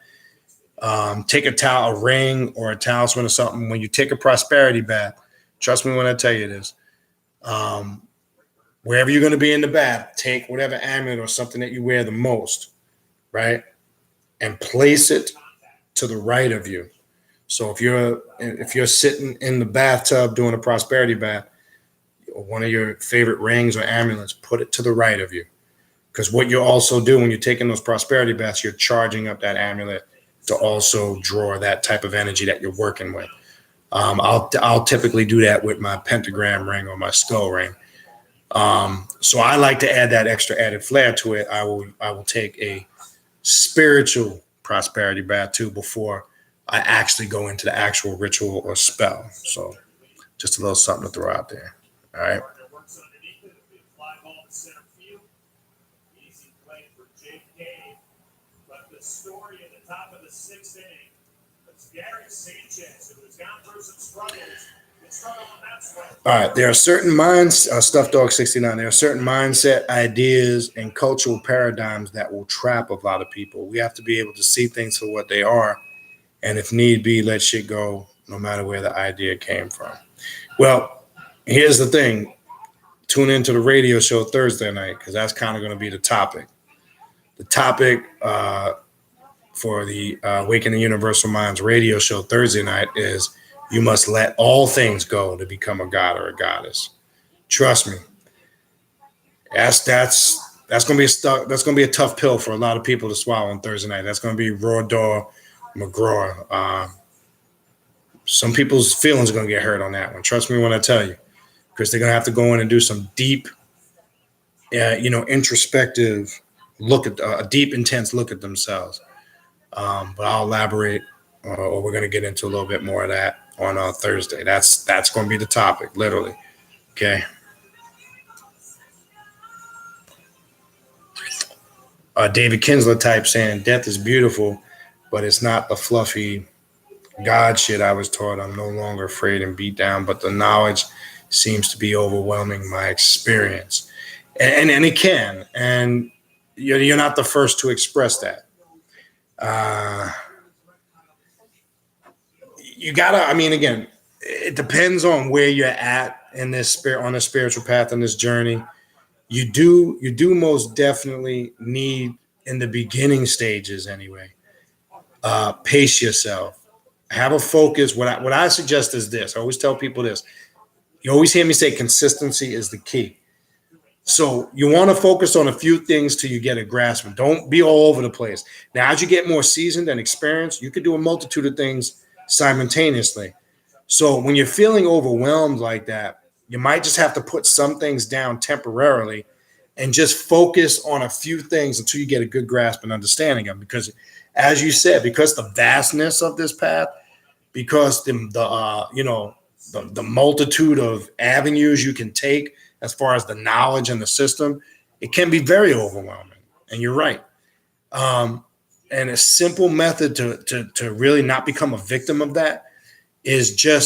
[SPEAKER 1] Take a ring or a talisman or something. When you take a prosperity bath, trust me when I tell you this. Wherever you're going to be in the bath, take whatever amulet or something that you wear the most, right? And place it to the right of you. So if you're sitting in the bathtub doing a prosperity bath, or one of your favorite rings or amulets, put it to the right of you. Because what you also do when you're taking those prosperity baths, you're charging up that amulet to also draw that type of energy that you're working with. I'll typically do that with my pentagram ring or my skull ring. So I like to add that extra added flair to it. I will take a spiritual prosperity bath too before I actually go into the actual ritual or spell. So just a little something to throw out there. All right. The story at the top of the 6th inning was Gary Sanchez, who has gone through some struggles. All right, there are certain Stuffed Dog 69. There are certain mindset, ideas, and cultural paradigms that will trap a lot of people. We have to be able to see things for what they are, and if need be, let shit go, no matter where the idea came from. Well, here's the thing. Tune into the radio show Thursday night because that's kind of going to be the topic. The topic for the Awakening Universal Minds radio show Thursday night is you must let all things go to become a god or a goddess. Trust me. That's gonna be a tough pill for a lot of people to swallow on Thursday night. That's gonna be raw dog McGraw. Some people's feelings are gonna get hurt on that one. Trust me when I tell you, because they're gonna have to go in and do some deep, introspective look at a deep, intense look at themselves. But I'll elaborate, or we're gonna get into a little bit more of that on Thursday. That's gonna be the topic, literally. Okay. David Kinsler type saying, death is beautiful, but it's not the fluffy God shit I was taught. I'm no longer afraid and beat down, but the knowledge seems to be overwhelming my experience. And it can. And you're not the first to express that. You gotta, again, it depends on where you're at in this on the spiritual path in this journey. You do most definitely need, in the beginning stages anyway, pace yourself. Have a focus. What I suggest is this. I always tell people this. You always hear me say consistency is the key. So you want to focus on a few things till you get a grasp. Don't be all over the place. Now, as you get more seasoned and experienced, you could do a multitude of things simultaneously. So when you're feeling overwhelmed like that, you might just have to put some things down temporarily and just focus on a few things until you get a good grasp and understanding of them. Because, as you said, because the vastness of this path, because the multitude of avenues you can take as far as the knowledge and the system, it can be very overwhelming. And you're right. And a simple method to really not become a victim of that is you're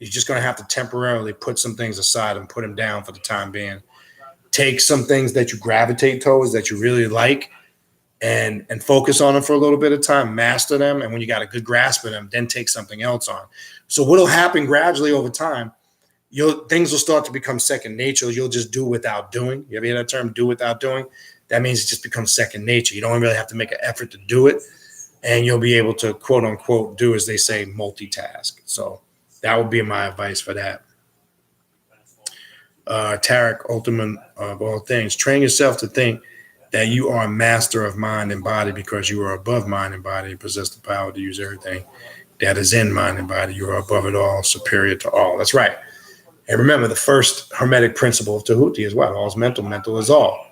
[SPEAKER 1] just going to have to temporarily put some things aside and put them down for the time being. Take some things that you gravitate towards that you really like and focus on them for a little bit of time, master them. And when you got a good grasp of them, then take something else on. So what'll happen gradually over time, things will start to become second nature. You'll just do without doing. You ever hear that term, do without doing? That means it just becomes second nature. You don't really have to make an effort to do it. And you'll be able to, quote unquote, do, as they say, multitask. So that would be my advice for that. Tarek, ultimate of all things, train yourself to think that you are a master of mind and body because you are above mind and body and possess the power to use everything that is in mind and body. You are above it all, superior to all. That's right. And remember, the first hermetic principle of Tahuti is what? All is mental, mental is all.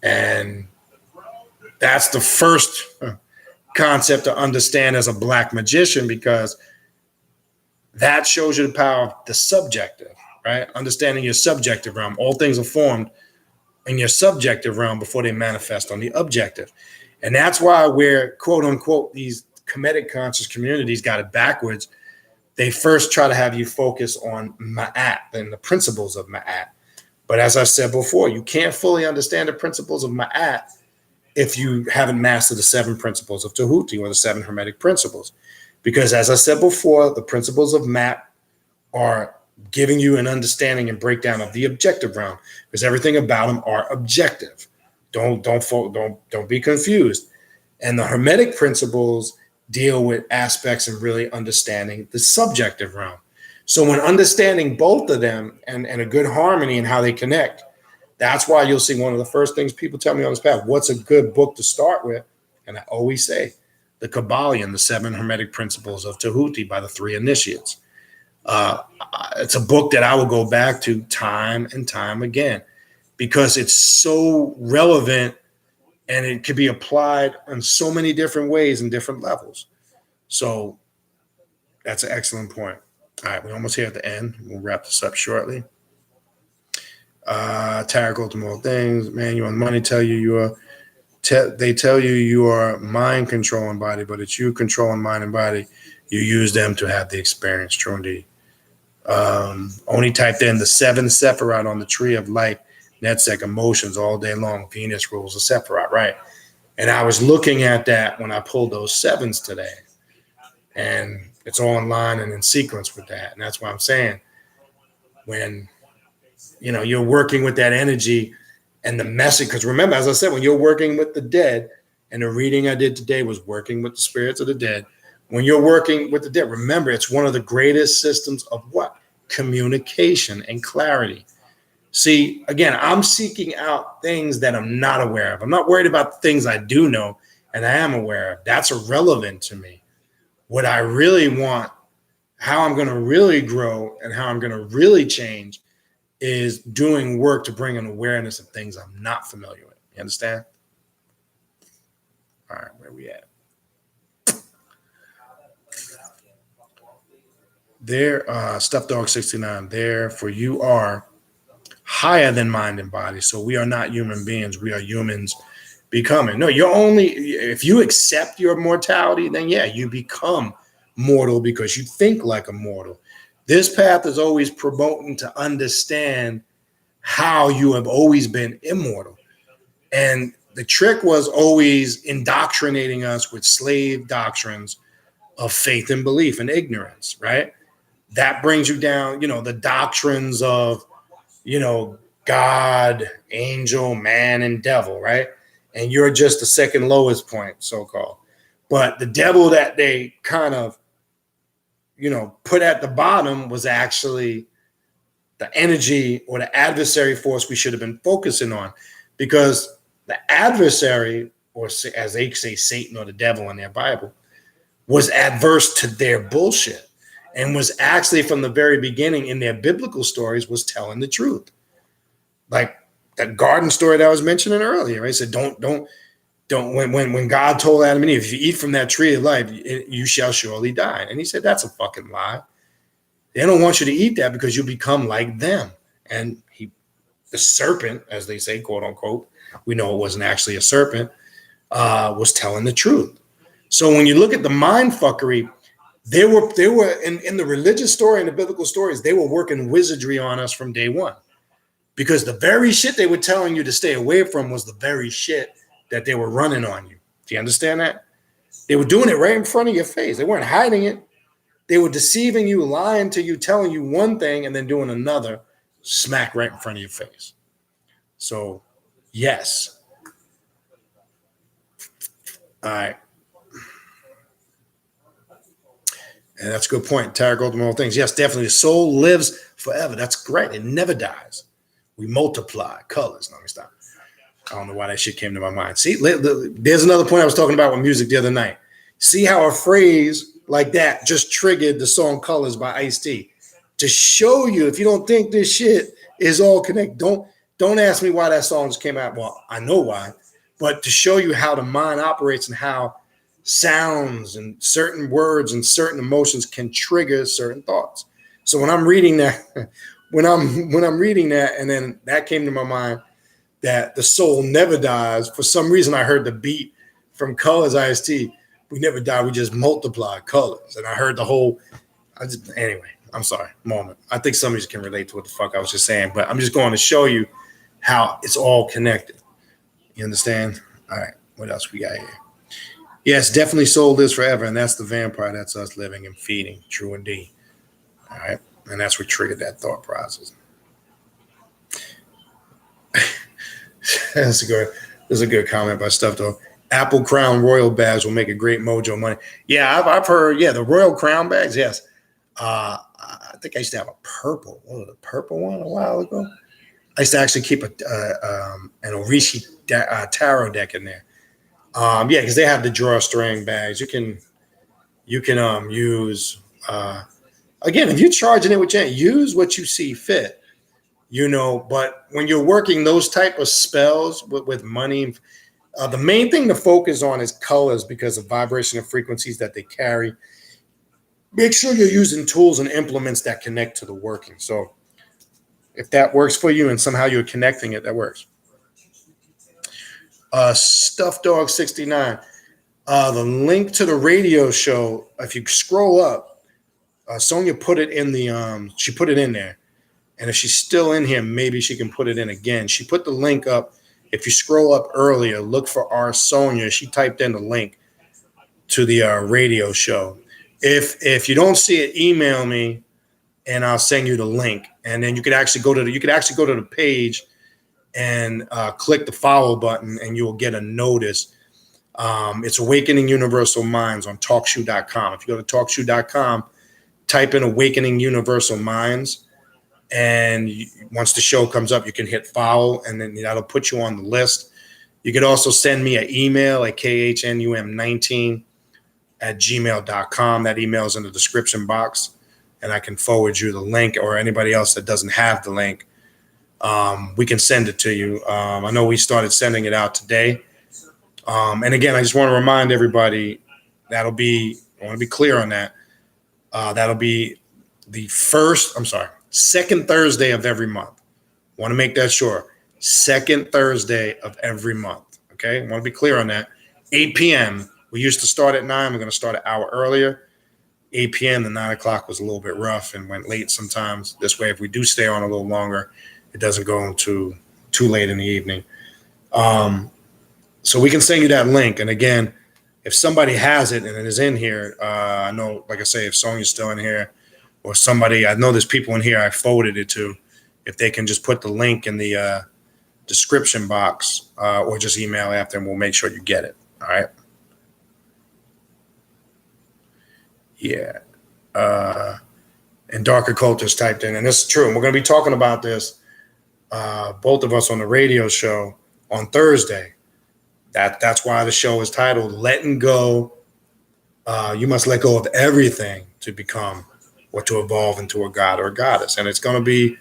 [SPEAKER 1] And that's the first concept to understand as a black magician, because that shows you the power of the subjective, right? Understanding your subjective realm. All things are formed in your subjective realm before they manifest on the objective. And that's why we're, quote unquote, these Kemetic conscious communities got it backwards. They first try to have you focus on Ma'at and the principles of Ma'at. But as I said before, you can't fully understand the principles of Ma'at if you haven't mastered the 7 principles of Tahuti or the 7 hermetic principles. Because as I said before, the principles of Ma'at are giving you an understanding and breakdown of the objective realm, because everything about them are objective. Don't be confused. And the hermetic principles deal with aspects and really understanding the subjective realm. So when understanding both of them and a good harmony in how they connect, that's why you'll see one of the first things people tell me on this path, what's a good book to start with? And I always say, the Kabbalion, the 7 hermetic principles of Tahuti by the 3 initiates. It's a book that I will go back to time and time again because it's so relevant and it could be applied in so many different ways and different levels. So that's an excellent point. All right, we're almost here at the end. We'll wrap this up shortly. Tarek, ultimate things, man. You on money tell you they tell you you are mind controlling body, but it's you controlling mind and body. You use them to have the experience. True indeed. Only typed in the 7 Sephiroth on the tree of life, Netzek emotions all day long. Venus rules the Sephiroth, right? And I was looking at that when I pulled those 7s today, and it's all in line and in sequence with that. And that's why I'm saying when you're working with that energy and the message, because remember, as I said, when you're working with the dead And the reading I did today was working with the spirits of the dead. When you're working with the dead, remember, it's one of the greatest systems of what? Communication and clarity. See, again, I'm seeking out things that I'm not aware of. I'm not worried about the things I do know and I am aware of. That's irrelevant to me. What I really want, how I'm going to really grow and how I'm going to really change is doing work to bring an awareness of things I'm not familiar with. You understand? All right, where we at? There, Stuffed Dog 69, there, for you are higher than mind and body. So we are not human beings. We are humans becoming. No, you're only, if you accept your mortality, then yeah, you become mortal because you think like a mortal. This path is always promoting to understand how you have always been immortal. And the trick was always indoctrinating us with slave doctrines of faith and belief and ignorance, right? That brings you down, the doctrines of, God, angel, man, and devil, right? And you're just the second lowest point, so-called. But the devil that they kind of, put at the bottom was actually the energy or the adversary force we should have been focusing on, because the adversary, or as they say, Satan or the devil in their Bible, was adverse to their bullshit and was actually from the very beginning in their biblical stories was telling the truth. Like that garden story that I was mentioning earlier, right? He said, don't, when God told Adam and Eve, if you eat from that tree of life, you shall surely die. And he said, that's a fucking lie. They don't want you to eat that because you become like them. And the serpent, as they say, quote unquote, we know it wasn't actually a serpent, was telling the truth. So when you look at the mind fuckery, they were in the religious story and the biblical stories, they were working wizardry on us from day one, because the very shit they were telling you to stay away from was the very shit that they were running on you. Do you understand that? They were doing it right in front of your face. They weren't hiding it. They were deceiving you, lying to you, telling you one thing and then doing another smack right in front of your face. So, yes. All right. And that's a good point. Tara Goldman, all things. Yes, definitely. The soul lives forever. That's great. It never dies. We multiply colors. No, let me stop. I don't know why that shit came to my mind. See, there's another point I was talking about with music the other night. See how a phrase like that just triggered the song Colors by Ice-T. To show you, if you don't think this shit is all connected, don't ask me why that song just came out. Well, I know why. But to show you how the mind operates and how sounds and certain words and certain emotions can trigger certain thoughts. So when I'm reading that, when I'm reading that, and then that came to my mind that the soul never dies. For some reason, I heard the beat from Colors Ice-T. We never die. We just multiply colors. And I heard the whole. Anyway, I'm sorry. Moment. I think some of you can relate to what the fuck I was just saying, but I'm just going to show you how it's all connected. You understand? All right. What else we got here? Yes, definitely soul lives forever, and that's the vampire. That's us living and feeding. True indeed. All right. And that's what triggered that thought process. That's a good comment by Stuff though. Apple Crown Royal bags will make a great mojo money. Yeah, I've heard. Yeah, the Royal Crown bags. Yes. I think I used to have a purple one a while ago. I used to actually keep an Orishi tarot deck in there. Yeah, because they have the drawstring bags. You can use again, if you're charging it with use what you see fit. But when you're working those type of spells with money, the main thing to focus on is colors because of vibration and frequencies that they carry. Make sure you're using tools and implements that connect to the working. So if that works for you and somehow you're connecting it, that works. Stuffed Dog 69. The link to the radio show, if you scroll up, Sonia put it in she put it in there. And if she's still in here, maybe she can put it in again. She put the link up. If you scroll up earlier, look for our Sonia. She typed in the link to the radio show. If you don't see it, email me, and I'll send you the link. And then you could actually go to the page and click the follow button, and you will get a notice It's Awakening Universal Minds on talkshoe.com. If you go to talkshoe.com, type in Awakening Universal Minds, and once the show comes up, you can hit follow, and then that'll put you on the list. You could also send me an email at khnum19@gmail.com. That email is in the description box, and I can forward you the link, or anybody else that doesn't have the link. We can send it to you. I know we started sending it out today. And again, I just want to remind everybody I want to be clear on that. That'll be the second Thursday of every month. Want to make that sure. Second Thursday of every month. Okay. I want to be clear on that. 8 p.m. We used to start at 9. We're going to start an hour earlier. 8 p.m. to 9 o'clock was a little bit rough and went late sometimes. This way, if we do stay on a little longer, it doesn't go into too late in the evening. So we can send you that link. And again, if somebody has it and it is in here, I know, like I say, if Sonia's still in here or somebody, I know there's people in here I forwarded it to. If they can just put the link in the description box or just email after, and we'll make sure you get it. All right. Yeah. And Dark Occultist typed in, and this is true. And we're going to be talking about this, both of us on the radio show on Thursday. That's why the show is titled Letting Go. You must let go of everything to become or to evolve into a god or a goddess. And I'm going to be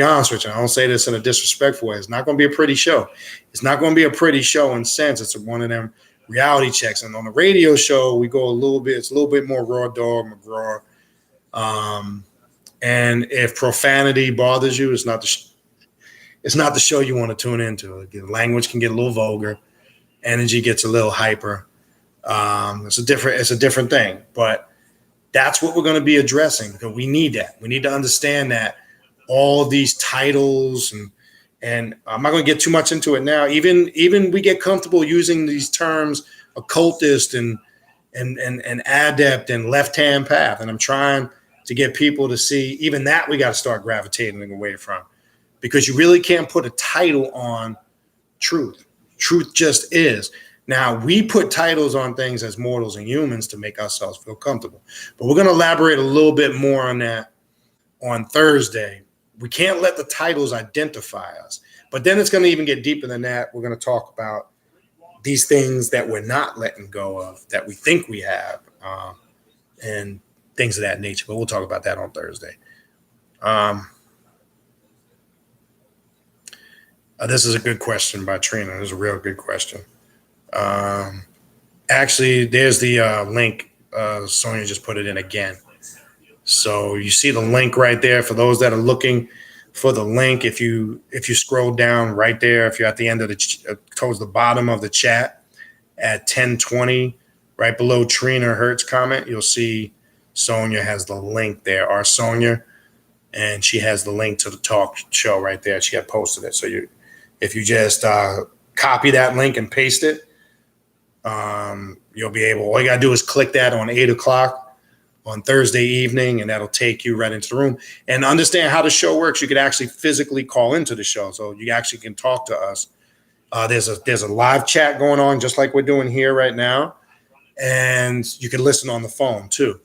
[SPEAKER 1] honest with you. I don't say this in a disrespectful way. It's not going to be a pretty show. It's not going to be a pretty show in sense. It's one of them reality checks. And on the radio show, it's a little bit more raw dog, McGraw. And if profanity bothers you, it's not the show you want to tune into. The language can get a little vulgar. Energy gets a little hyper. It's a different thing. But that's what we're going to be addressing, because we need that. We need to understand that all of these titles and I'm not going to get too much into it now. Even we get comfortable using these terms, occultist and adept and left-hand path. And I'm trying to get people to see even that we got to start gravitating away from. Because you really can't put a title on truth. Truth just is. Now, we put titles on things as mortals and humans to make ourselves feel comfortable. But we're going to elaborate a little bit more on that on Thursday. We can't let the titles identify us. But then it's going to even get deeper than that. We're going to talk about these things that we're not letting go of, that we think we have, and things of that nature. But we'll talk about that on Thursday. This is a good question by Trina. This is a real good question. Actually, there's the link. Sonia just put it in again. So you see the link right there for those that are looking for the link. If you scroll down right there, if you're at the end of towards the bottom of the chat at 10:20, right below Trina Hertz comment, you'll see Sonia has the link there. Our Sonia, and she has the link to the talk show right there. She had posted it. So if you just copy that link and paste it, you'll be able. All you gotta do is click that on 8 o'clock on Thursday evening, and that'll take you right into the room. And understand how the show works. You could actually physically call into the show, so you actually can talk to us. There's a live chat going on, just like we're doing here right now, and you can listen on the phone too.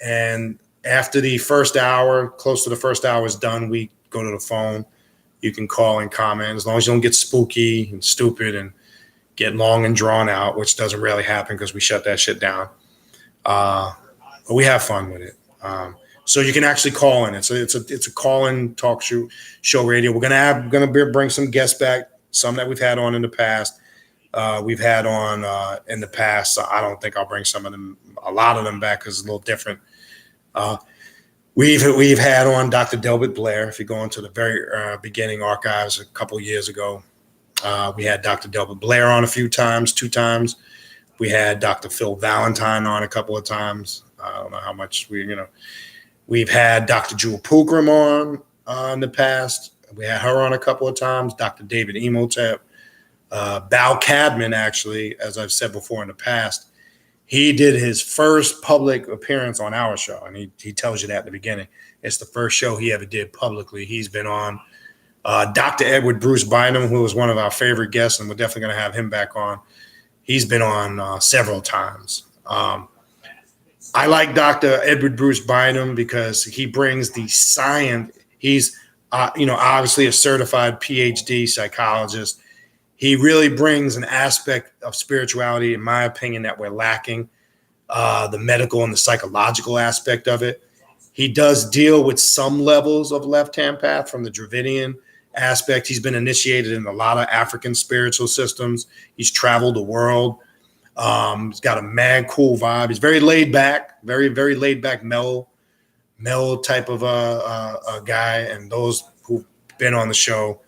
[SPEAKER 1] And after the first hour, close to the first hour is done, we go to the phone. You can call and comment, as long as you don't get spooky and stupid and get long and drawn out, which doesn't really happen because we shut that shit down. But we have fun with it. So you can actually call in. It's a call-in talk show radio. We're gonna bring some guests back, some that we've had on in the past. We've had on in the past. So I don't think I'll bring a lot of them back because it's a little different. We've had on Dr. Delbert Blair. If you go into the very beginning archives a couple of years ago, we had Dr. Delbert Blair on a few times, 2 times. We had Dr. Phil Valentine on a couple of times. I don't know how much we've had Dr. Jewel Pookrum on in the past. We had her on a couple of times. Dr. David Emotep, Bal Cadman, actually, as I've said before in the past, he did his first public appearance on our show, and he tells you that at the beginning. It's the first show he ever did publicly. He's been on. Dr. Edward Bruce Bynum, who was one of our favorite guests, and we're definitely going to have him back on. He's been on several times. I like Dr. Edward Bruce Bynum because he brings the science. He's, obviously a certified PhD psychologist. He really brings an aspect of spirituality, in my opinion, that we're lacking, the medical and the psychological aspect of it. He does deal with some levels of left-hand path from the Dravidian aspect. He's been initiated in a lot of African spiritual systems. He's traveled the world. He's got a mad cool vibe. He's very laid back, very, very laid back, mellow type of a guy. And those who've been on the show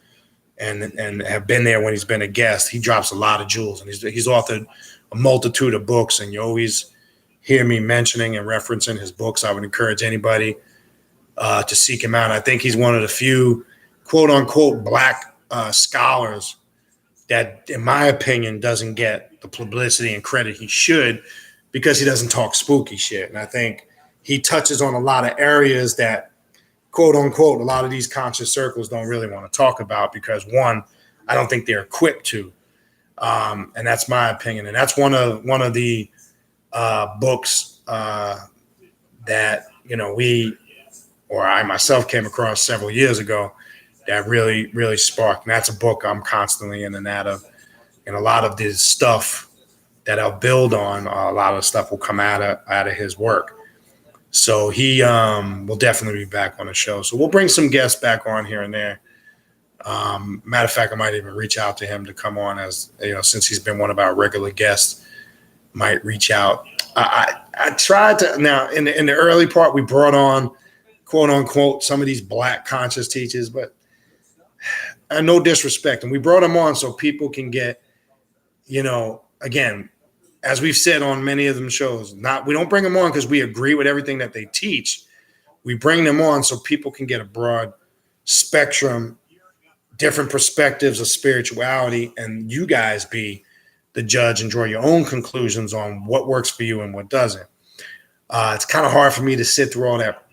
[SPEAKER 1] and have been there when he's been a guest, he drops a lot of jewels. And he's authored a multitude of books, and you always hear me mentioning and referencing his books. I would encourage anybody to seek him out. I think he's one of the few quote unquote black scholars that, in my opinion, doesn't get the publicity and credit he should, because he doesn't talk spooky shit. And I think he touches on a lot of areas that, quote unquote, a lot of these conscious circles don't really want to talk about because, one, I don't think they're equipped to. And that's my opinion. And that's one of the books that, we, or I myself, came across several years ago that really, really sparked. And that's a book I'm constantly in and out of. And a lot of this stuff that I'll build on, a lot of stuff will come out of his work. So he will definitely be back on the show. So we'll bring some guests back on here and there. Matter of fact, I might even reach out to him to come on, as since he's been one of our regular guests. Might reach out. I tried to. Now in the early part, we brought on, quote unquote, some of these black conscious teachers, but no disrespect, and we brought them on so people can get, again, as we've said on many of them shows, we don't bring them on because we agree with everything that they teach. We bring them on so people can get a broad spectrum, different perspectives of spirituality, and you guys be the judge and draw your own conclusions on what works for you and what doesn't. It's kind of hard for me to sit through all that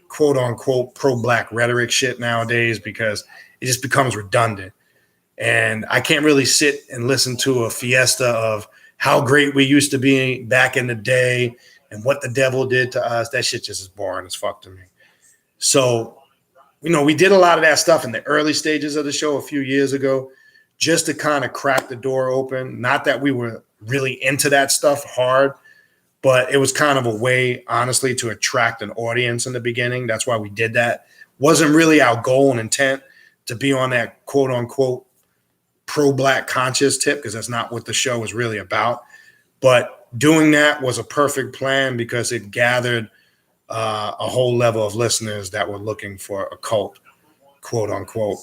[SPEAKER 1] quote unquote pro-black rhetoric shit nowadays because it just becomes redundant. And I can't really sit and listen to a fiesta of how great we used to be back in the day and what the devil did to us. That shit just is boring as fuck to me. So, we did a lot of that stuff in the early stages of the show a few years ago, just to kind of crack the door open. Not that we were really into that stuff hard, but it was kind of a way, honestly, to attract an audience in the beginning. That's why we did that. Wasn't really our goal and intent to be on that quote unquote pro-black conscious tip, because that's not what the show was really about. But doing that was a perfect plan because it gathered a whole level of listeners that were looking for occult, quote unquote,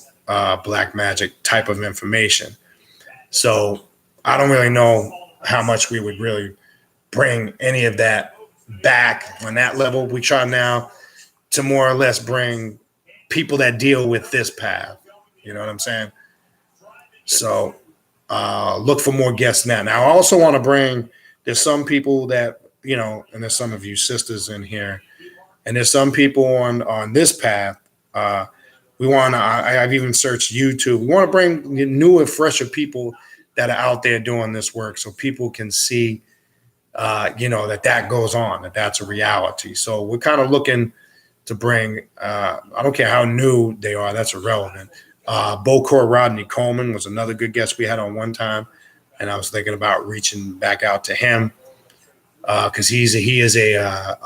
[SPEAKER 1] black magic type of information. So I don't really know how much we would really bring any of that back on that level. We try now to more or less bring people that deal with this path. You know what I'm saying? So look for more guests now. Now, I also want to bring, there's some people that, and there's some of you sisters in here, and there's some people on this path. We want to, I've even searched YouTube. We want to bring new and fresher people that are out there doing this work so people can see, that goes on, that's a reality. So we're kind of looking to bring, I don't care how new they are, that's irrelevant. Bokor Rodney Coleman was another good guest we had on one time, and I was thinking about reaching back out to him because he is a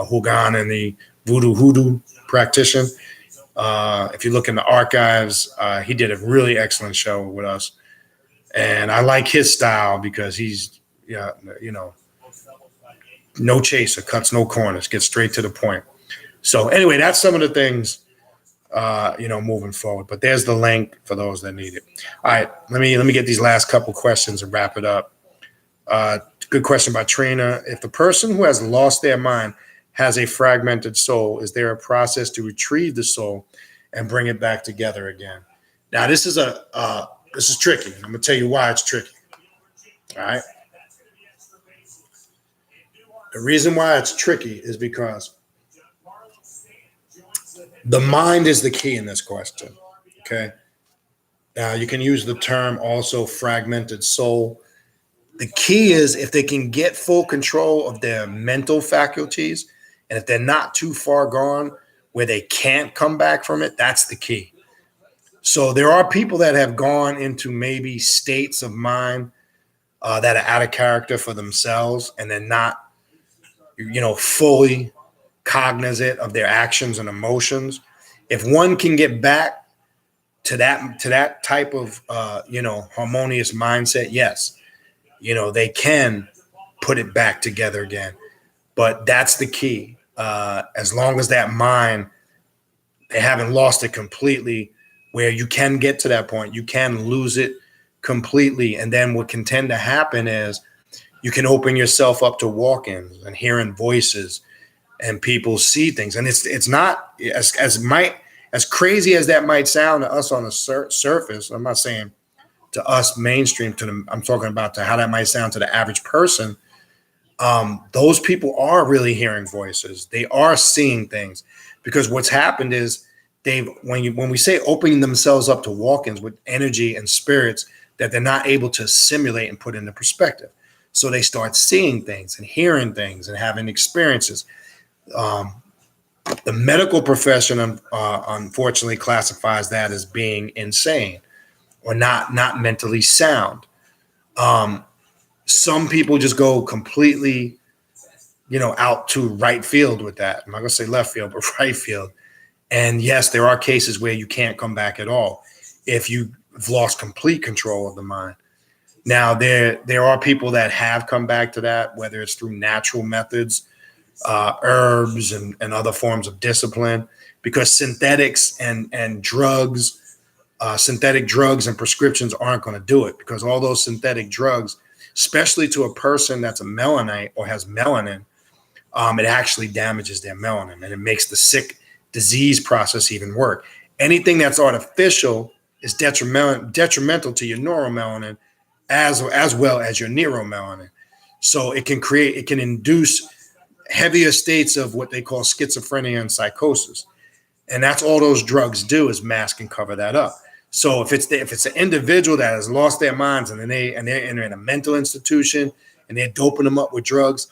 [SPEAKER 1] Hogan and the voodoo hoodoo practitioner. If you look in the archives, he did a really excellent show with us, and I like his style because he's no chaser, cuts no corners, gets straight to the point. So anyway, that's some of the things moving forward. But there's the link for those that need it. All right, let me get these last couple questions and wrap it up. Good question by Trina. If the person who has lost their mind has a fragmented soul, is there a process to retrieve the soul and bring it back together again? Now, this is tricky. I'm gonna tell you why it's tricky. All right. The reason why it's tricky is because the mind is the key in this question, okay? Now, you can use the term also fragmented soul. The key is if they can get full control of their mental faculties, and if they're not too far gone where they can't come back from it, that's the key. So there are people that have gone into maybe states of mind that are out of character for themselves, and they're not, fully cognizant of their actions and emotions. If one can get back to that type of harmonious mindset, yes, they can put it back together again. But that's the key. As long as that mind, they haven't lost it completely, where you can get to that point, you can lose it completely. And then what can tend to happen is you can open yourself up to walk-ins and hearing voices, and people see things. And it's not as crazy as that might sound to us on the surface. I'm not saying to us mainstream, I'm talking about to how that might sound to the average person. Those people are really hearing voices. They are seeing things, because what's happened is when we say opening themselves up to walk-ins with energy and spirits that they're not able to simulate and put into perspective. So they start seeing things and hearing things and having experiences. The medical profession, unfortunately, classifies that as being insane or not mentally sound. Some people just go completely, out to right field with that. I'm not going to say left field, but right field. And yes, there are cases where you can't come back at all if you've lost complete control of the mind. Now, there are people that have come back to that, whether it's through natural methods, herbs, and other forms of discipline, because synthetics and drugs, synthetic drugs and prescriptions aren't going to do it, because all those synthetic drugs, especially to a person that's a melanite or has melanin, it actually damages their melanin, and it makes the sick disease process even work. Anything that's artificial is detrimental to your neuromelanin as well as your neuromelanin. So it can induce heavier states of what they call schizophrenia and psychosis. And that's all those drugs do, is mask and cover that up. So if it's an individual that has lost their minds and they're in a mental institution and they're doping them up with drugs,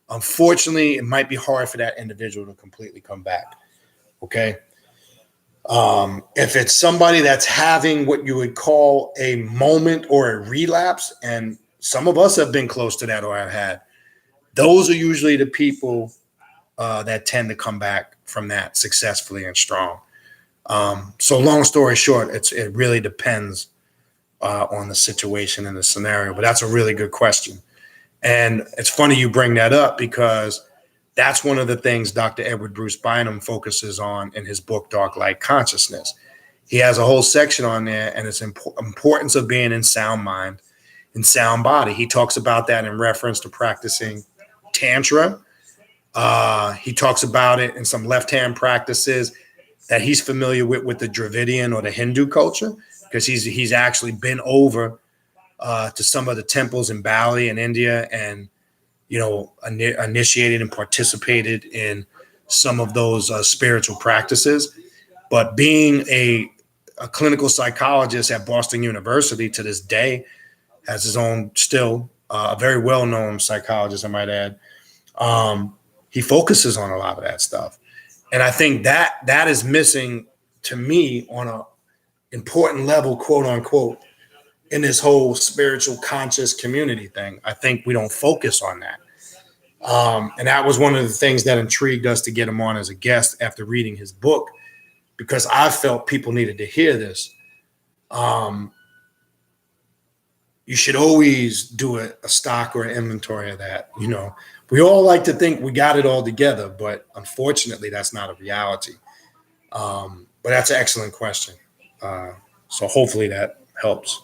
[SPEAKER 1] unfortunately, it might be hard for that individual to completely come back. Okay. If it's somebody that's having what you would call a moment or a relapse, and some of us have been close to that or have had, those are usually the people that tend to come back from that successfully and strong. So long story short, it really depends on the situation and the scenario, but that's a really good question. And it's funny you bring that up, because that's one of the things Dr. Edward Bruce Bynum focuses on in his book, Dark Light Consciousness. He has a whole section on there, and it's importance of being in sound mind, in sound body. He talks about that in reference to practicing Tantra. He talks about it in some left-hand practices that he's familiar with the Dravidian or the Hindu culture, because he's actually been over to some of the temples in Bali in India, and initiated and participated in some of those spiritual practices. But being a clinical psychologist at Boston University to this day, has his own, still a very well-known psychologist, I might add. He focuses on a lot of that stuff. And I think that is missing to me on a important level, quote unquote, in this whole spiritual conscious community thing. I think we don't focus on that. And that was one of the things that intrigued us to get him on as a guest after reading his book, because I felt people needed to hear this. You should always do a stock or an inventory of that. We all like to think we got it all together, but unfortunately, that's not a reality. But that's an excellent question. So hopefully that helps,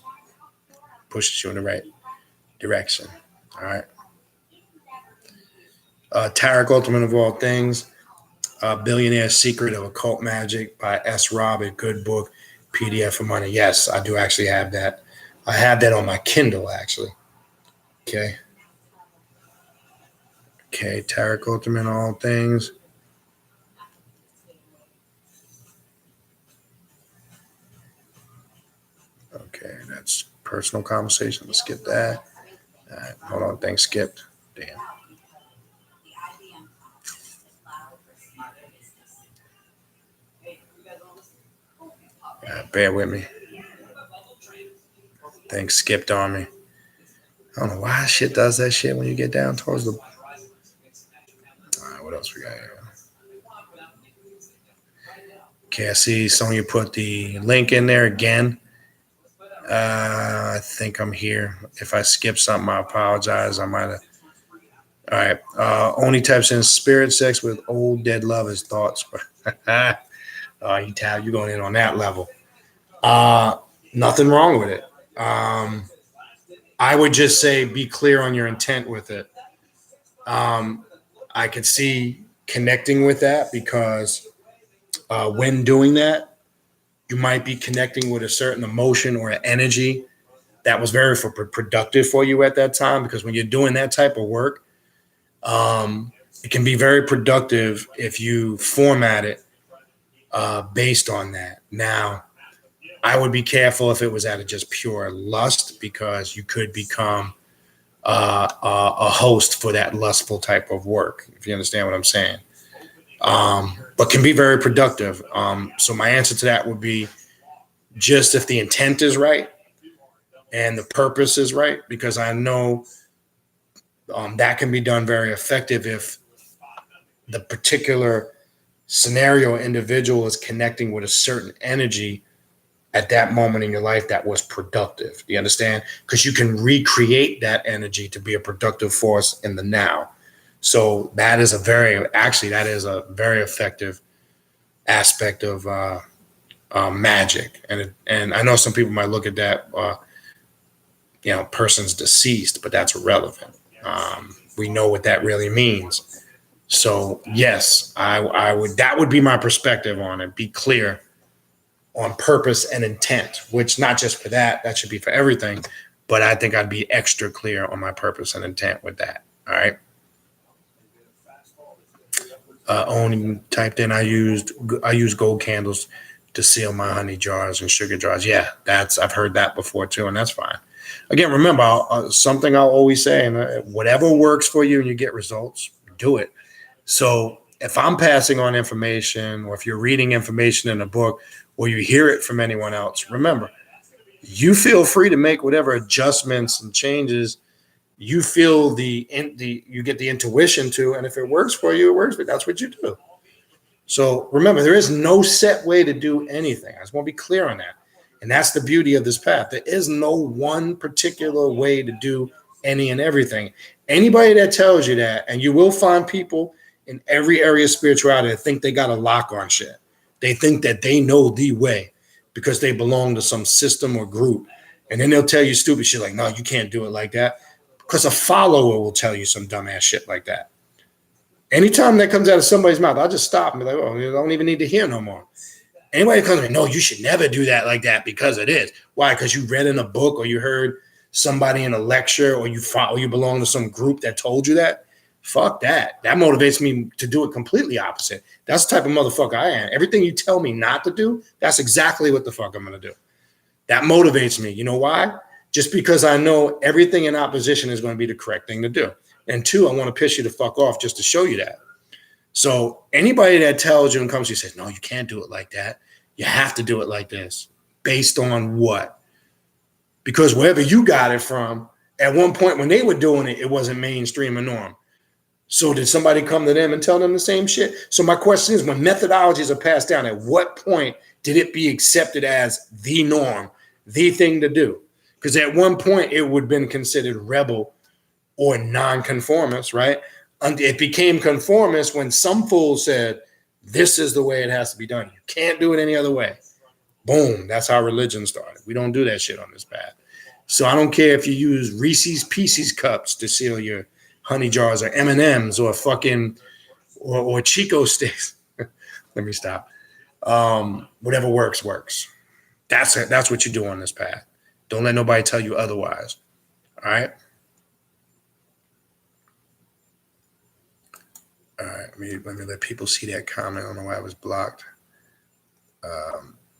[SPEAKER 1] pushes you in the right direction. All right. Tarek, Ultimate of All Things, Billionaire's Secret of Occult Magic by S. Robert, good book, PDF for money. Yes, I do actually have that. I have that on my Kindle, actually. Okay, Tarek, Ultimate of All Things. Okay, that's personal conversation. Let's skip that. All right, hold on. Things skipped. Damn. Bear with me. Things skipped on me. I don't know why shit does that shit when you get down towards the. All right, what else we got here? Okay, I see Sonya put the link in there again. I think I'm here. If I skip something, I apologize. I might have. All right. Only types in spirit sex with old dead lovers' thoughts. You going in on that level. Nothing wrong with it. I would just say be clear on your intent with it. I could see connecting with that because when doing that, you might be connecting with a certain emotion or energy that was very productive for you at that time. Because when you're doing that type of work, it can be very productive if you format it based on that. Now, I would be careful if it was out of just pure lust because you could become a host for that lustful type of work, if you understand what I'm saying. But can be very productive. So my answer to that would be just if the intent is right and the purpose is right, because I know that can be done very effective if the particular scenario or individual is connecting with a certain energy at that moment in your life that was productive. You understand? Because you can recreate that energy to be a productive force in the now. So that is a very effective aspect of magic. And I know some people might look at that, person's deceased, but that's irrelevant. We know what that really means. So yes, I would. That would be my perspective on it. Be clear on purpose and intent, which not just for that should be for everything. But I think I'd be extra clear on my purpose and intent with that. All right. Only typed in. I use gold candles to seal my honey jars and sugar jars. Yeah, I've heard that before too, and that's fine. Again, remember something I'll always say, and whatever works for you and you get results, do it. So if I'm passing on information, or if you're reading information in a book, or you hear it from anyone else, remember, you feel free to make whatever adjustments and changes you feel you get the intuition to, and if it works for you, it works. But that's what you do. So remember, there is no set way to do anything. I just want to be clear on that. And that's the beauty of this path. There is no one particular way to do any and everything. Anybody that tells you that, and you will find people in every area of spirituality that think they got a lock on shit. They think that they know the way because they belong to some system or group. And then they'll tell you stupid shit like, no, you can't do it like that. Because a follower will tell you some dumbass shit like that. Anytime that comes out of somebody's mouth, I'll just stop and be like, oh, you don't even need to hear no more. Anybody comes to me, no, you should never do that like that because it is. Why? Because you read in a book or you heard somebody in a lecture or you belong to some group that told you that. Fuck that. That motivates me to do it completely opposite. That's the type of motherfucker I am. Everything you tell me not to do, that's exactly what the fuck I'm going to do. That motivates me. You know why? Just because I know everything in opposition is going to be the correct thing to do. And two, I want to piss you the fuck off just to show you that. So anybody that tells you and comes to you says, no, you can't do it like that. You have to do it like this. Based on what? Because wherever you got it from, at one point when they were doing it, it wasn't mainstream or norm. So did somebody come to them and tell them the same shit? So my question is, when methodologies are passed down, at what point did it be accepted as the norm, the thing to do? Because at one point it would have been considered rebel or nonconformist, right? It became conformist when some fool said, this is the way it has to be done. You can't do it any other way. Boom. That's how religion started. We don't do that shit on this path. So I don't care if you use Reese's Pieces cups to seal your honey jars or M&Ms or fucking or Chico sticks. Let me stop. Whatever works. That's it. That's what you do on this path. Don't let nobody tell you otherwise. All right. All right. Let me let people see that comment. I don't know why it was blocked.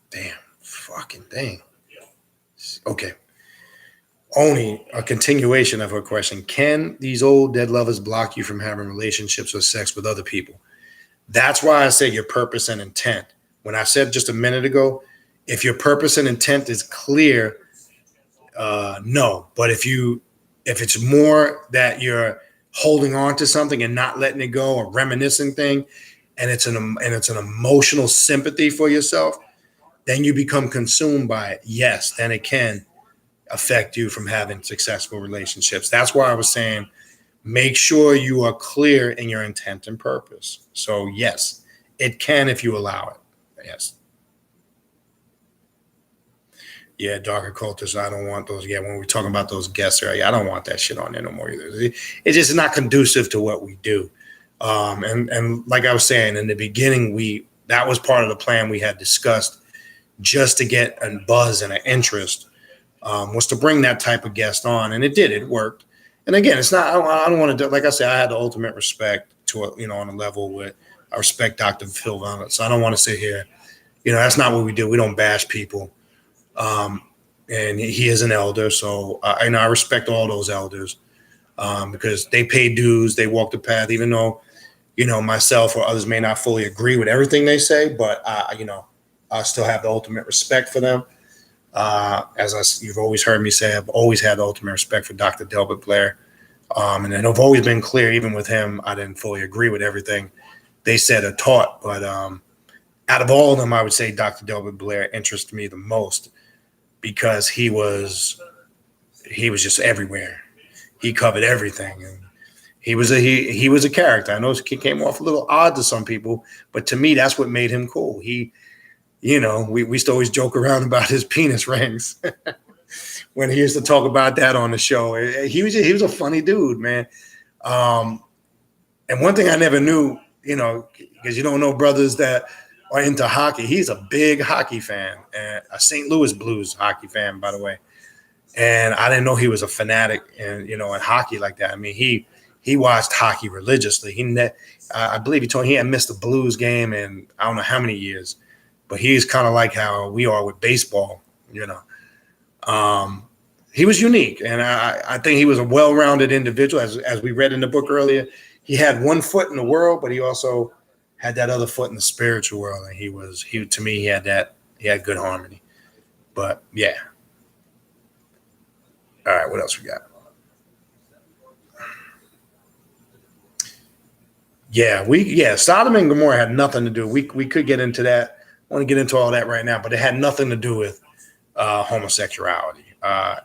[SPEAKER 1] Damn. Fucking thing. Okay. only a continuation of her question. Can these old dead lovers block you from having relationships or sex with other people? That's why I say your purpose and intent. When I said just a minute ago, if your purpose and intent is clear, no. But if it's more that you're holding on to something and not letting it go, a reminiscing thing, and it's an emotional sympathy for yourself, then you become consumed by it. Yes, then it can affect you from having successful relationships. That's why I was saying, make sure you are clear in your intent and purpose. So yes, it can if you allow it. Yes. Yeah, dark occultists. I don't want those. Yeah, when we're talking about those guests, I don't want that shit on there no more either. It's just not conducive to what we do. And like I was saying in the beginning, that was part of the plan we had discussed, just to get a buzz and an interest, was to bring that type of guest on, and it did. It worked. And again, it's not. I don't want to do. Like I said, I had the ultimate respect to it, on a level with I respect Dr. Phil Vonnett. So I don't want to sit here. That's not what we do. We don't bash people. And he is an elder, so I respect all those elders, because they pay dues, they walk the path, even though, myself or others may not fully agree with everything they say, but I still have the ultimate respect for them. You've always heard me say, I've always had the ultimate respect for Dr. Delbert Blair, and then I've always been clear, even with him, I didn't fully agree with everything they said or taught, but out of all of them, I would say Dr. Delbert Blair interests me the most, because he was just everywhere. He covered everything, and he was a character. I know he came off a little odd to some people, but to me, that's what made him cool. We used to always joke around about his penis rings when he used to talk about that on the show. He was a funny dude, man. And one thing I never knew, because you don't know brothers that are into hockey. He's a big hockey fan, and a St. Louis Blues hockey fan, by the way. And I didn't know he was a fanatic in hockey like that. I mean, he watched hockey religiously. I believe he told me he hadn't missed a Blues game in I don't know how many years, but he's kind of like how we are with baseball. He was unique, and I think he was a well-rounded individual. As we read in the book earlier, he had one foot in the world, but he also had that other foot in the spiritual world, and he had good harmony. But yeah. All right, what else we got? Yeah, Sodom and Gomorrah had nothing to do. We could get into that. I want to get into all that right now, but it had nothing to do with homosexuality.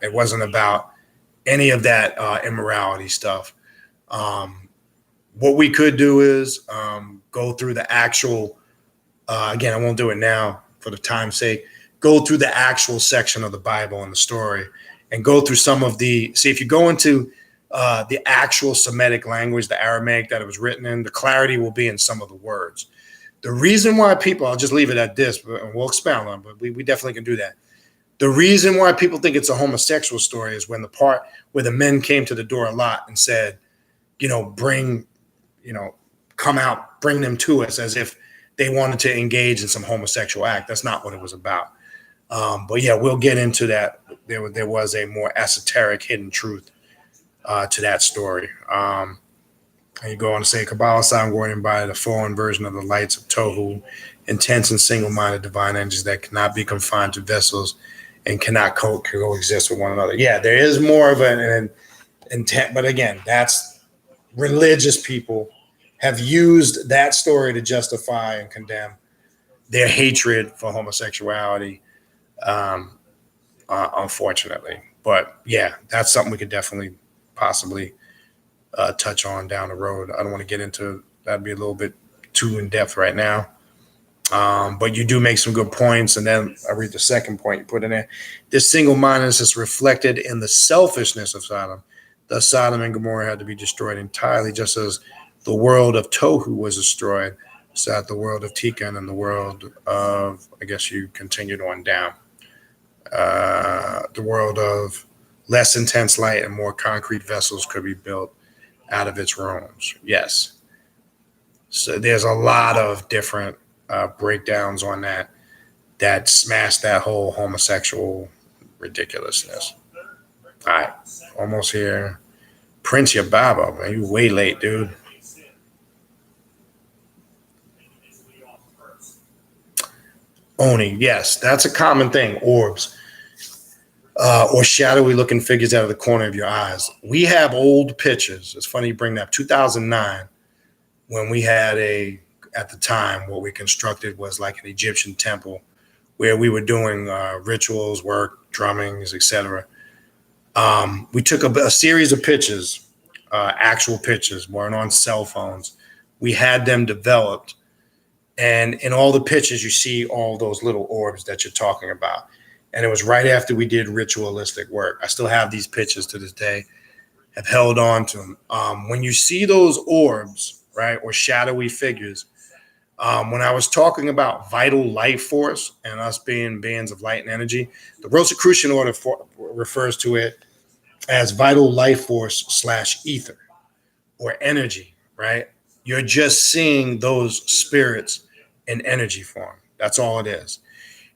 [SPEAKER 1] It wasn't about any of that immorality stuff. What we could do is go through the actual, again, I won't do it now for the time's sake, go through the actual section of the Bible and the story, and go through some of see if you go into the actual Semitic language, the Aramaic that it was written in, the clarity will be in some of the words. The reason why I'll just leave it at this, and we'll expound on it, but we definitely can do that. The reason why people think it's a homosexual story is when the part where the men came to the door a lot and said, come out, bring them to us, as if they wanted to engage in some homosexual act. That's not what it was about. But yeah, we'll get into that. There was a more esoteric hidden truth to that story. And you go on to say, Kabbalah sound going by the fallen version of the lights of Tohu, intense and single-minded divine energies that cannot be confined to vessels and cannot coexist with one another. Yeah, there is more of an intent, but again, that's religious people have used that story to justify and condemn their hatred for homosexuality, unfortunately. But yeah, that's something we could definitely possibly touch on down the road. I don't want to get into that'd be a little bit too in depth right now. But you do make some good points. And then I read the second point you put in there. This single-mindedness is reflected in the selfishness of Sodom. Thus, Sodom and Gomorrah had to be destroyed entirely, just as the world of Tohu was destroyed. So that the world of Tikkun and the world of, I guess you continued on down, the world of less intense light and more concrete vessels could be built out of its ruins. Yes. So there's a lot of different breakdowns on that smash that whole homosexual ridiculousness. All right, almost here. Prince Yababa, man, you way late, dude. Oni, yes, that's a common thing. Orbs, or shadowy looking figures out of the corner of your eyes. We have old pictures. It's funny you bring that up. 2009, when we had at the time, what we constructed was like an Egyptian temple where we were doing rituals, work, drummings, etc. We took a series of pictures, actual pictures, weren't on cell phones. We had them developed. And in all the pictures, you see all those little orbs that you're talking about. And it was right after we did ritualistic work. I still have these pictures to this day, have held on to them. When you see those orbs, right, or shadowy figures, when I was talking about vital life force and us being beings of light and energy, the Rosicrucian order refers to it as vital life force / ether or energy, right? You're just seeing those spirits in energy form. That's all it is.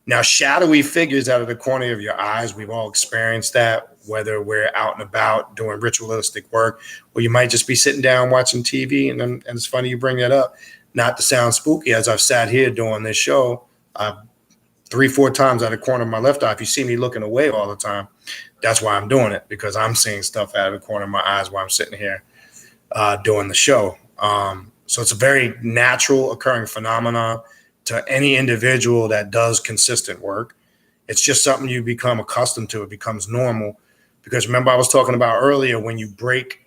[SPEAKER 1] Now, shadowy figures out of the corner of your eyes, we've all experienced that, whether we're out and about doing ritualistic work, or you might just be sitting down watching TV. And it's funny you bring that up. Not to sound spooky, as I've sat here doing this show 3-4 times out of the corner of my left eye. If you see me looking away all the time, that's why I'm doing it, because I'm seeing stuff out of the corner of my eyes while I'm sitting here doing the show. So it's a very natural occurring phenomenon to any individual that does consistent work. It's just something you become accustomed to. It becomes normal. Because remember, I was talking about earlier, when you break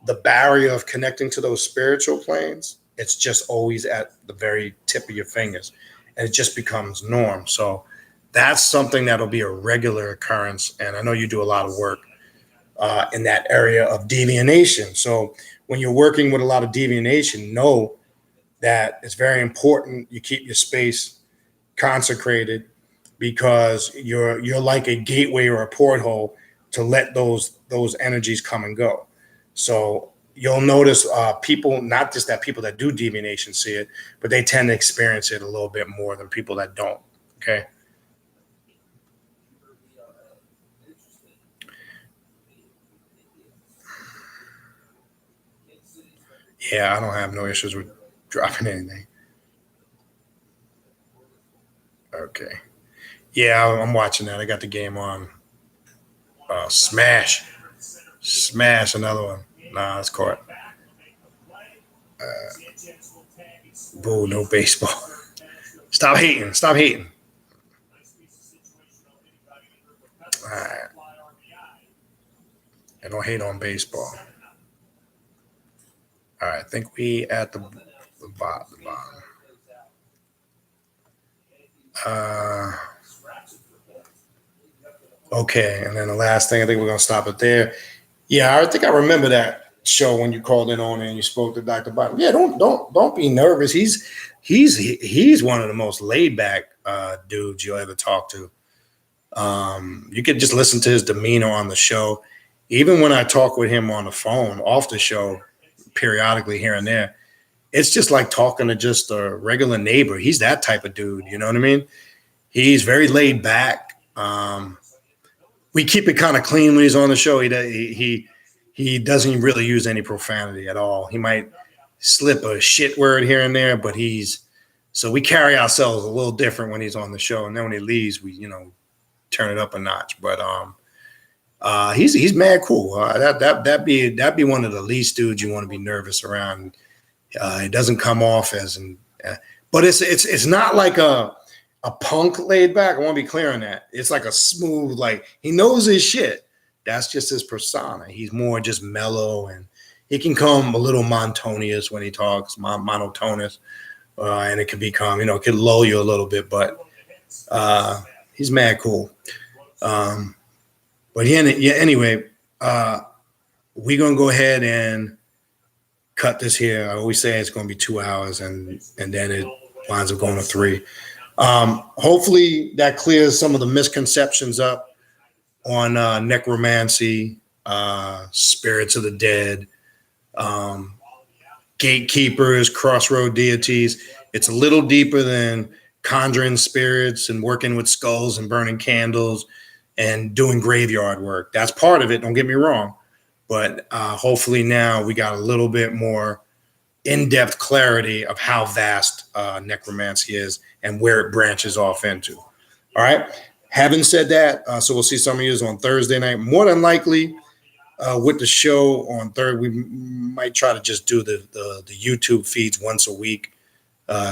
[SPEAKER 1] the barrier of connecting to those spiritual planes, it's just always at the very tip of your fingers. And it just becomes norm. So that's something that'll be a regular occurrence. And I know you do a lot of work in that area of deviation. So when you're working with a lot of deviation, know that it's very important you keep your space consecrated, because you're like a gateway or a porthole to let those energies come and go. So you'll notice people, not just that people that do divination see it, but they tend to experience it a little bit more than people that don't. Okay. Yeah, I don't have no issues with dropping anything. Okay. Yeah, I'm watching that. I got the game on. Smash. Smash, another one. Nah, it's caught. Boo, no baseball. Stop hating. Stop hating. All right. I don't hate on baseball. All right. I think we at the bottom. Okay. And then the last thing, I think we're going to stop it there. Yeah, I think I remember that show when you called in on and you spoke to Dr. Bottom. Yeah, don't be nervous. He's one of the most laid back dudes you'll ever talk to. You could just listen to his demeanor on the show. Even when I talk with him on the phone off the show, periodically here and there, it's just like talking to just a regular neighbor. He's that type of dude. You know what I mean? He's very laid back. We keep it kind of clean when he's on the show. He doesn't really use any profanity at all. He might slip a shit word here and there, but so we carry ourselves a little different when he's on the show. And then when he leaves, we, turn it up a notch. But he's mad cool. That'd be one of the least dudes you want to be nervous around. It doesn't come off as but it's not like a punk laid back. I want to be clear on that. It's like a smooth, like he knows his shit. That's just his persona. He's more just mellow, and he can come a little monotonous when he talks, monotonous, and it can become, it can lull you a little bit, but he's mad cool. But yeah, anyway, we're going to go ahead and cut this here. I always say it's going to be 2 hours, and then it winds up going to 3. Hopefully that clears some of the misconceptions up on necromancy, spirits of the dead, gatekeepers, crossroad deities. It's a little deeper than conjuring spirits and working with skulls and burning candles. and doing graveyard work. That's part of it. Don't get me wrong. But hopefully now we got a little bit more in-depth clarity of how vast necromancy is and where it branches off into. All right. Having said that, so we'll see some of you on Thursday night. More than likely, with the show on Thursday, we might try to just do the YouTube feeds once a week.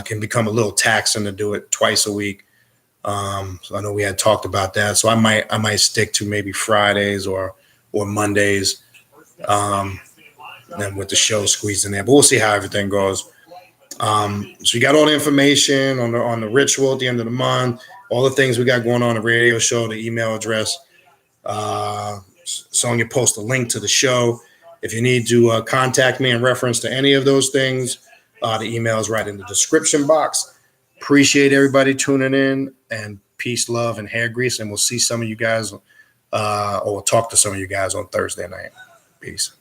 [SPEAKER 1] Can become a little taxing to do it twice a week. So I know we had talked about that. So I might stick to maybe Fridays or Mondays. And then with the show squeezed in there, but we'll see how everything goes. So you got all the information on the ritual at the end of the month, all the things we got going on the radio show, the email address. Sonia post a link to the show. If you need to contact me in reference to any of those things, the email is right in the description box. Appreciate everybody tuning in, and peace, love, and hair grease. And we'll see some of you guys, or we'll talk to some of you guys on Thursday night. Peace.